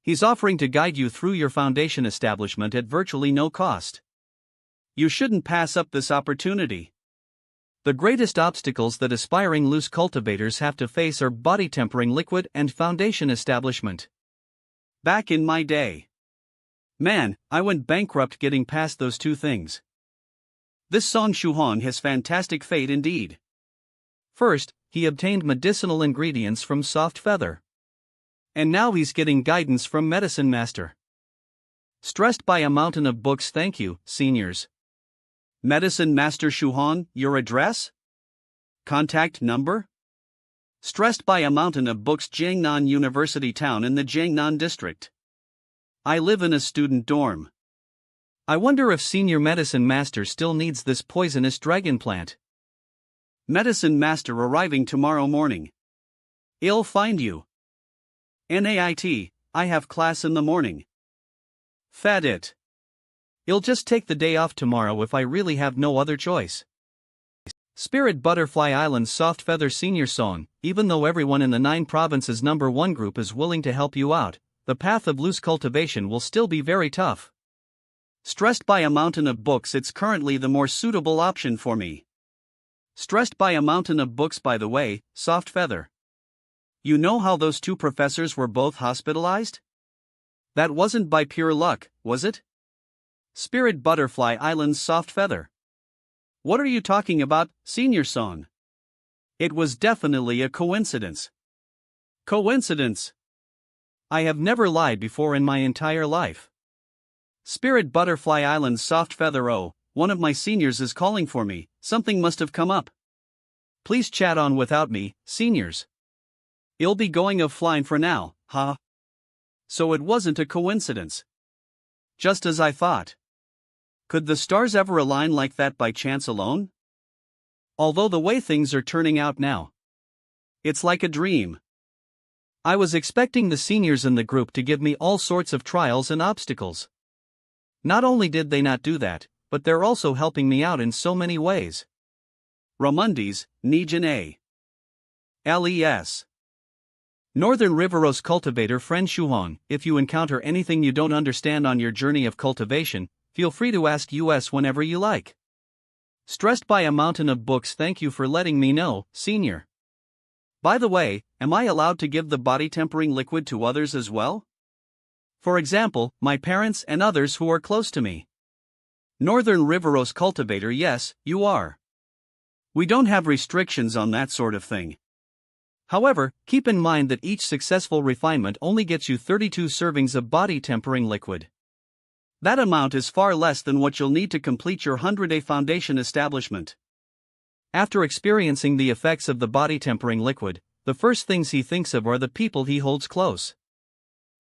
He's offering to guide you through your foundation establishment at virtually no cost. You shouldn't pass up this opportunity. The greatest obstacles that aspiring loose cultivators have to face are body tempering liquid and foundation establishment. Back in my day, man, I went bankrupt getting past those two things. This Song Shuhan has fantastic fate indeed. First, he obtained medicinal ingredients from Soft Feather. And now he's getting guidance from Medicine Master. Stressed by a mountain of books, thank you, seniors. Medicine Master Shuhan, your address? Contact number? Stressed by a mountain of books, Jiangnan University Town in the Jiangnan district. I live in a student dorm. I wonder if Senior Medicine Master still needs this poisonous dragon plant. Medicine Master arriving tomorrow morning. I'll find you. NAIT, I have class in the morning. Fat it. I'll just take the day off tomorrow if I really have no other choice. Spirit Butterfly Island's Soft Feather Senior Song, even though everyone in the 9 provinces #1 group is willing to help you out, the path of loose cultivation will still be very tough. Stressed by a mountain of books, it's currently the more suitable option for me. Stressed by a mountain of books, by the way, Soft Feather. You know how those 2 professors were both hospitalized? That wasn't by pure luck, was it? Spirit Butterfly Island's Soft Feather. What are you talking about, Senior Song? It was definitely a coincidence. Coincidence? I have never lied before in my entire life. Spirit Butterfly Island's Soft Feather, oh, one of my seniors is calling for me, something must have come up. Please chat on without me, seniors. I'll be going offline for now, huh? So it wasn't a coincidence. Just as I thought. Could the stars ever align like that by chance alone? Although the way things are turning out now, it's like a dream. I was expecting the seniors in the group to give me all sorts of trials and obstacles. Not only did they not do that, but they're also helping me out in so many ways. Ramundis, Nijin A. Les. Northern Riveros Cultivator Friend Shuhan, if you encounter anything you don't understand on your journey of cultivation, feel free to ask us whenever you like. Stressed by a mountain of books, thank you for letting me know, senior. By the way, am I allowed to give the body tempering liquid to others as well? For example, my parents and others who are close to me. Northern Riveros Cultivator, yes, you are. We don't have restrictions on that sort of thing. However, keep in mind that each successful refinement only gets you 32 servings of body tempering liquid. That amount is far less than what you'll need to complete your 100-day foundation establishment. After experiencing the effects of the body tempering liquid, the first things he thinks of are the people he holds close.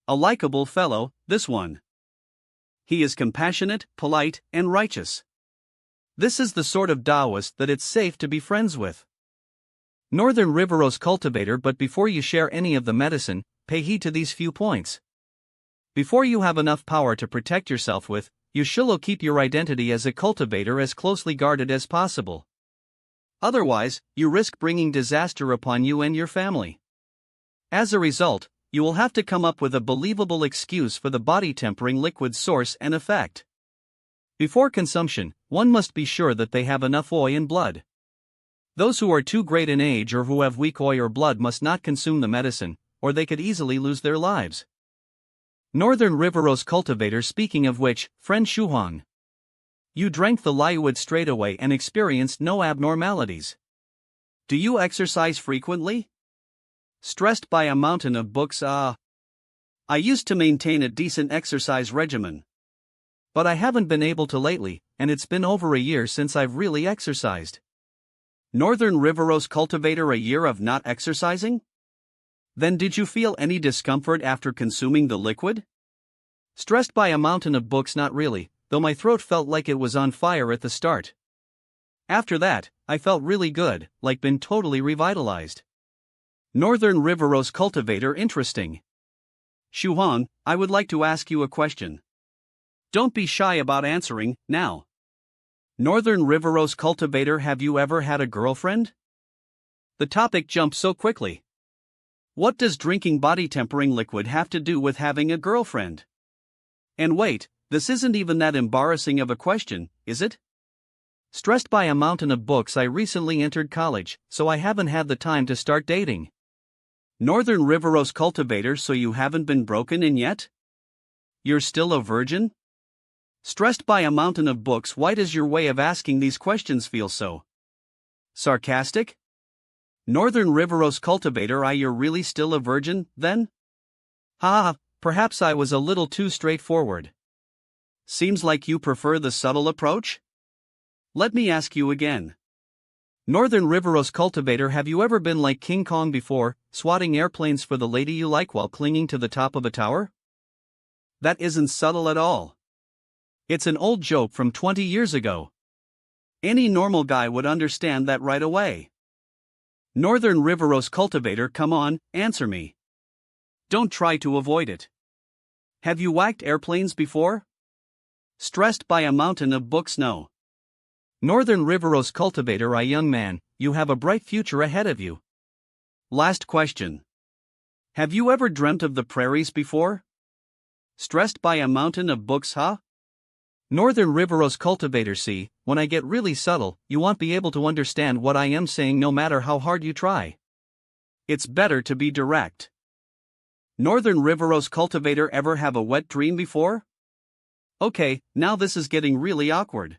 A likable fellow, this one. He is compassionate, polite, and righteous. This is the sort of Taoist that it's safe to be friends with. Northern River cultivator. But before you share any of the medicine, pay heed to these few points. Before you have enough power to protect yourself with, you should keep your identity as a cultivator as closely guarded as possible. Otherwise, you risk bringing disaster upon you and your family. As a result, you will have to come up with a believable excuse for the body tempering liquid source and effect. Before consumption, one must be sure that they have enough oil in blood. Those who are too great in age or who have weak oil or blood must not consume the medicine, or they could easily lose their lives. Northern River cultivator. Speaking of which, friend Shuhong, you drank the liquid straight away and experienced no abnormalities. Do you exercise frequently? Stressed by a mountain of books. I used to maintain a decent exercise regimen. But I haven't been able to lately, and it's been over a year since I've really exercised. Northern River cultivator. A year of not exercising? Then did you feel any discomfort after consuming the liquid? Stressed by a mountain of books. Not really, though my throat felt like it was on fire at the start. After that, I felt really good, like been totally revitalized. Northern River cultivator. Interesting. Shuhong, I would like to ask you a question. Don't be shy about answering, now. Northern River cultivator. Have you ever had a girlfriend? The topic jumped so quickly. What does drinking body tempering liquid have to do with having a girlfriend? And wait, this isn't even that embarrassing of a question, is it? Stressed by a mountain of books. I recently entered college, so I haven't had the time to start dating. Northern River cultivator. So you haven't been broken in yet? You're still a virgin? Stressed by a mountain of books. Why does your way of asking these questions feel so sarcastic? Northern River cultivator. You're really still a virgin, then? Perhaps I was a little too straightforward. Seems like you prefer the subtle approach? Let me ask you again. Northern River cultivator. Have you ever been like King Kong before, swatting airplanes for the lady you like while clinging to the top of a tower? That isn't subtle at all. It's an old joke from 20 years ago. Any normal guy would understand that right away. Northern River cultivator. Come on, answer me. Don't try to avoid it. Have you whacked airplanes before? Stressed by a mountain of books. No. Northern River cultivator. Young man, you have a bright future ahead of you. Last question. Have you ever dreamt of the prairies before? Stressed by a mountain of books. Northern River cultivator. See, when I get really subtle, you won't be able to understand what I am saying no matter how hard you try. It's better to be direct. Northern River cultivator. Ever have a wet dream before? Okay, now this is getting really awkward.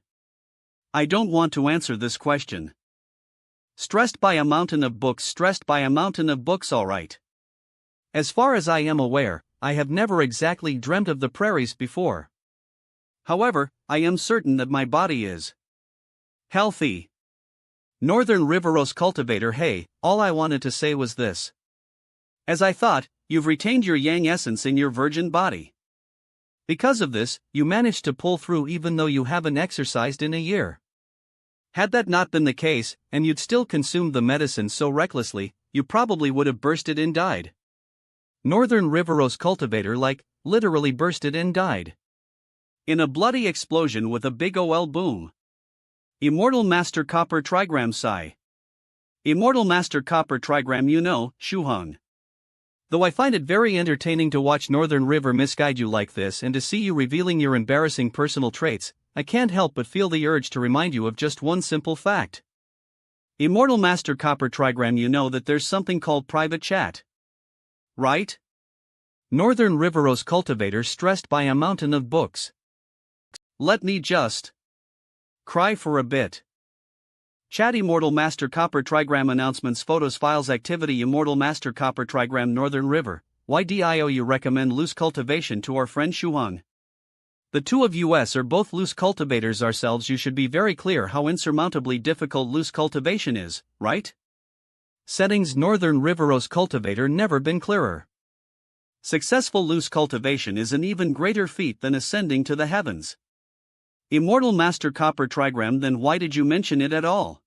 I don't want to answer this question. Stressed by a mountain of books. Stressed by a mountain of books. Alright. As far as I am aware, I have never exactly dreamt of the prairies before. However, I am certain that my body is healthy. Northern River cultivator. Hey, all I wanted to say was this. As I thought, you've retained your yang essence in your virgin body. Because of this, you managed to pull through even though you haven't exercised in a year. Had that not been the case, and you'd still consumed the medicine so recklessly, you probably would have bursted and died. Northern River cultivator. Like, literally bursted and died. In a bloody explosion with a big ol' boom. Immortal Master Copper Trigram Psi. Immortal Master Copper Trigram. You know, Shuhong. Though I find it very entertaining to watch Northern River misguide you like this and to see you revealing your embarrassing personal traits, I can't help but feel the urge to remind you of just one simple fact. Immortal Master Copper Trigram. You know that there's something called private chat. Right? Northern River cultivator. Stressed by a mountain of books. Let me just cry for a bit. Chat. Immortal Master Copper Trigram. Announcements, photos, files, activity. Immortal Master Copper Trigram. Northern River. YDIO. You recommend loose cultivation to our friend Shuhong. The two of us are both loose cultivators ourselves. You should be very clear how insurmountably difficult loose cultivation is, right? Settings. Northern River cultivator. Never been clearer. Successful loose cultivation is an even greater feat than ascending to the heavens. Immortal Master Copper Trigram, then why did you mention it at all?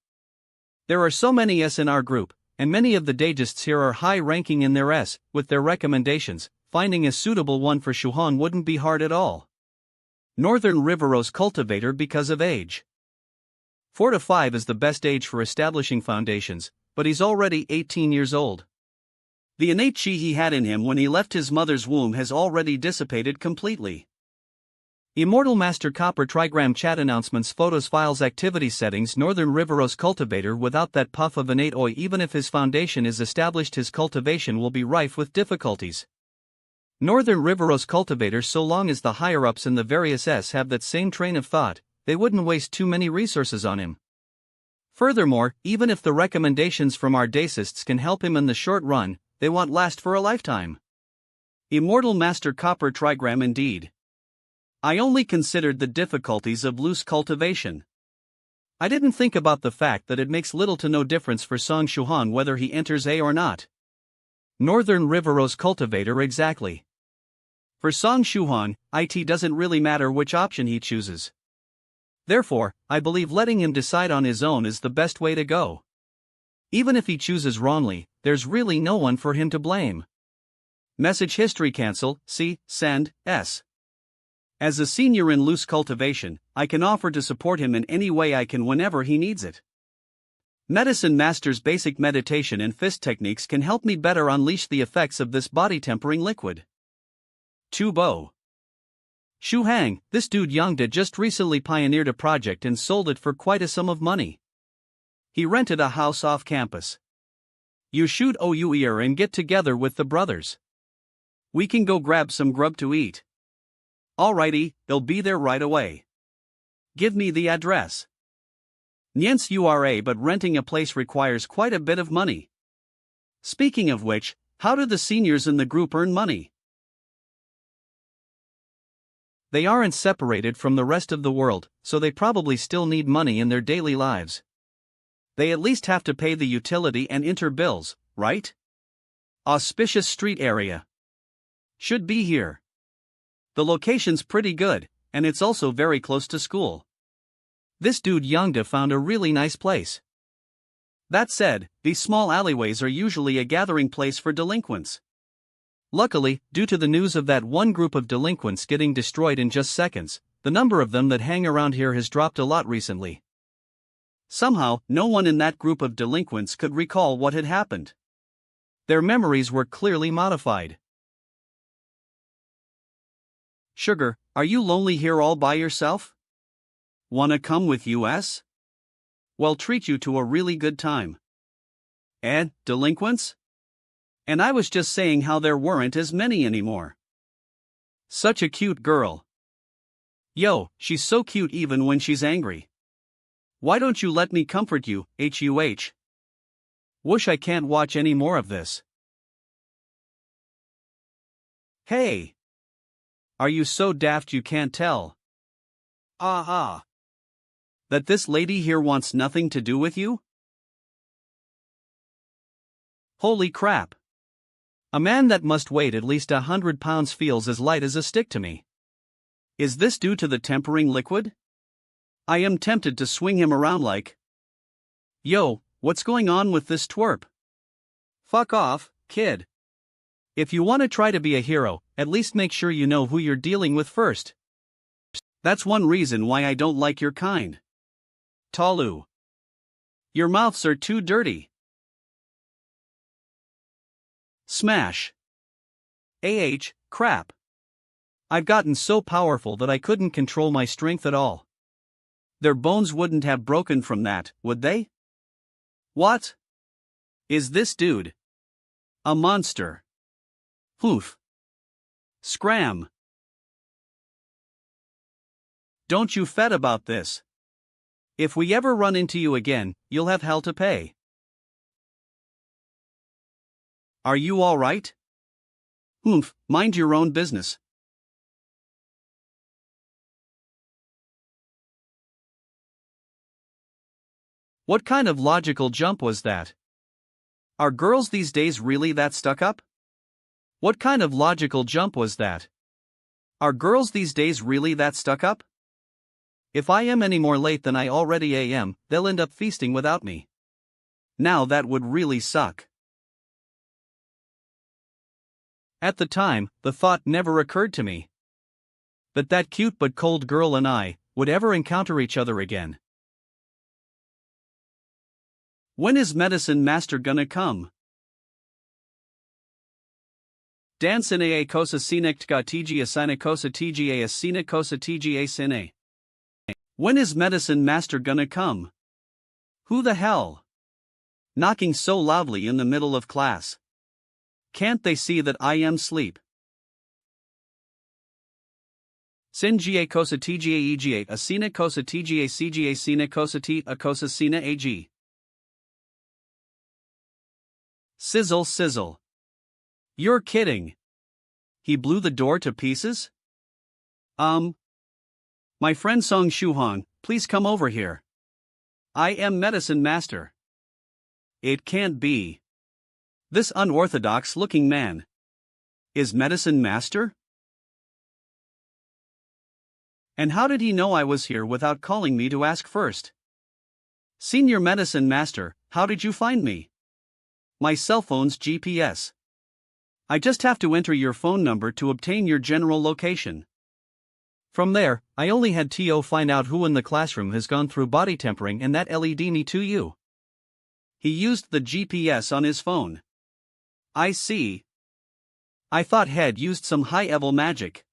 There are so many S in our group, and many of the Daegists here are high ranking in their S, with their recommendations. Finding a suitable one for Shuhan wouldn't be hard at all. Northern Riverose Cultivator because of age. 4 to 5 is the best age for establishing foundations, but he's already 18 years old. The innate chi he had in him when he left his mother's womb has already dissipated completely. Immortal Master Copper Trigram chat announcements photos files activity settings Northern Riverose Cultivator without that puff of innate oi. Even if his foundation is established, his cultivation will be rife with difficulties. Northern Riverose Cultivator, so long as the higher-ups in the various S have that same train of thought, they wouldn't waste too many resources on him. Furthermore, even if the recommendations from our Daesists can help him in the short run, they won't last for a lifetime. Immortal Master Copper Trigram indeed. I only considered the difficulties of loose cultivation. I didn't think about the fact that it makes little to no difference for Song Shuhan whether he enters A or not. Northern Riverose Cultivator exactly. For Song Shuhan, it doesn't really matter which option he chooses. Therefore, I believe letting him decide on his own is the best way to go. Even if he chooses wrongly, there's really no one for him to blame. Message history cancel, C, send, S. As a senior in loose cultivation, I can offer to support him in any way I can whenever he needs it. Medicine Master's basic meditation and fist techniques can help me better unleash the effects of this body-tempering liquid. Chubo. Shu Hang, this dude Yangda just recently pioneered a project and sold it for quite a sum of money. He rented a house off campus. You should OUER and get together with the brothers. We can go grab some grub to eat. Alrighty, they'll be there right away. Give me the address. Niens URA, but renting a place requires quite a bit of money. Speaking of which, how do the seniors in the group earn money? They aren't separated from the rest of the world, so they probably still need money in their daily lives. They at least have to pay the utility and inter bills, right? Auspicious street area. Should be here. The location's pretty good, and it's also very close to school. This dude Yangda found a really nice place. That said, these small alleyways are usually a gathering place for delinquents. Luckily, due to the news of that one group of delinquents getting destroyed in just seconds, the number of them that hang around here has dropped a lot recently. Somehow, no one in that group of delinquents could recall what had happened. Their memories were clearly modified. Sugar, are you lonely here all by yourself? Wanna come with us? We'll treat you to a really good time. And, delinquents? And I was just saying how there weren't as many anymore. Such a cute girl. Yo, she's so cute even when she's angry. Why don't you let me comfort you, HUH? Wish I can't watch any more of this. Hey! Are you so daft you can't tell? That this lady here wants nothing to do with you? Holy crap! A man that must weigh at least 100 pounds feels as light as a stick to me. Is this due to the tempering liquid? I am tempted to swing him around like, yo, what's going on with this twerp? Fuck off, kid. If you want to try to be a hero, at least make sure you know who you're dealing with first. That's one reason why I don't like your kind. Talu. Your mouths are too dirty. Smash. Crap. I've gotten so powerful that I couldn't control my strength at all. Their bones wouldn't have broken from that, would they? What? Is this dude a monster? Oof. Scram. Don't you fret about this. If we ever run into you again, you'll have hell to pay. Are you all right? Mind your own business. What kind of logical jump was that? Are girls these days really that stuck up? What kind of logical jump was that? Are girls these days really that stuck up? If I am any more late than I already am, they'll end up feasting without me. Now that would really suck. At the time, the thought never occurred to me that cute but cold girl and I would ever encounter each other again. When is Medicine Master gonna come? Dan sine cosa sinectka tga sine cosa tga sine cosa tga sine. When is Medicine Master gonna come? Who the hell? Knocking so loudly in the middle of class. Can't they see that I am sleep? Sin ga cosa tga ega a sine cosa tga cga sine cosa t a cosa sine ag. Sizzle sizzle. You're kidding. He blew the door to pieces? My friend Song Shuhong, please come over here. I am Medicine Master. It can't be. This unorthodox looking man is Medicine Master? And how did he know I was here without calling me to ask first? Senior Medicine Master, how did you find me? My cell phone's GPS. I just have to enter your phone number to obtain your general location. From there, I only had to find out who in the classroom has gone through body tempering and that led me to you. He used the GPS on his phone. I see. I thought he'd used some high-level magic.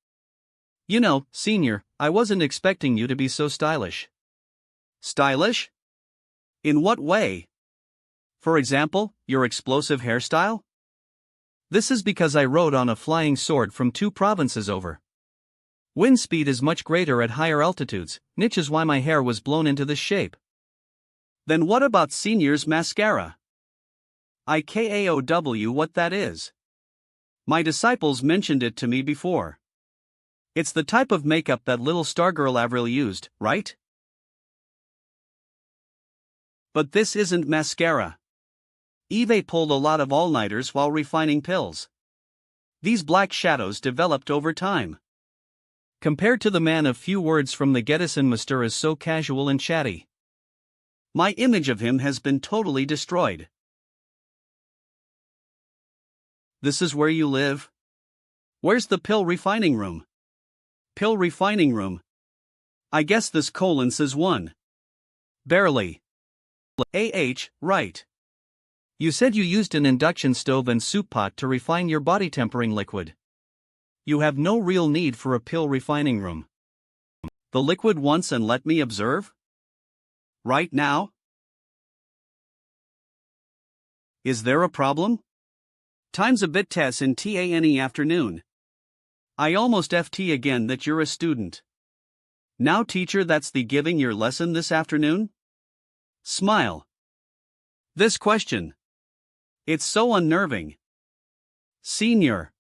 You know, Senior, I wasn't expecting you to be so stylish. Stylish? In what way? For example, your explosive hairstyle? This is because I rode on a flying sword from 2 provinces over. Wind speed is much greater at higher altitudes, which is why my hair was blown into this shape. Then what about Senior's mascara? IKAOW, what that is? My disciples mentioned it to me before. It's the type of makeup that little Stargirl Avril used, right? But this isn't mascara. Eve pulled a lot of all-nighters while refining pills. These black shadows developed over time. Compared to the man of few words from the Gedison Master is so casual and chatty. My image of him has been totally destroyed. This is where you live? Where's the pill refining room? Pill refining room? I guess this colon says 1. Barely. Right. You said you used an induction stove and soup pot to refine your body tempering liquid. You have no real need for a pill refining room. The liquid once and let me observe? Right now? Is there a problem? Time's a bit tess in TANE afternoon. I almost FT again that you're a student. Now teacher, that's the giving your lesson this afternoon? Smile. This question. It's so unnerving. Senior.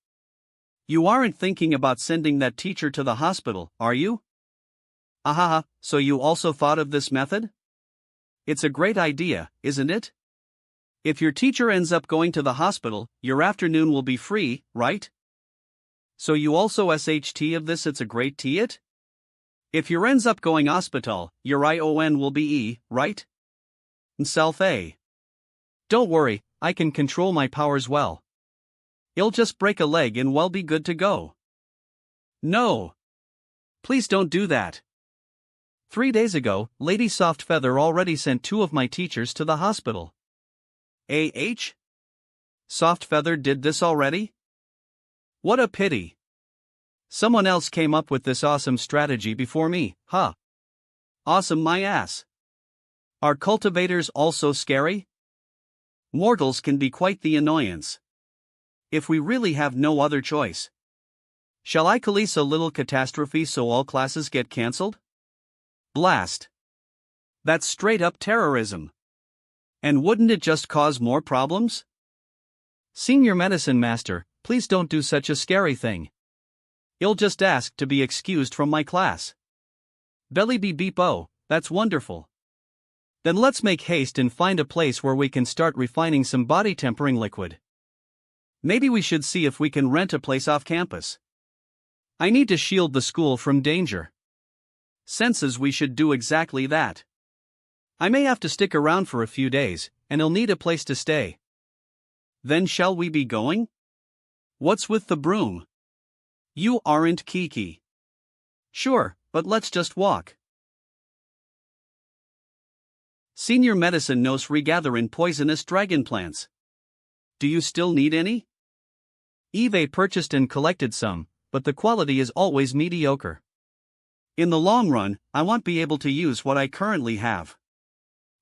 You aren't thinking about sending that teacher to the hospital, are you? Ahaha, so you also thought of this method? It's a great idea, isn't it? If your teacher ends up going to the hospital, your afternoon will be free, right? So you also SHT of this, it's a great it? If your ends up going hospital, your ION will be E, right? Self A. Don't worry, I can control my powers well. You'll just break a leg and we'll be good to go. No. Please don't do that. 3 days ago, Lady Softfeather already sent 2 of my teachers to the hospital. Softfeather did this already? What a pity. Someone else came up with this awesome strategy before me, huh? Awesome my ass. Are cultivators also scary? Mortals can be quite the annoyance. If we really have no other choice. Shall I release a little catastrophe so all classes get cancelled? Blast. That's straight up terrorism. And wouldn't it just cause more problems? Senior Medicine Master, please don't do such a scary thing. I'll just ask to be excused from my class. Belly beep beep, oh, that's wonderful. Then let's make haste and find a place where we can start refining some body tempering liquid. Maybe we should see if we can rent a place off campus. I need to shield the school from danger. Senses we should do exactly that. I may have to stick around for a few days, and I'll need a place to stay. Then shall we be going? What's with the broom? You aren't Kiki. Sure, but let's just walk. Senior Medicine Knows Regather in Poisonous Dragon Plants. Do you still need any? Eve purchased and collected some, but the quality is always mediocre. In the long run, I want to be able to use what I currently have.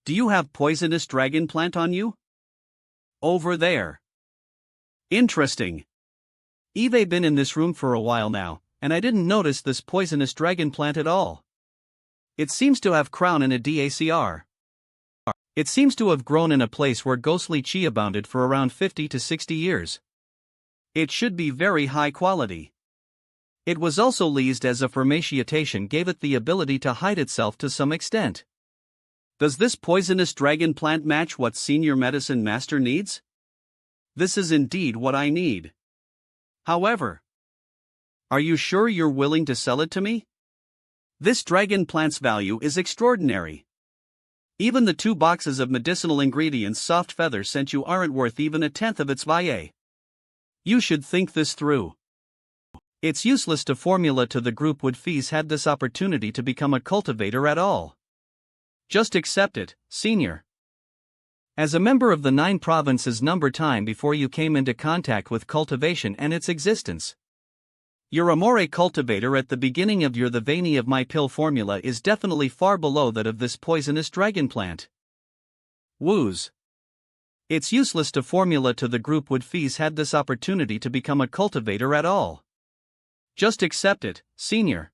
Do you have poisonous dragon plant on you? Over there. Interesting. Eve been in this room for a while now, and I didn't notice this poisonous dragon plant at all. It seems to have crown in a DACR. It seems to have grown in a place where ghostly chi abounded for around 50 to 60 years. It should be very high quality. It was also leased as a fermatiation gave it the ability to hide itself to some extent. Does this poisonous dragon plant match what Senior Medicine Master needs? This is indeed what I need. However, are you sure you're willing to sell it to me? This dragon plant's value is extraordinary. Even the 2 boxes of medicinal ingredients Soft Feather sent you aren't worth even a tenth of its value. You should think this through. It's useless to formula to the group would fees had this opportunity to become a cultivator at all. Just accept it, Senior. As a member of the 9 provinces number time before you came into contact with cultivation and its existence. Your Amore cultivator at the beginning of your The Veiny of My Pill formula is definitely far below that of this poisonous dragon plant. Woos. It's useless to formula to the group would fees had this opportunity to become a cultivator at all. Just accept it, Senior.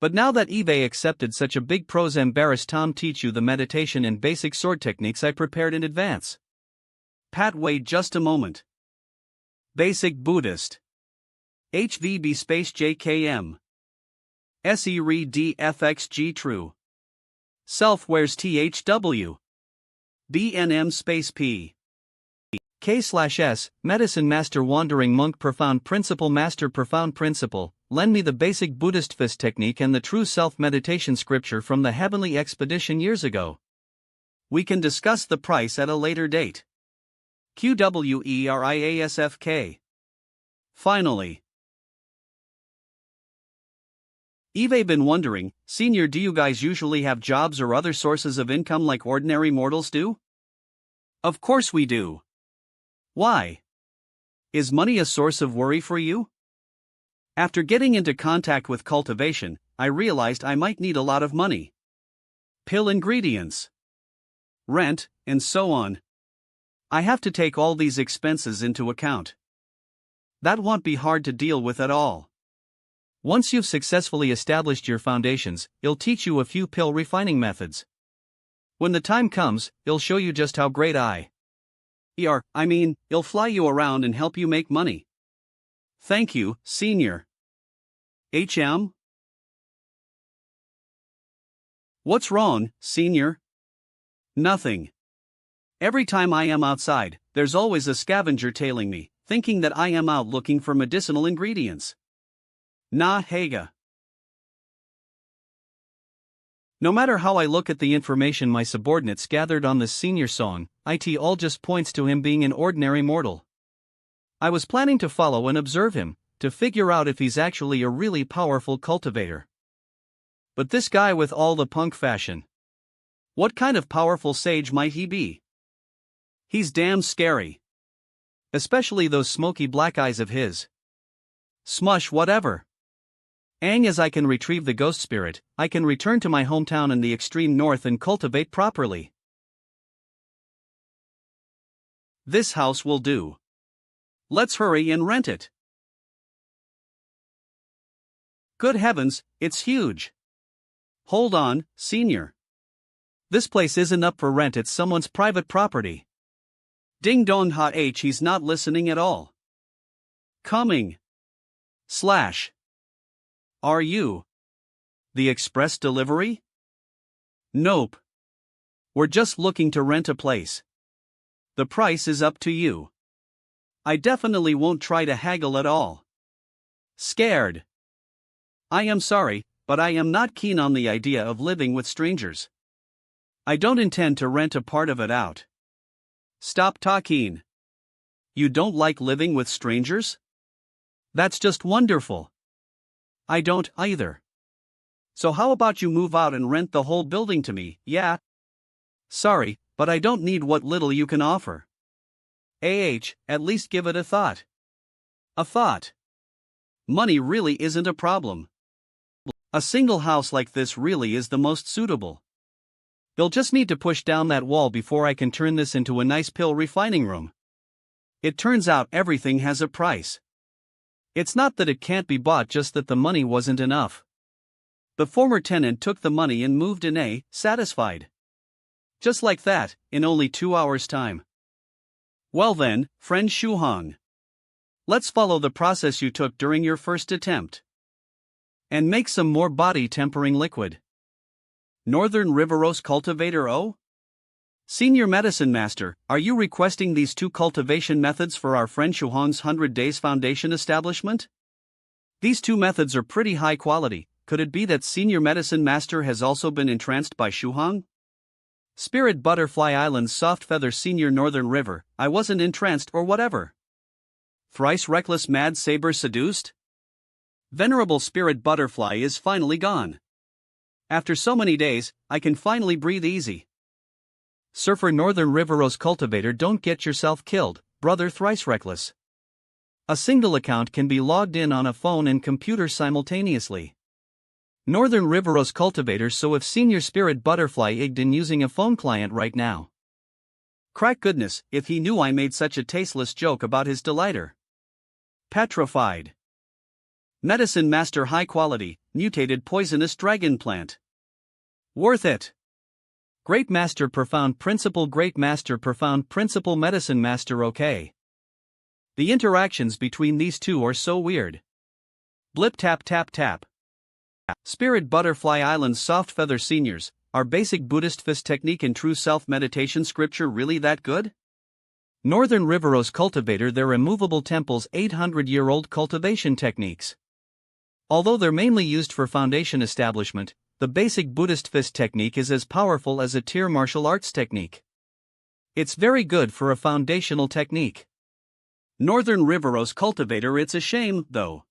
But now that Eve accepted such a big pros embarrassed Tom teach you the meditation and basic sword techniques I prepared in advance. Pat wait just a moment. Basic Buddhist. HVB space JKM. SE re DFXG true. Self wears THW. BNM space P. K/S, Medicine Master Wandering Monk Profound Principle Master Profound Principle, lend me the basic Buddhist fist technique and the true self-meditation scripture from the Heavenly Expedition years ago. We can discuss the price at a later date. QWERIASFK. Finally. Eve been wondering, Senior, do you guys usually have jobs or other sources of income like ordinary mortals do? Of course we do. Why? Is money a source of worry for you? After getting into contact with cultivation, I realized I might need a lot of money. Pill ingredients, rent, and so on. I have to take all these expenses into account. That won't be hard to deal with at all. Once you've successfully established your foundations, it'll teach you a few pill refining methods. When the time comes, it'll show you just how great it'll fly you around and help you make money. Thank you, Senior. HM? What's wrong, Senior? Nothing. Every time I am outside, there's always a scavenger tailing me, thinking that I am out looking for medicinal ingredients. Nah, Haga. No matter how I look at the information my subordinates gathered on this Senior song, it all just points to him being an ordinary mortal. I was planning to follow and observe him, to figure out if he's actually a really powerful cultivator. But this guy with all the punk fashion. What kind of powerful sage might he be? He's damn scary. Especially those smoky black eyes of his. Smush whatever. As I can retrieve the ghost spirit, I can return to my hometown in the extreme north and cultivate properly. This house will do. Let's hurry and rent it. Good heavens, it's huge. Hold on, Senior. This place isn't up for rent, it's someone's private property. Ding dong ha he's not listening at all. Coming. / Are you the express delivery? Nope. We're just looking to rent a place. The price is up to you. I definitely won't try to haggle at all. Scared. I am sorry, but I am not keen on the idea of living with strangers. I don't intend to rent a part of it out. Stop talking. You don't like living with strangers? That's just wonderful. I don't either. So how about you move out and rent the whole building to me, yeah? Sorry, but I don't need what little you can offer. At least give it a thought. A thought. Money really isn't a problem. A single house like this really is the most suitable. You'll just need to push down that wall before I can turn this into a nice pill refining room. It turns out everything has a price. It's not that it can't be bought, just that the money wasn't enough. The former tenant took the money and moved in, satisfied. Just like that, in only 2 hours' time. Well then, friend Shuhong. Let's follow the process you took during your first attempt. And make some more body tempering liquid. Northern Riveros Cultivator O? Senior Medicine Master, are you requesting these 2 cultivation methods for our friend Shuhong's 100 Days Foundation establishment? These 2 methods are pretty high quality. Could it be that Senior Medicine Master has also been entranced by Shuhong? Spirit Butterfly Island's Soft Feather Senior Northern River, I wasn't entranced or whatever. Thrice Reckless Mad Saber Seduced? Venerable Spirit Butterfly is finally gone. After so many days, I can finally breathe easy. Surfer Northern Riveros Cultivator, don't get yourself killed, brother Thrice Reckless. A single account can be logged in on a phone and computer simultaneously. Northern Riveros Cultivator, so if Senior Spirit Butterfly igged in using a phone client right now. Crack goodness, if he knew I made such a tasteless joke about his delighter. Petrified. Medicine Master High Quality, Mutated Poisonous Dragon Plant. Worth it. Great Master Profound Principle, Great Master Profound Principle, Medicine Master OK. The interactions between these 2 are so weird. Blip tap tap tap. Spirit Butterfly Island's Soft Feather Seniors, are basic Buddhist fist technique and true self-meditation scripture really that good? Northern Riveros Cultivator, their immovable temples 800-year-old cultivation techniques. Although they're mainly used for foundation establishment, the basic Buddhist fist technique is as powerful as a tier martial arts technique. It's very good for a foundational technique. Northern Riveros Cultivator, it's a shame, though.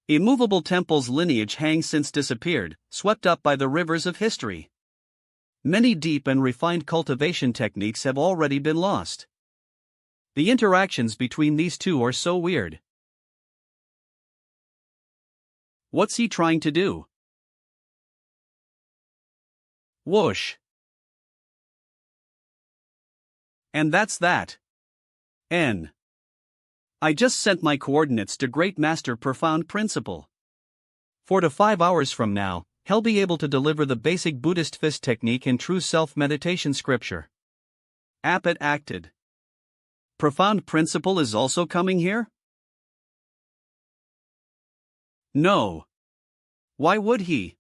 Immovable temple's lineage hangs since disappeared, swept up by the rivers of history. Many deep and refined cultivation techniques have already been lost. The interactions between these 2 are so weird. What's he trying to do? Whoosh. And that's that. I just sent my coordinates to Great Master Profound Principle. 4 to 5 hours from now, he'll be able to deliver the basic Buddhist fist technique and true self-meditation scripture. Appet acted. Profound Principle is also coming here? No. Why would he?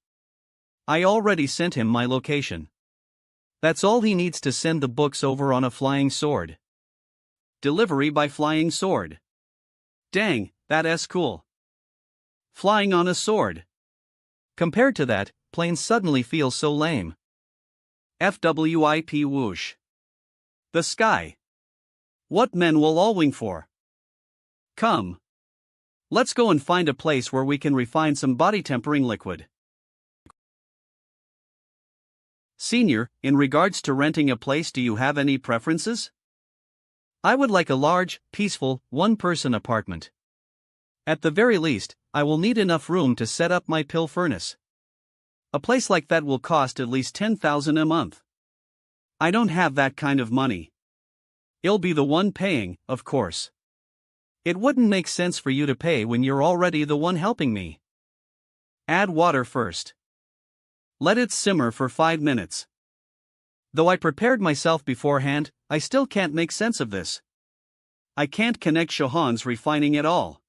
I already sent him my location. That's all he needs to send the books over on a flying sword. Delivery by flying sword. Dang, that's cool. Flying on a sword. Compared to that, planes suddenly feel so lame. FWIP whoosh. The sky. What men will all wing for? Come. Let's go and find a place where we can refine some body tempering liquid. Senior, in regards to renting a place, do you have any preferences? I would like a large, peaceful, one-person apartment. At the very least, I will need enough room to set up my pill furnace. A place like that will cost at least 10,000 a month. I don't have that kind of money. I'll be the one paying, of course. It wouldn't make sense for you to pay when you're already the one helping me. Add water first. Let it simmer for 5 minutes. Though I prepared myself beforehand, I still can't make sense of this. I can't connect Shohan's refining at all.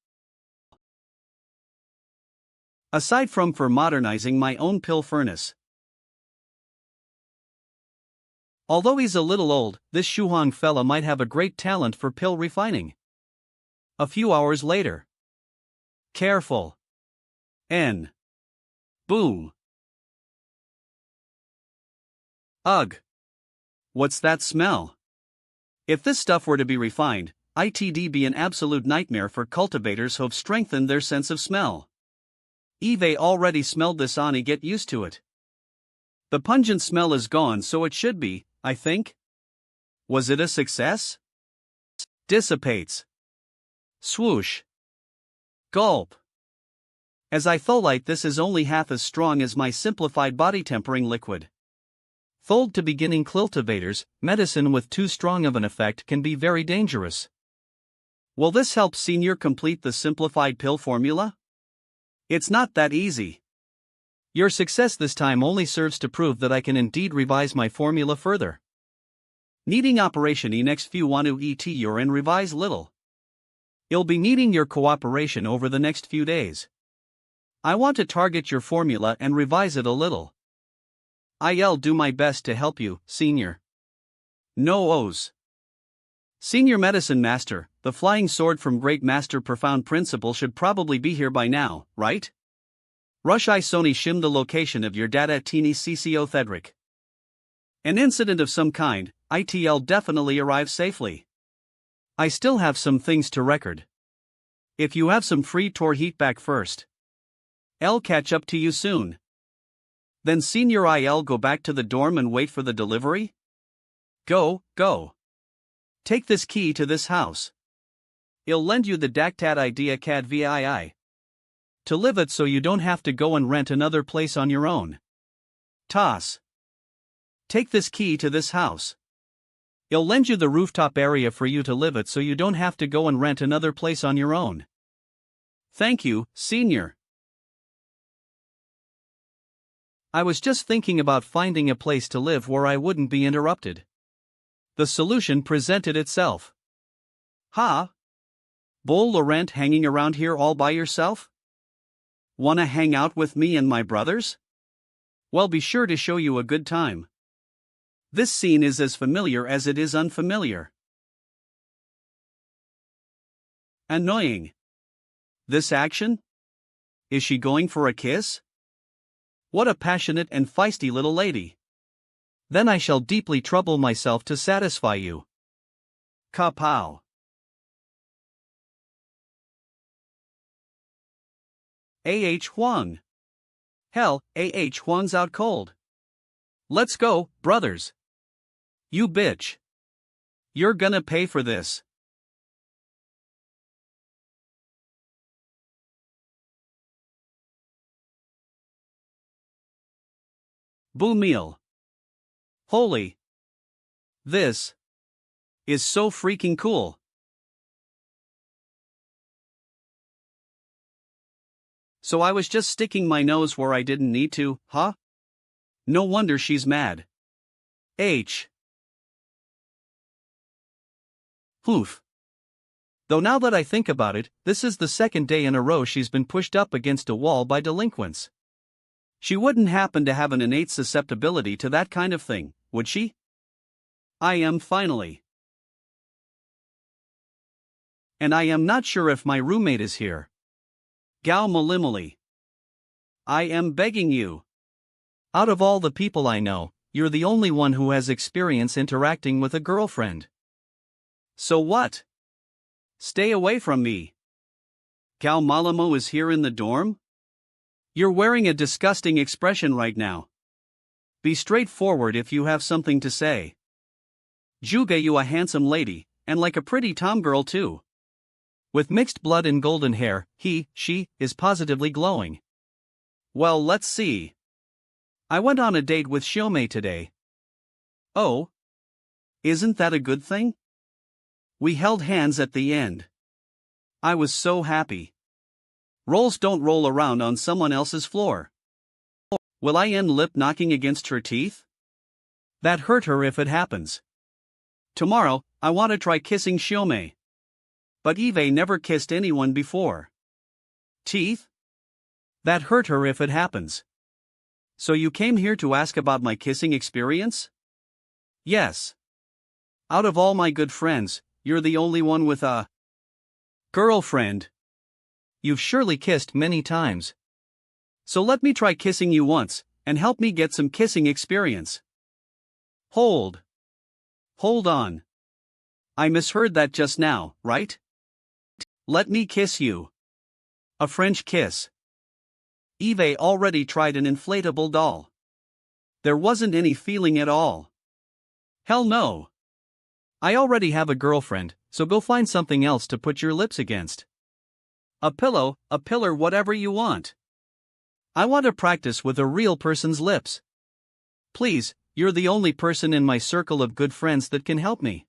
Aside from for modernizing my own pill furnace. Although he's a little old, this Shuhong fella might have a great talent for pill refining. A few hours later. Careful. N. Boom. Ugh. What's that smell? If this stuff were to be refined, it'd be an absolute nightmare for cultivators who've strengthened their sense of smell. Eve already smelled this ani, get used to it. The pungent smell is gone, so it should be, I think. Was it a success? Dissipates. Swoosh. Gulp. As I tholite, this is only half as strong as my simplified body tempering liquid. Told to beginning cultivators, medicine with too strong of an effect can be very dangerous. Will this help Senior complete the simplified pill formula? It's not that easy. Your success this time only serves to prove that I can indeed revise my formula further. Needing operation next few want to et your and revise little. I'll be needing your cooperation over the next few days. I want to target your formula and revise it a little. I'll do my best to help you, Senior. No O's. Senior Medicine Master, the flying sword from Great Master Profound Principle should probably be here by now, right? Rush I Sony shim the location of your data teeny CCO Thedric. An incident of some kind, ITL definitely arrive safely. I still have some things to record. If you have some free tour heat back first. I'll catch up to you soon. Then Senior I'll go back to the dorm and wait for the delivery? Go. Take this key to this house. I'll lend you the Dactat idea CAD VII. To live it so you don't have to go and rent another place on your own. Toss. Take this key to this house. I'll lend you the rooftop area for you to live it so you don't have to go and rent another place on your own. Thank you, Senior. I was just thinking about finding a place to live where I wouldn't be interrupted. The solution presented itself. Ha! Bull Laurent hanging around here all by yourself? Wanna hang out with me and my brothers? Well, be sure to show you a good time. This scene is as familiar as it is unfamiliar. Annoying. This action? Is she going for a kiss? What a passionate and feisty little lady. Then I shall deeply trouble myself to satisfy you. Kapow. A.H. Huang. Hell, A.H. Huang's out cold. Let's go, brothers. You bitch. You're gonna pay for this. Boo meal. Holy. This is so freaking cool. So I was just sticking my nose where I didn't need to, huh? No wonder she's mad. H. Oof. Though now that I think about it, this is the second day in a row she's been pushed up against a wall by delinquents. She wouldn't happen to have an innate susceptibility to that kind of thing, would she? I am finally. And I am not sure if my roommate is here. Gao Malimali. I am begging you. Out of all the people I know, you're the only one who has experience interacting with a girlfriend. So what? Stay away from me. Gao Malamo is here in the dorm? You're wearing a disgusting expression right now. Be straightforward if you have something to say. Juga, you a handsome lady, and like a pretty tomgirl too. With mixed blood and golden hair, she is positively glowing. Well, let's see. I went on a date with Shiomei today. Oh? Isn't that a good thing? We held hands at the end. I was so happy. Rolls don't roll around on someone else's floor. Will I end lip knocking against her teeth? That hurt her if it happens. Tomorrow, I want to try kissing Shiomei. But Eve never kissed anyone before. Teeth? That hurt her if it happens. So you came here to ask about my kissing experience? Yes. Out of all my good friends, you're the only one with a Girlfriend. You've surely kissed many times. So let me try kissing you once, and help me get some kissing experience. Hold. Hold on. I misheard that just now, right? Let me kiss you. A French kiss. Eve already tried an inflatable doll. There wasn't any feeling at all. Hell no. I already have a girlfriend, so go find something else to put your lips against. A pillow, a pillar, whatever you want. I want to practice with a real person's lips. Please, you're the only person in my circle of good friends that can help me.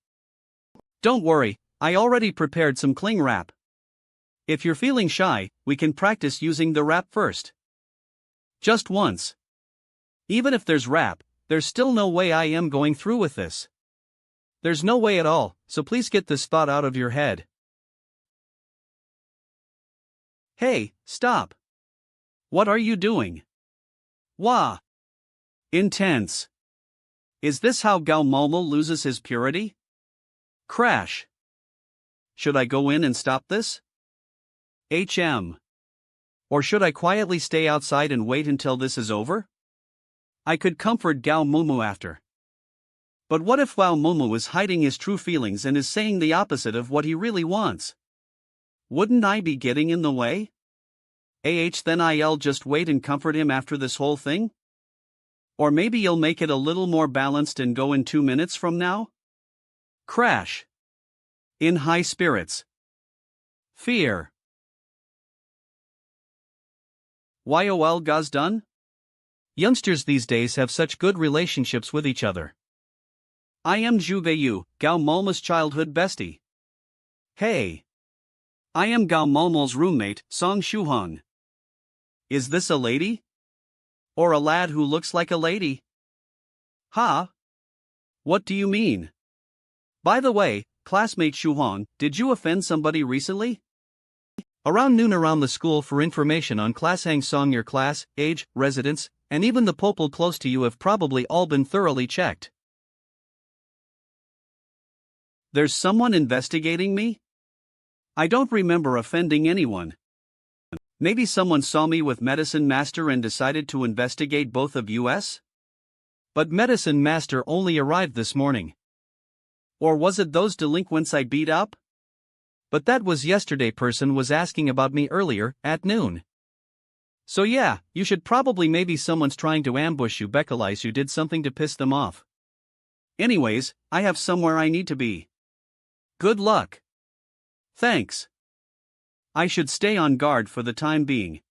Don't worry, I already prepared some cling wrap. If you're feeling shy, we can practice using the wrap first. Just once. Even if there's wrap, there's still no way I am going through with this. There's no way at all, so please get this thought out of your head. Hey, stop. What are you doing? Wah. Intense. Is this how Galmalmal loses his purity? Crash. Should I go in and stop this? Or should I quietly stay outside and wait until this is over? I could comfort Gao Mumu after. But what if Gao Mumu is hiding his true feelings and is saying the opposite of what he really wants? Wouldn't I be getting in the way? Then I'll just wait and comfort him after this whole thing? Or maybe you'll make it a little more balanced and go in 2 minutes from now? Crash. In high spirits. Fear. YOL guys done? Youngsters these days have such good relationships with each other. I am Juveyu, Gao Malma's childhood bestie. Hey. I am Gao Malmal's roommate, Song Shuhong. Is this a lady? Or a lad who looks like a lady? Huh? What do you mean? By the way, classmate Shuhong, did you offend somebody recently? Around noon around the school for information on class hang song your class, age, residence, and even the people close to you have probably all been thoroughly checked. There's someone investigating me? I don't remember offending anyone. Maybe someone saw me with Medicine Master and decided to investigate both of us? But Medicine Master only arrived this morning. Or was it those delinquents I beat up? But that was yesterday. Person was asking about me earlier, at noon. So yeah, you should probably maybe someone's trying to ambush you because you did something to piss them off. Anyways, I have somewhere I need to be. Good luck. Thanks. I should stay on guard for the time being.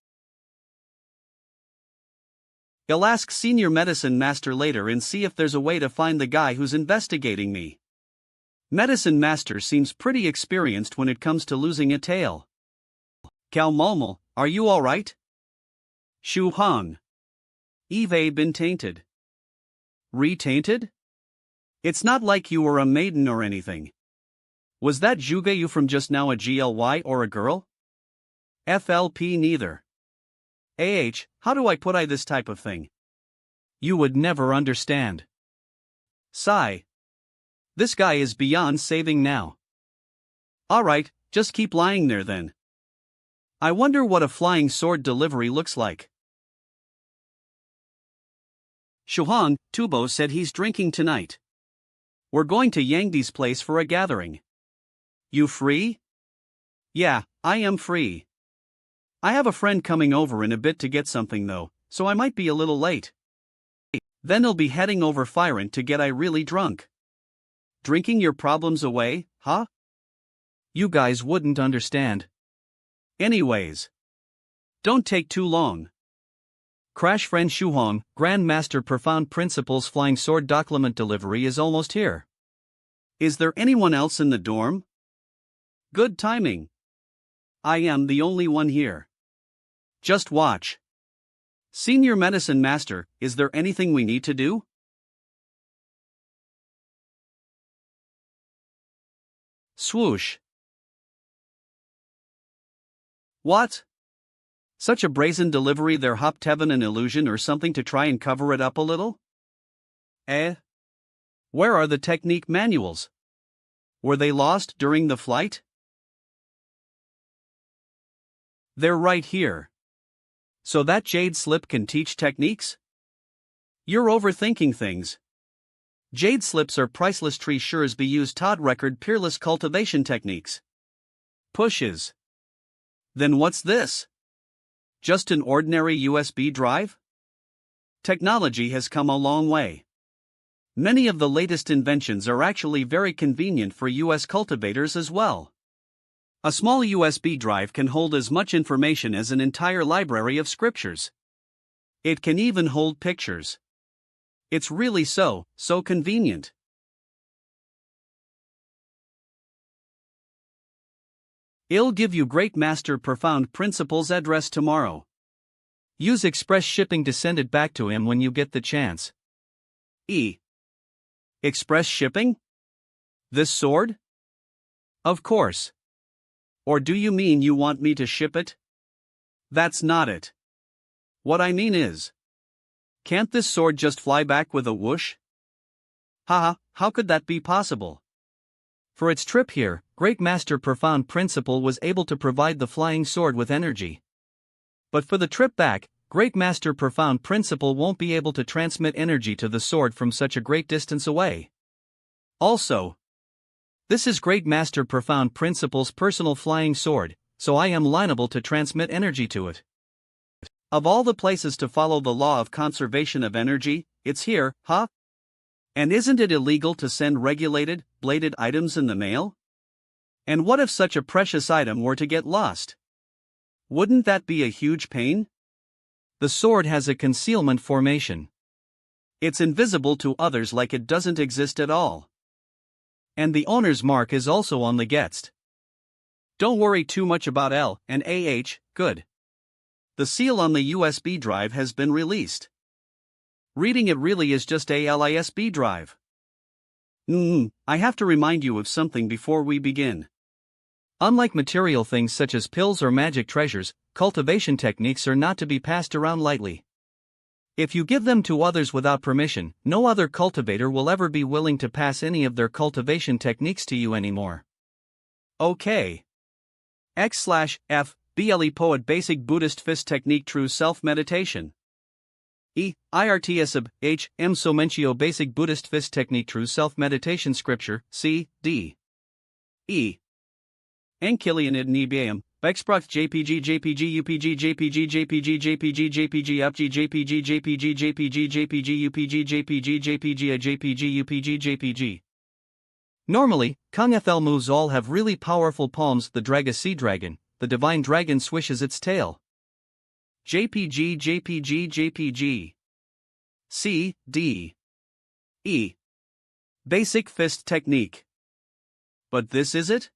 I'll ask Senior Medicine Master later and see if there's a way to find the guy who's investigating me. Medicine Master seems pretty experienced when it comes to losing a tail. Cal Malmal, are you alright? Shu Hong. Eve been tainted. Retainted? It's not like you were a maiden or anything. Was that Jugeyu from just now a GLY or a girl? FLP neither. How do I put this type of thing? You would never understand. Sigh. This guy is beyond saving now. Alright, just keep lying there then. I wonder what a flying sword delivery looks like. Shuhong, Tubo said he's drinking tonight. We're going to Yangdi's place for a gathering. You free? Yeah, I am free. I have a friend coming over in a bit to get something though, so I might be a little late. Then I'll be heading over Firant to get really drunk. Drinking your problems away, huh? You guys wouldn't understand. Anyways. Don't take too long. Crash friend Shuhong, Grandmaster Profound Principles Flying Sword document delivery is almost here. Is there anyone else in the dorm? Good timing. I am the only one here. Just watch. Senior Medicine Master, is there anything we need to do? Swoosh. What? Such a brazen delivery there hopped heaven an illusion or something to try and cover it up a little? Where are the technique manuals? Were they lost during the flight? They're right here. So that jade slip can teach techniques? You're overthinking things. Jade slips are priceless treasures be used Todd record peerless cultivation techniques. Pushes. Then what's this? Just an ordinary USB drive? Technology has come a long way. Many of the latest inventions are actually very convenient for US cultivators as well. A small USB drive can hold as much information as an entire library of scriptures. It can even hold pictures. It's really so convenient. I'll give you great master profound principles address tomorrow. Use express shipping to send it back to him when you get the chance. Express shipping? This sword? Of course. Or do you mean you want me to ship it? That's not it. What I mean is, can't this sword just fly back with a whoosh? Haha, how could that be possible? For its trip here, Great Master Profound Principle was able to provide the flying sword with energy. But for the trip back, Great Master Profound Principle won't be able to transmit energy to the sword from such a great distance away. Also, this is Great Master Profound Principle's personal flying sword, so I am liable to transmit energy to it. Of all the places to follow the law of conservation of energy, it's here, huh? And isn't it illegal to send regulated, bladed items in the mail? And what if such a precious item were to get lost? Wouldn't that be a huge pain? The sword has a concealment formation. It's invisible to others like it doesn't exist at all. And the owner's mark is also on the Getst. Don't worry too much about L and AH, good. The seal on the USB drive has been released. Reading it really is just a LISB drive. I have to remind you of something before we begin. Unlike material things such as pills or magic treasures, cultivation techniques are not to be passed around lightly. If you give them to others without permission, no other cultivator will ever be willing to pass any of their cultivation techniques to you anymore. Okay. X/F BLE Poet Basic Buddhist Fist Technique True Self Meditation. IRTSAB H M Somenchio Basic Buddhist Fist Technique True Self Meditation Scripture C D Enkilianid Nibiam Bexprox JPG JPG UPG JPG JPG JPG JPG UPG JPG JPG JPG JPG UPG JPG JPG JPG UPG JPG. Normally, Kung FL moves all have really powerful palms. The Draga Sea Dragon, the divine dragon swishes its tail. JPG JPG JPG C D Basic Fist Technique. But this is it?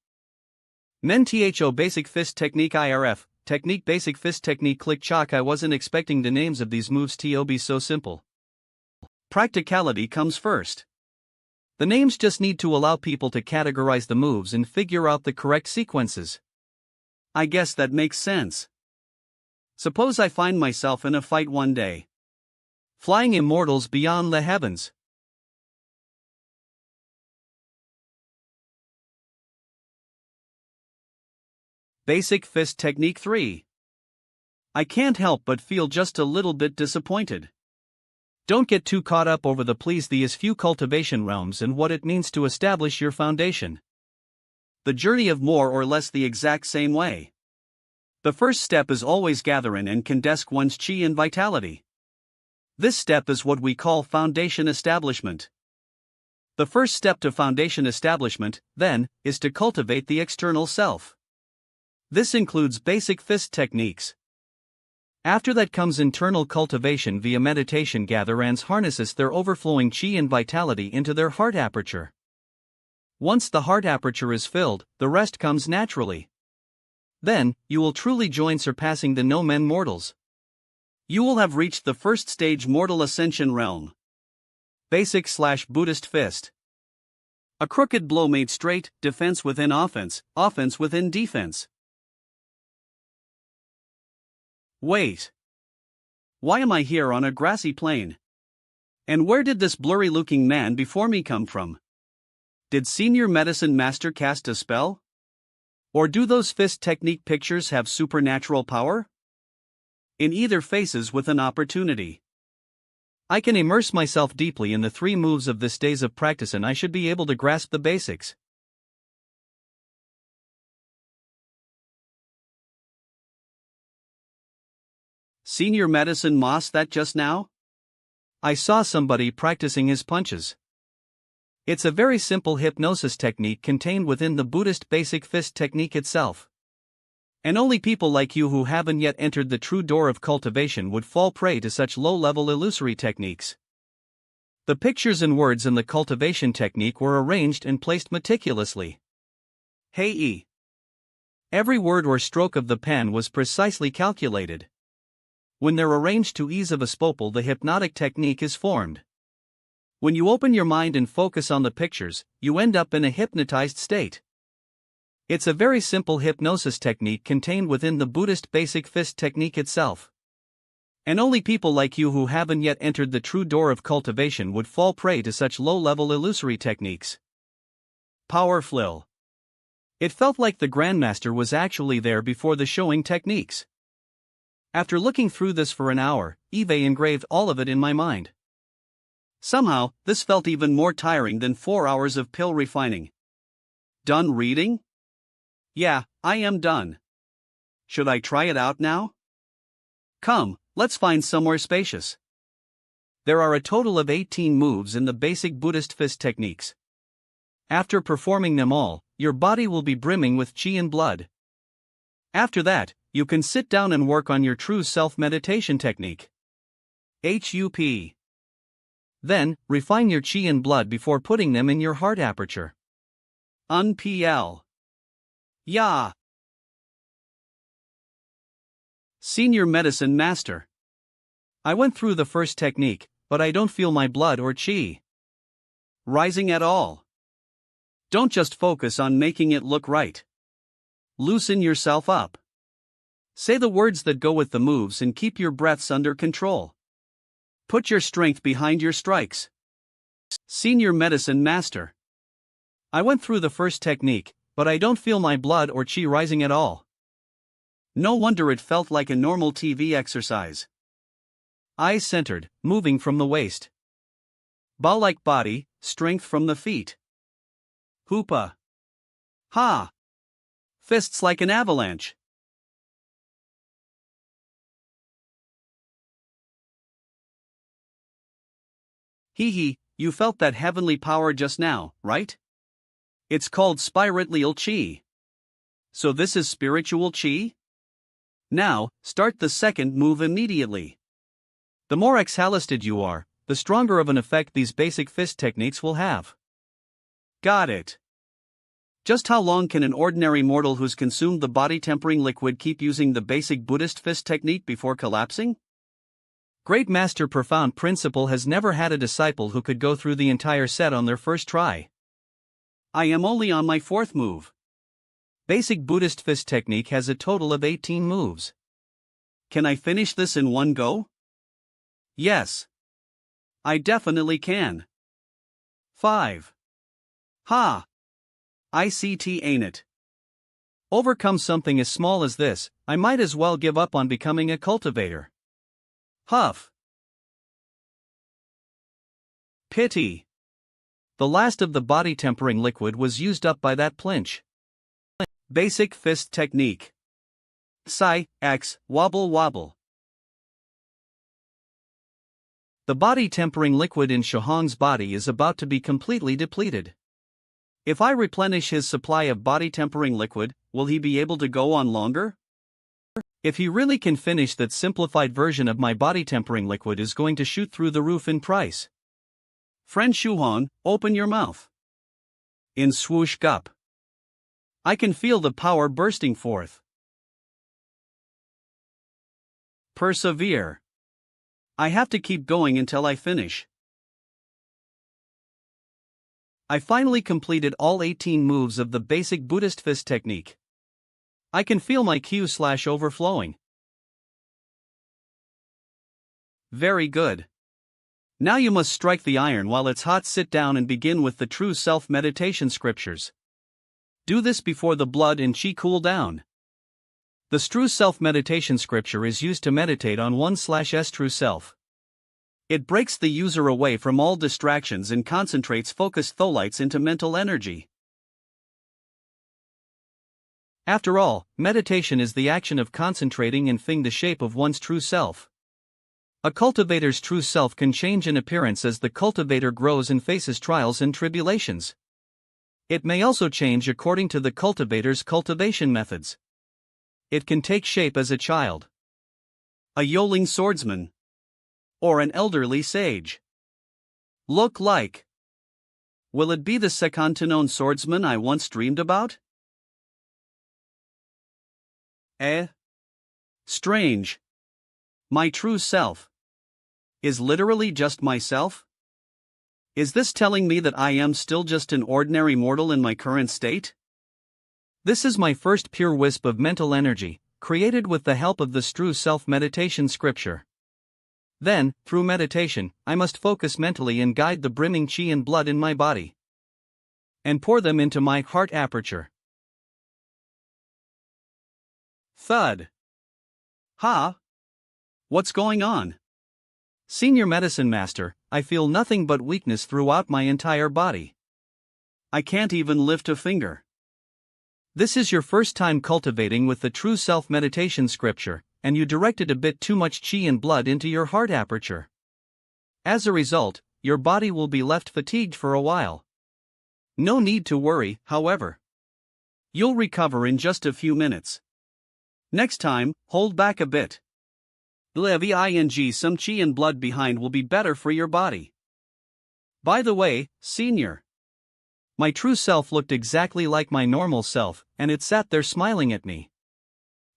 Men THO Basic Fist Technique IRF, Technique Basic Fist Technique Click Chalk. I wasn't expecting the names of these moves to be so simple. Practicality comes first. The names just need to allow people to categorize the moves and figure out the correct sequences. I guess that makes sense. Suppose I find myself in a fight one day. Flying immortals beyond the heavens. Basic Fist Technique 3. I can't help but feel just a little bit disappointed. Don't get too caught up over the please these few cultivation realms and what it means to establish your foundation. The journey of more or less the exact same way. The first step is always gathering and condense one's chi and vitality. This step is what we call foundation establishment. The first step to foundation establishment, then, is to cultivate the external self. This includes basic fist techniques. After that comes internal cultivation via meditation. Gatherans harnesses their overflowing chi and vitality into their heart aperture. Once the heart aperture is filled, the rest comes naturally. Then, you will truly join surpassing the no men mortals. You will have reached the first stage mortal ascension realm. Basic/Buddhist fist. A crooked blow made straight, defense within offense, offense within defense. Wait. Why am I here on a grassy plain? And where did this blurry-looking man before me come from? Did Senior Medicine Master cast a spell? Or do those fist technique pictures have supernatural power? In either faces with an opportunity. I can immerse myself deeply in the 3 moves of this days of practice and I should be able to grasp the basics. Seen your medicine moss that just now? I saw somebody practicing his punches. It's a very simple hypnosis technique contained within the Buddhist basic fist technique itself. And only people like you who haven't yet entered the true door of cultivation would fall prey to such low-level illusory techniques. The pictures and words in the cultivation technique were arranged and placed meticulously. Hey. Every word or stroke of the pen was precisely calculated. When they're arranged to ease of a spopal, the hypnotic technique is formed. When you open your mind and focus on the pictures, you end up in a hypnotized state. It's a very simple hypnosis technique contained within the Buddhist basic fist technique itself. And only people like you who haven't yet entered the true door of cultivation would fall prey to such low-level illusory techniques. Power flill. It felt like the Grandmaster was actually there before the showing techniques. After looking through this for an hour, Eve engraved all of it in my mind. Somehow, this felt even more tiring than 4 hours of pill refining. Done reading? Yeah, I am done. Should I try it out now? Come, let's find somewhere spacious. There are a total of 18 moves in the basic Buddhist fist techniques. After performing them all, your body will be brimming with chi and blood. After that, you can sit down and work on your true self-meditation technique. HUP. Then, refine your chi and blood before putting them in your heart aperture. UNPL. Yeah. Senior Medicine Master. I went through the first technique, but I don't feel my blood or chi rising at all. Don't just focus on making it look right. Loosen yourself up. Say the words that go with the moves and keep your breaths under control. Put your strength behind your strikes. Senior Medicine Master. I went through the first technique, but I don't feel my blood or chi rising at all. No wonder it felt like a normal TV exercise. Eyes centered, moving from the waist. Ball-like body, strength from the feet. Hoopa. Ha! Fists like an avalanche. Hee, you felt that heavenly power just now, right? It's called spiritual chi. So this is spiritual chi? Now, start the second move immediately. The more exhausted you are, the stronger of an effect these basic fist techniques will have. Got it. Just how long can an ordinary mortal who's consumed the body-tempering liquid keep using the basic Buddhist fist technique before collapsing? Great Master Profound Principle has never had a disciple who could go through the entire set on their first try. I am only on my 4th move. Basic Buddhist fist technique has a total of 18 moves. Can I finish this in one go? Yes. I definitely can. 5. Ha! ICT ain't it. Overcome something as small as this, I might as well give up on becoming a cultivator. Huff. Pity. The last of the body tempering liquid was used up by that plinch. Basic fist technique. Psi, X, wobble wobble. The body tempering liquid in Shohong's body is about to be completely depleted. If I replenish his supply of body tempering liquid, will he be able to go on longer? If he really can finish that simplified version of my body tempering liquid is going to shoot through the roof in price. Friend Shuhong, open your mouth. In swoosh gup. I can feel the power bursting forth. Persevere. I have to keep going until I finish. I finally completed all 18 moves of the basic Buddhist fist technique. I can feel my Q/overflowing. Very good. Now you must strike the iron while it's hot. Sit down and begin with the true self-meditation scriptures. Do this before the blood and chi cool down. The true self meditation scripture is used to meditate on 1/s true self. It breaks the user away from all distractions and concentrates focused tholites into mental energy. After all, meditation is the action of concentrating and finding the shape of one's true self. A cultivator's true self can change in appearance as the cultivator grows and faces trials and tribulations. It may also change according to the cultivator's cultivation methods. It can take shape as a child, a yoling swordsman, or an elderly sage. Look like. Will it be the second-to-known swordsman I once dreamed about? Strange. My true self is literally just myself? Is this telling me that I am still just an ordinary mortal in my current state? This is my first pure wisp of mental energy, created with the help of the true self meditation scripture. Then, through meditation, I must focus mentally and guide the brimming chi and blood in my body, and pour them into my heart aperture. Thud. Ha! What's going on? Senior Medicine Master, I feel nothing but weakness throughout my entire body. I can't even lift a finger. This is your first time cultivating with the true self meditation scripture, and you directed a bit too much chi and blood into your heart aperture. As a result, your body will be left fatigued for a while. No need to worry, however. You'll recover in just a few minutes. Next time, hold back a bit. Leaving some chi and blood behind will be better for your body. By the way, Senior, my true self looked exactly like my normal self, and it sat there smiling at me.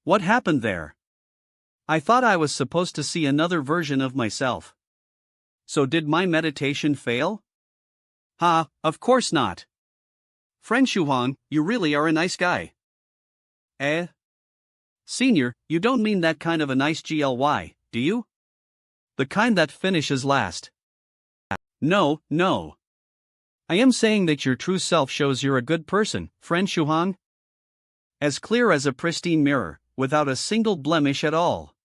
What happened there? I thought I was supposed to see another version of myself. So did my meditation fail? Of course not. Friend Shuhan, you really are a nice guy. Senior, you don't mean that kind of a nice GLY, do you? The kind that finishes last. No. I am saying that your true self shows you're a good person, friend Shuhan. As clear as a pristine mirror, without a single blemish at all.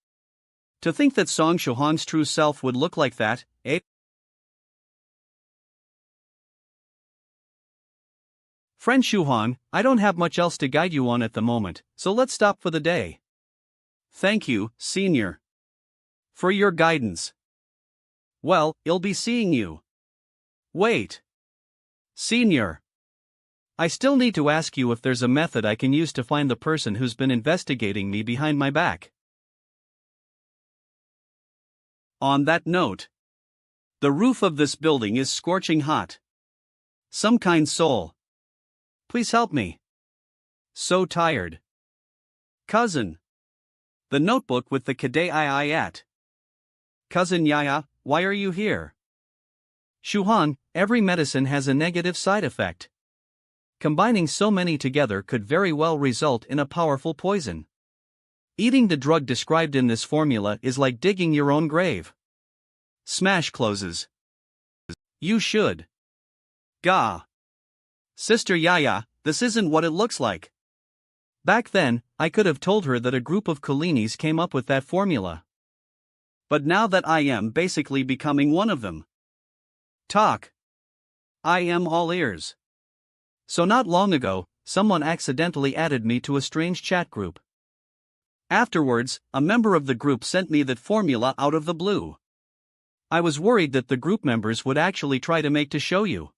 To think that Song Shuhan's true self would look like that, eh? Friend Shuhan, I don't have much else to guide you on at the moment, so let's stop for the day. Thank you, Senior, for your guidance. Well, I'll be seeing you. Wait. Senior, I still need to ask you if there's a method I can use to find the person who's been investigating me behind my back. On that note, the roof of this building is scorching hot. Some kind soul, please help me. So tired. Cousin. The notebook with the Kadai at. Cousin Yaya, why are you here? Shuhan, every medicine has a negative side effect. Combining so many together could very well result in a powerful poison. Eating the drug described in this formula is like digging your own grave. Smash closes. You should. Gah. Sister Yaya, this isn't what it looks like. Back then, I could have told her that a group of Kulinis came up with that formula. But now that I am basically becoming one of them. Talk. I am all ears. So not long ago, someone accidentally added me to a strange chat group. Afterwards, a member of the group sent me that formula out of the blue. I was worried that the group members would actually try to make to show you.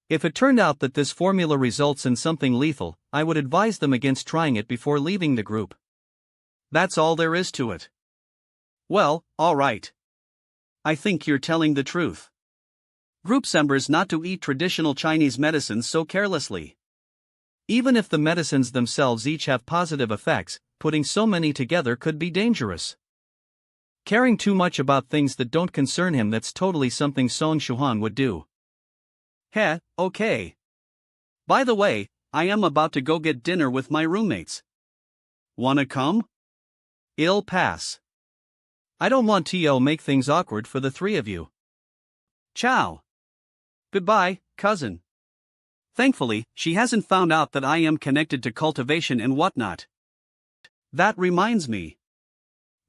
If it turned out that this formula results in something lethal, I would advise them against trying it before leaving the group. That's all there is to it. Well, alright. I think you're telling the truth. Group members not to eat traditional Chinese medicines so carelessly. Even if the medicines themselves each have positive effects, putting so many together could be dangerous. Caring too much about things that don't concern him, that's totally something Song Shuhan would do. Okay. By the way, I am about to go get dinner with my roommates. Wanna come? I'll pass. I don't want to make things awkward for the three of you. Ciao. Goodbye, cousin. Thankfully, she hasn't found out that I am connected to Cultivation and whatnot. That reminds me.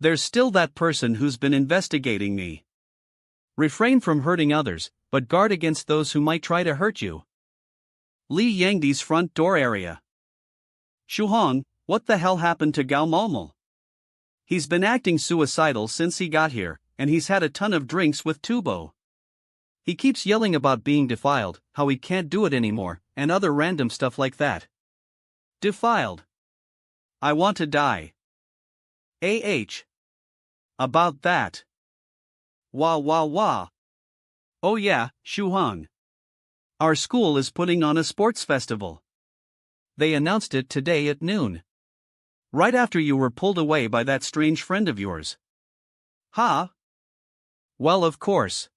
There's still that person who's been investigating me. Refrain from hurting others, but guard against those who might try to hurt you. Li Yangdi's front door area. Shuhong, what the hell happened to Gao Momo? He's been acting suicidal since he got here, and he's had a ton of drinks with Tubo. He keeps yelling about being defiled, how he can't do it anymore, and other random stuff like that. Defiled. I want to die. About that. Wah wah wah. Oh yeah, Shuhong. Our school is putting on a sports festival. They announced it today at noon. Right after you were pulled away by that strange friend of yours. Huh? Well, of course.